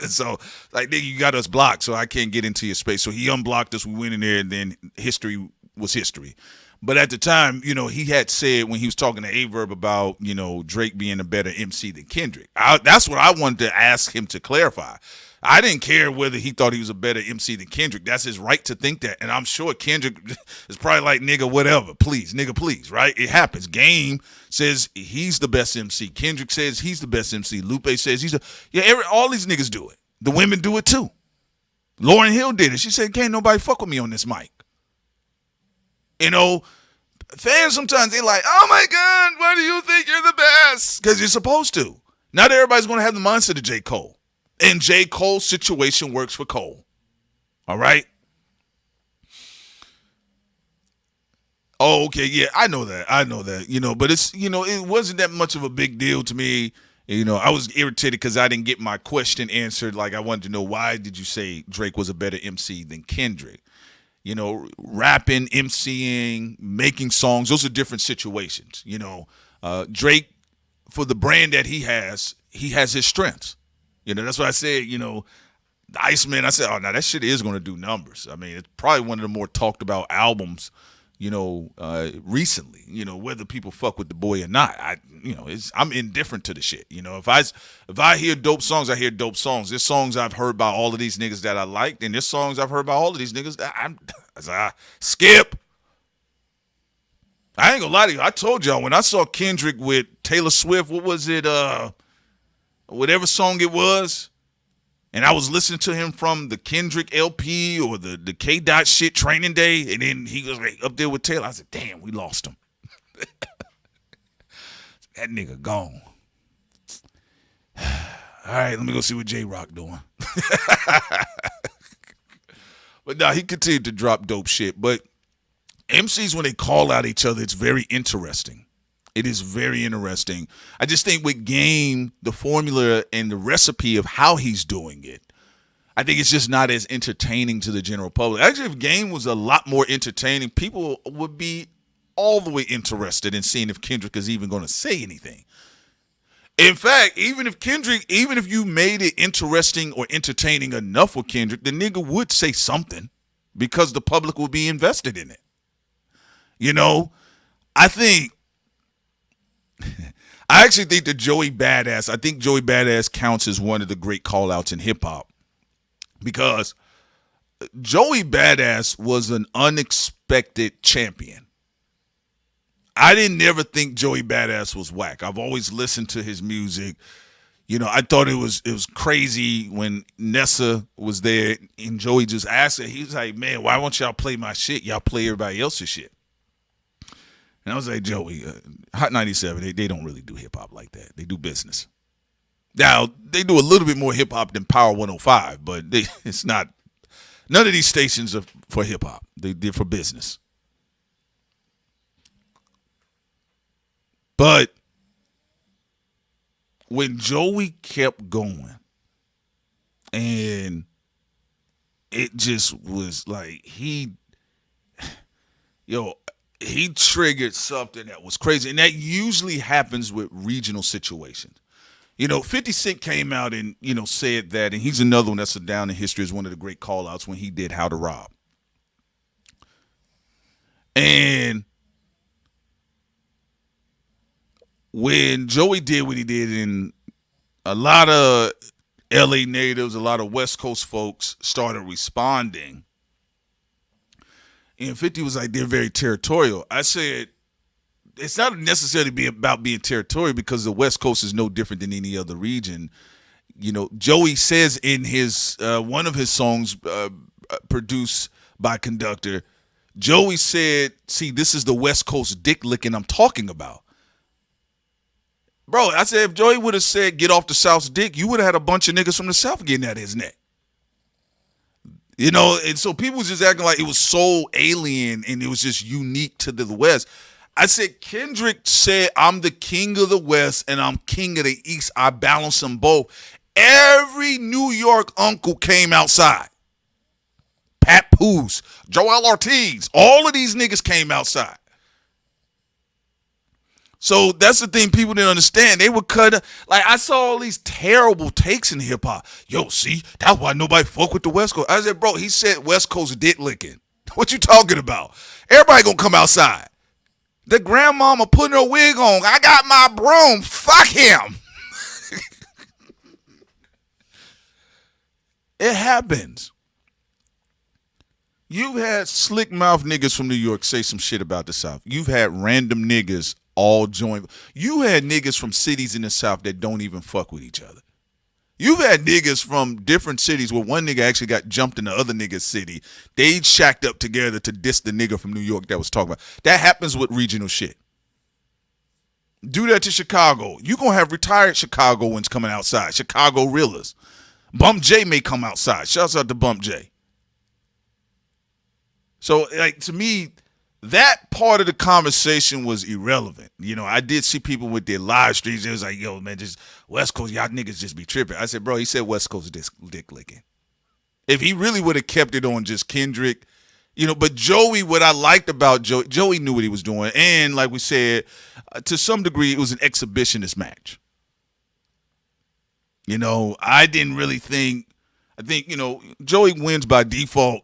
So, like, nigga, you got us blocked, so I can't get into your space. So he unblocked us, we went in there, and then history was history. But at the time, he had said when he was talking to Averb about, Drake being a better MC than Kendrick. That's what I wanted to ask him to clarify. I didn't care whether he thought he was a better MC than Kendrick. That's his right to think that. And I'm sure Kendrick is probably like, nigga, whatever. Please, nigga, please, right? It happens. Game says he's the best MC. Kendrick says he's the best MC. Lupe says he's all these niggas do it. The women do it too. Lauryn Hill did it. She said, can't nobody fuck with me on this mic. Fans sometimes they're like, oh my God, why do you think you're the best? Because you're supposed to. Not everybody's going to have the mindset of J. Cole. And J. Cole's situation works for Cole. All right? Oh, okay, yeah, I know that. But it's, it wasn't that much of a big deal to me. I was irritated because I didn't get my question answered. Like, I wanted to know, why did you say Drake was a better MC than Kendrick? Rapping, MCing, making songs, those are different situations. Drake, for the brand that he has his strengths. That's why I said, the Iceman, I said, oh, now that shit is going to do numbers. I mean, it's probably one of the more talked about albums, recently, whether people fuck with the boy or not. I'm indifferent to the shit. If I hear dope songs, I hear dope songs. There's songs I've heard by all of these niggas that I liked, and there's songs I've heard by all of these niggas that I skip. I ain't gonna lie to you. I told y'all when I saw Kendrick with Taylor Swift, what was it? Whatever song it was. And I was listening to him from the Kendrick LP or the K-Dot shit Training Day. And then he was like up there with Taylor. I said, damn, we lost him. That nigga gone. All right, let me go see what J-Rock doing. But no, he continued to drop dope shit. But MCs, when they call out each other, it's very interesting. It is very interesting. I just think with Game, the formula and the recipe of how he's doing it, I think it's just not as entertaining to the general public. Actually, if Game was a lot more entertaining, people would be all the way interested in seeing if Kendrick is even going to say anything. In fact, even if you made it interesting or entertaining enough with Kendrick, the nigga would say something because the public will be invested in it. I actually think that Joey Badass counts as one of the great call-outs in hip-hop because Joey Badass was an unexpected champion. I didn't never think Joey Badass was whack. I've always listened to his music. I thought it was crazy when Nessa was there and Joey just asked her. He was like, man, why won't y'all play my shit? Y'all play everybody else's shit. And I was like, Joey, Hot 97, they don't really do hip-hop like that. They do business. Now, they do a little bit more hip-hop than Power 105, but it's not None of these stations are for hip hop. They're for business. But when Joey kept going, and it just was like he triggered something that was crazy. And that usually happens with regional situations. 50 Cent came out and, said that, and he's another one that's down in history as one of the great call-outs when he did How to Rob. And when Joey did what he did, and a lot of LA natives, a lot of West Coast folks started responding, and 50 was like, they're very territorial. I said, it's not necessarily about being territorial, because the West Coast is no different than any other region. Joey says in his one of his songs produced by Conductor, Joey said, see, this is the West Coast dick licking I'm talking about. Bro, I said, if Joey would have said, get off the South's dick, you would have had a bunch of niggas from the South getting at his neck. And so people was just acting like it was so alien and it was just unique to the West. I said, Kendrick said, I'm the king of the West and I'm king of the East. I balance them both. Every New York uncle came outside. Pat Poos, Joel Ortiz, all of these niggas came outside. So that's the thing people didn't understand. They would cut, like, I saw all these terrible takes in hip hop. Yo, see, that's why nobody fuck with the West Coast. I said, bro, he said West Coast dick licking. What you talking about? Everybody gonna come outside. The grandmama putting her wig on. I got my broom. Fuck him. It happens. You've had slick mouth niggas from New York say some shit about the South. You've had random niggas all join. You had niggas from cities in the South that don't even fuck with each other. You've had niggas from different cities where one nigga actually got jumped in the other nigga's city. They shacked up together to diss the nigga from New York that was talking about. That happens with regional shit. Do that to Chicago. You're going to have retired Chicagoans coming outside. Chicago realers. Bump J may come outside. Shouts out to Bump J. So, like, to me, that part of the conversation was irrelevant. I did see people with their live streams. It was like, yo, man, just West Coast, y'all niggas just be tripping. I said, bro, he said West Coast dick licking. If he really would have kept it on just Kendrick, but Joey, what I liked about Joey knew what he was doing. And like we said, to some degree, it was an exhibitionist match. I didn't really think, Joey wins by default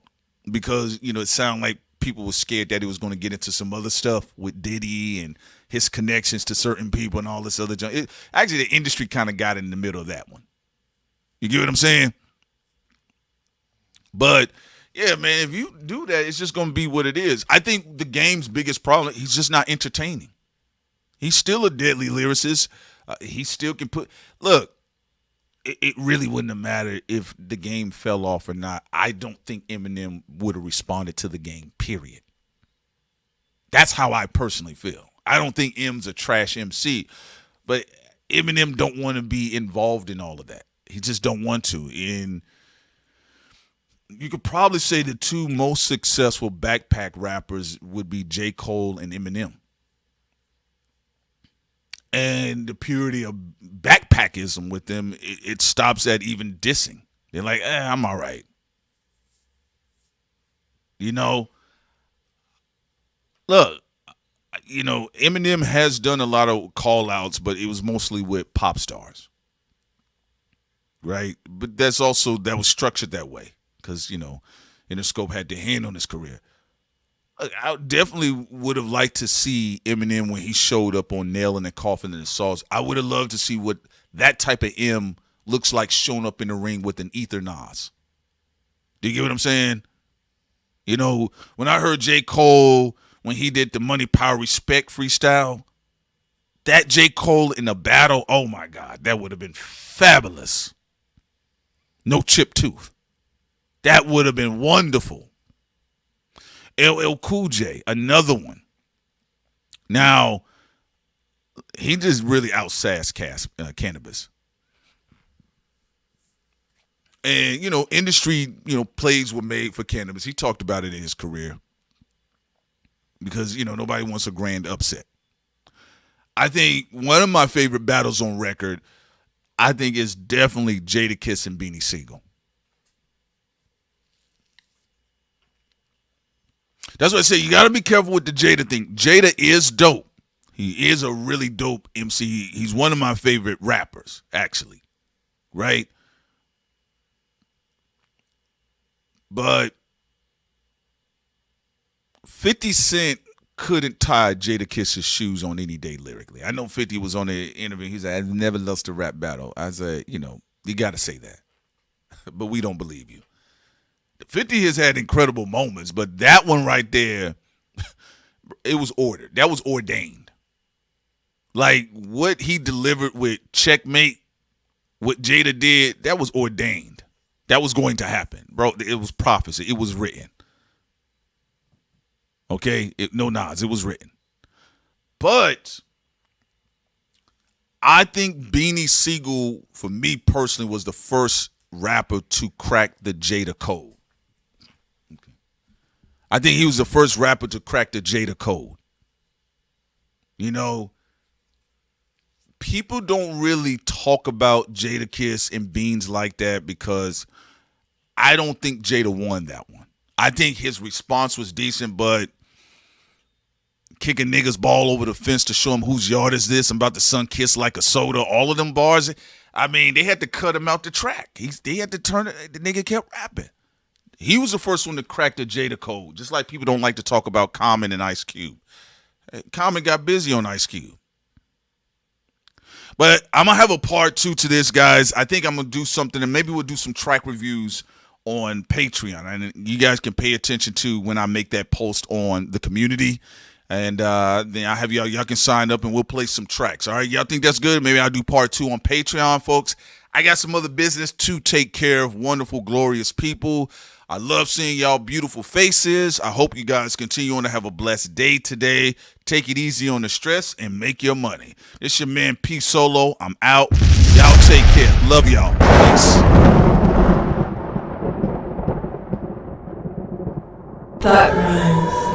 because, it sounded like people were scared that he was going to get into some other stuff with Diddy and his connections to certain people and all this other junk. Actually, the industry kind of got in the middle of that one. You get what I'm saying? But, yeah, man, if you do that, it's just going to be what it is. I think the game's biggest problem, he's just not entertaining. He's still a deadly lyricist. He still can put – look, it really wouldn't have mattered if the game fell off or not. I don't think Eminem would have responded to the game, period. That's how I personally feel. I don't think M's a trash MC, but Eminem don't want to be involved in all of that. He just don't want to. And you could probably say the two most successful backpack rappers would be J. Cole and Eminem. And the purity of backpackism with them, it stops at even dissing. They're like, I'm all right. Look, Eminem has done a lot of call-outs, but it was mostly with pop stars. Right? But that was structured that way because, Interscope had their hand on his career. I definitely would have liked to see Eminem when he showed up on Nail and Coffin and the Sauce. I would have loved to see what that type of M looks like showing up in the ring with an Ether Nas. Do you get what I'm saying? When I heard J. Cole, when he did the Money, Power, Respect freestyle, that J. Cole in a battle, oh my God, that would have been fabulous. No chip tooth. That would have been wonderful. LL Cool J, another one. Now, he just really outsassed Cannabis. And, industry, plays were made for cannabis. He talked about it in his career because, nobody wants a grand upset. I think one of my favorite battles on record, I think, is definitely Jadakiss and Beanie Siegel. That's why I say you got to be careful with the Jada thing. Jada is dope. He is a really dope MC. He's one of my favorite rappers, actually, right? But 50 Cent couldn't tie Jadakiss's shoes on any day lyrically. I know 50 was on the interview. He said, I've never lost a rap battle. I said, you got to say that. But we don't believe you. 50 has had incredible moments, but that one right there, it was ordered. That was ordained. Like what he delivered with Checkmate, what Jada did, that was ordained. That was going to happen, bro. It was prophecy. It was written. Okay? No nods. It was written. But I think Beanie Siegel, for me personally, was the first rapper to crack the Jada code. Okay. I think he was the first rapper to crack the Jada code. People don't really talk about Jadakiss and Beans like that because I don't think Jada won that one. I think his response was decent, but kicking niggas ball over the fence to show him whose yard is this, I'm about to sun kiss like a soda, all of them bars, I mean, they had to cut him out the track. They had to turn it, the nigga kept rapping. He was the first one to crack the Jada code, just like people don't like to talk about Common and Ice Cube. Common got busy on Ice Cube. But I'm going to have a part 2 to this, guys. I think I'm going to do something, and maybe we'll do some track reviews on Patreon. And you guys can pay attention to when I make that post on the community. And then I have y'all can sign up, and we'll play some tracks. All right, y'all think that's good? Maybe I'll do part 2 on Patreon, folks. I got some other business to take care of. Wonderful, glorious people. I love seeing y'all beautiful faces. I hope you guys continue on to have a blessed day today. Take it easy on the stress and make your money. It's your man P Solo. I'm out. Y'all take care. Love y'all. Peace. That rhymes.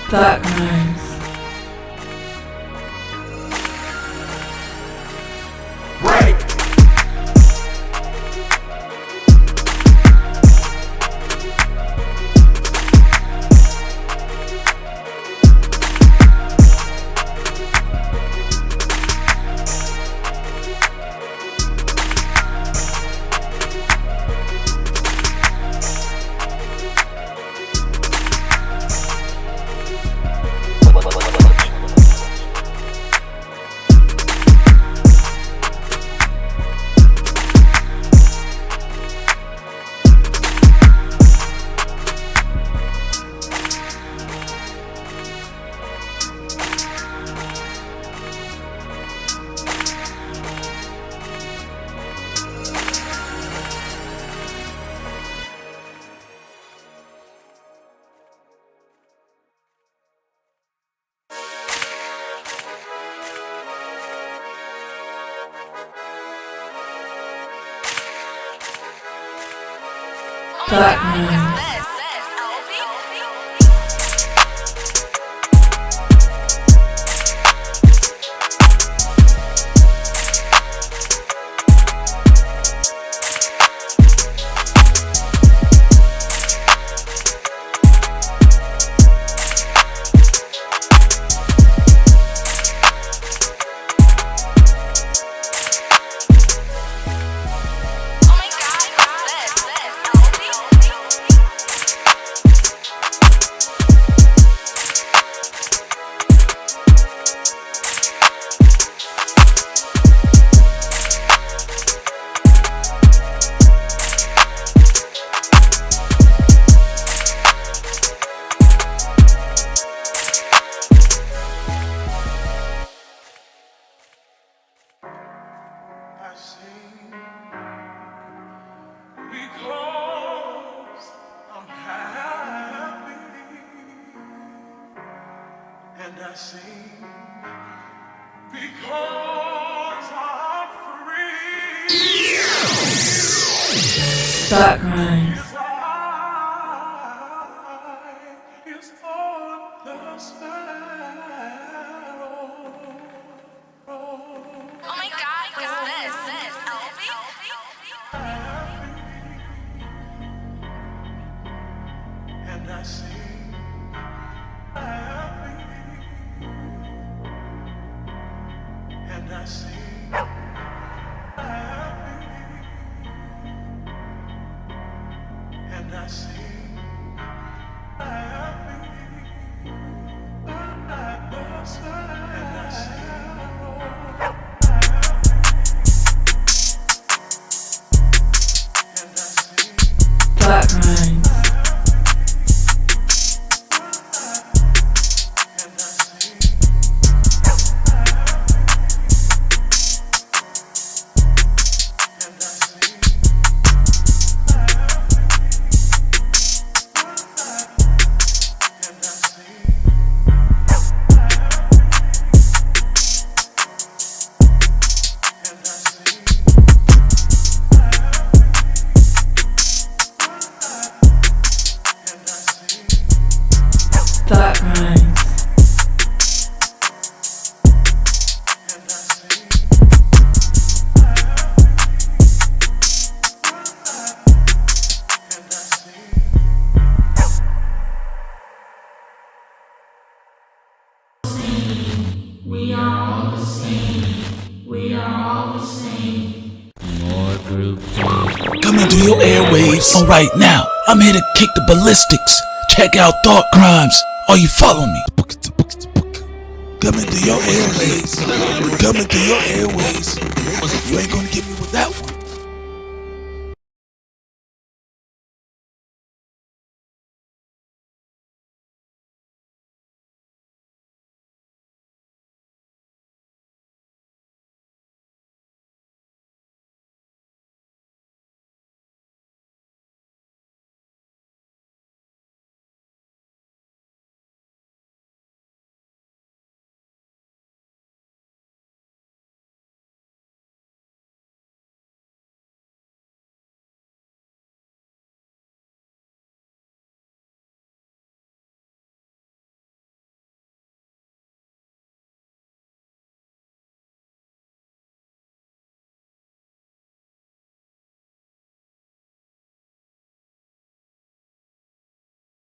That rhymes. Thought Crimes. Because I'm happy, and I sing because I'm free. Thought Crimes. It's on the sparrow. Oh my God, what's this? And I sing happy, and I sing happy, and I sing happy, and I sing Thought Crimes. Thought Crimes. We are all the same. We are all the same. More group coming through your airwaves. All right, now I'm here to kick the ballistics. Check out Thought Crimes. Are you following me? Coming through your airways. Coming through your airways. You ain't gonna get me with that one.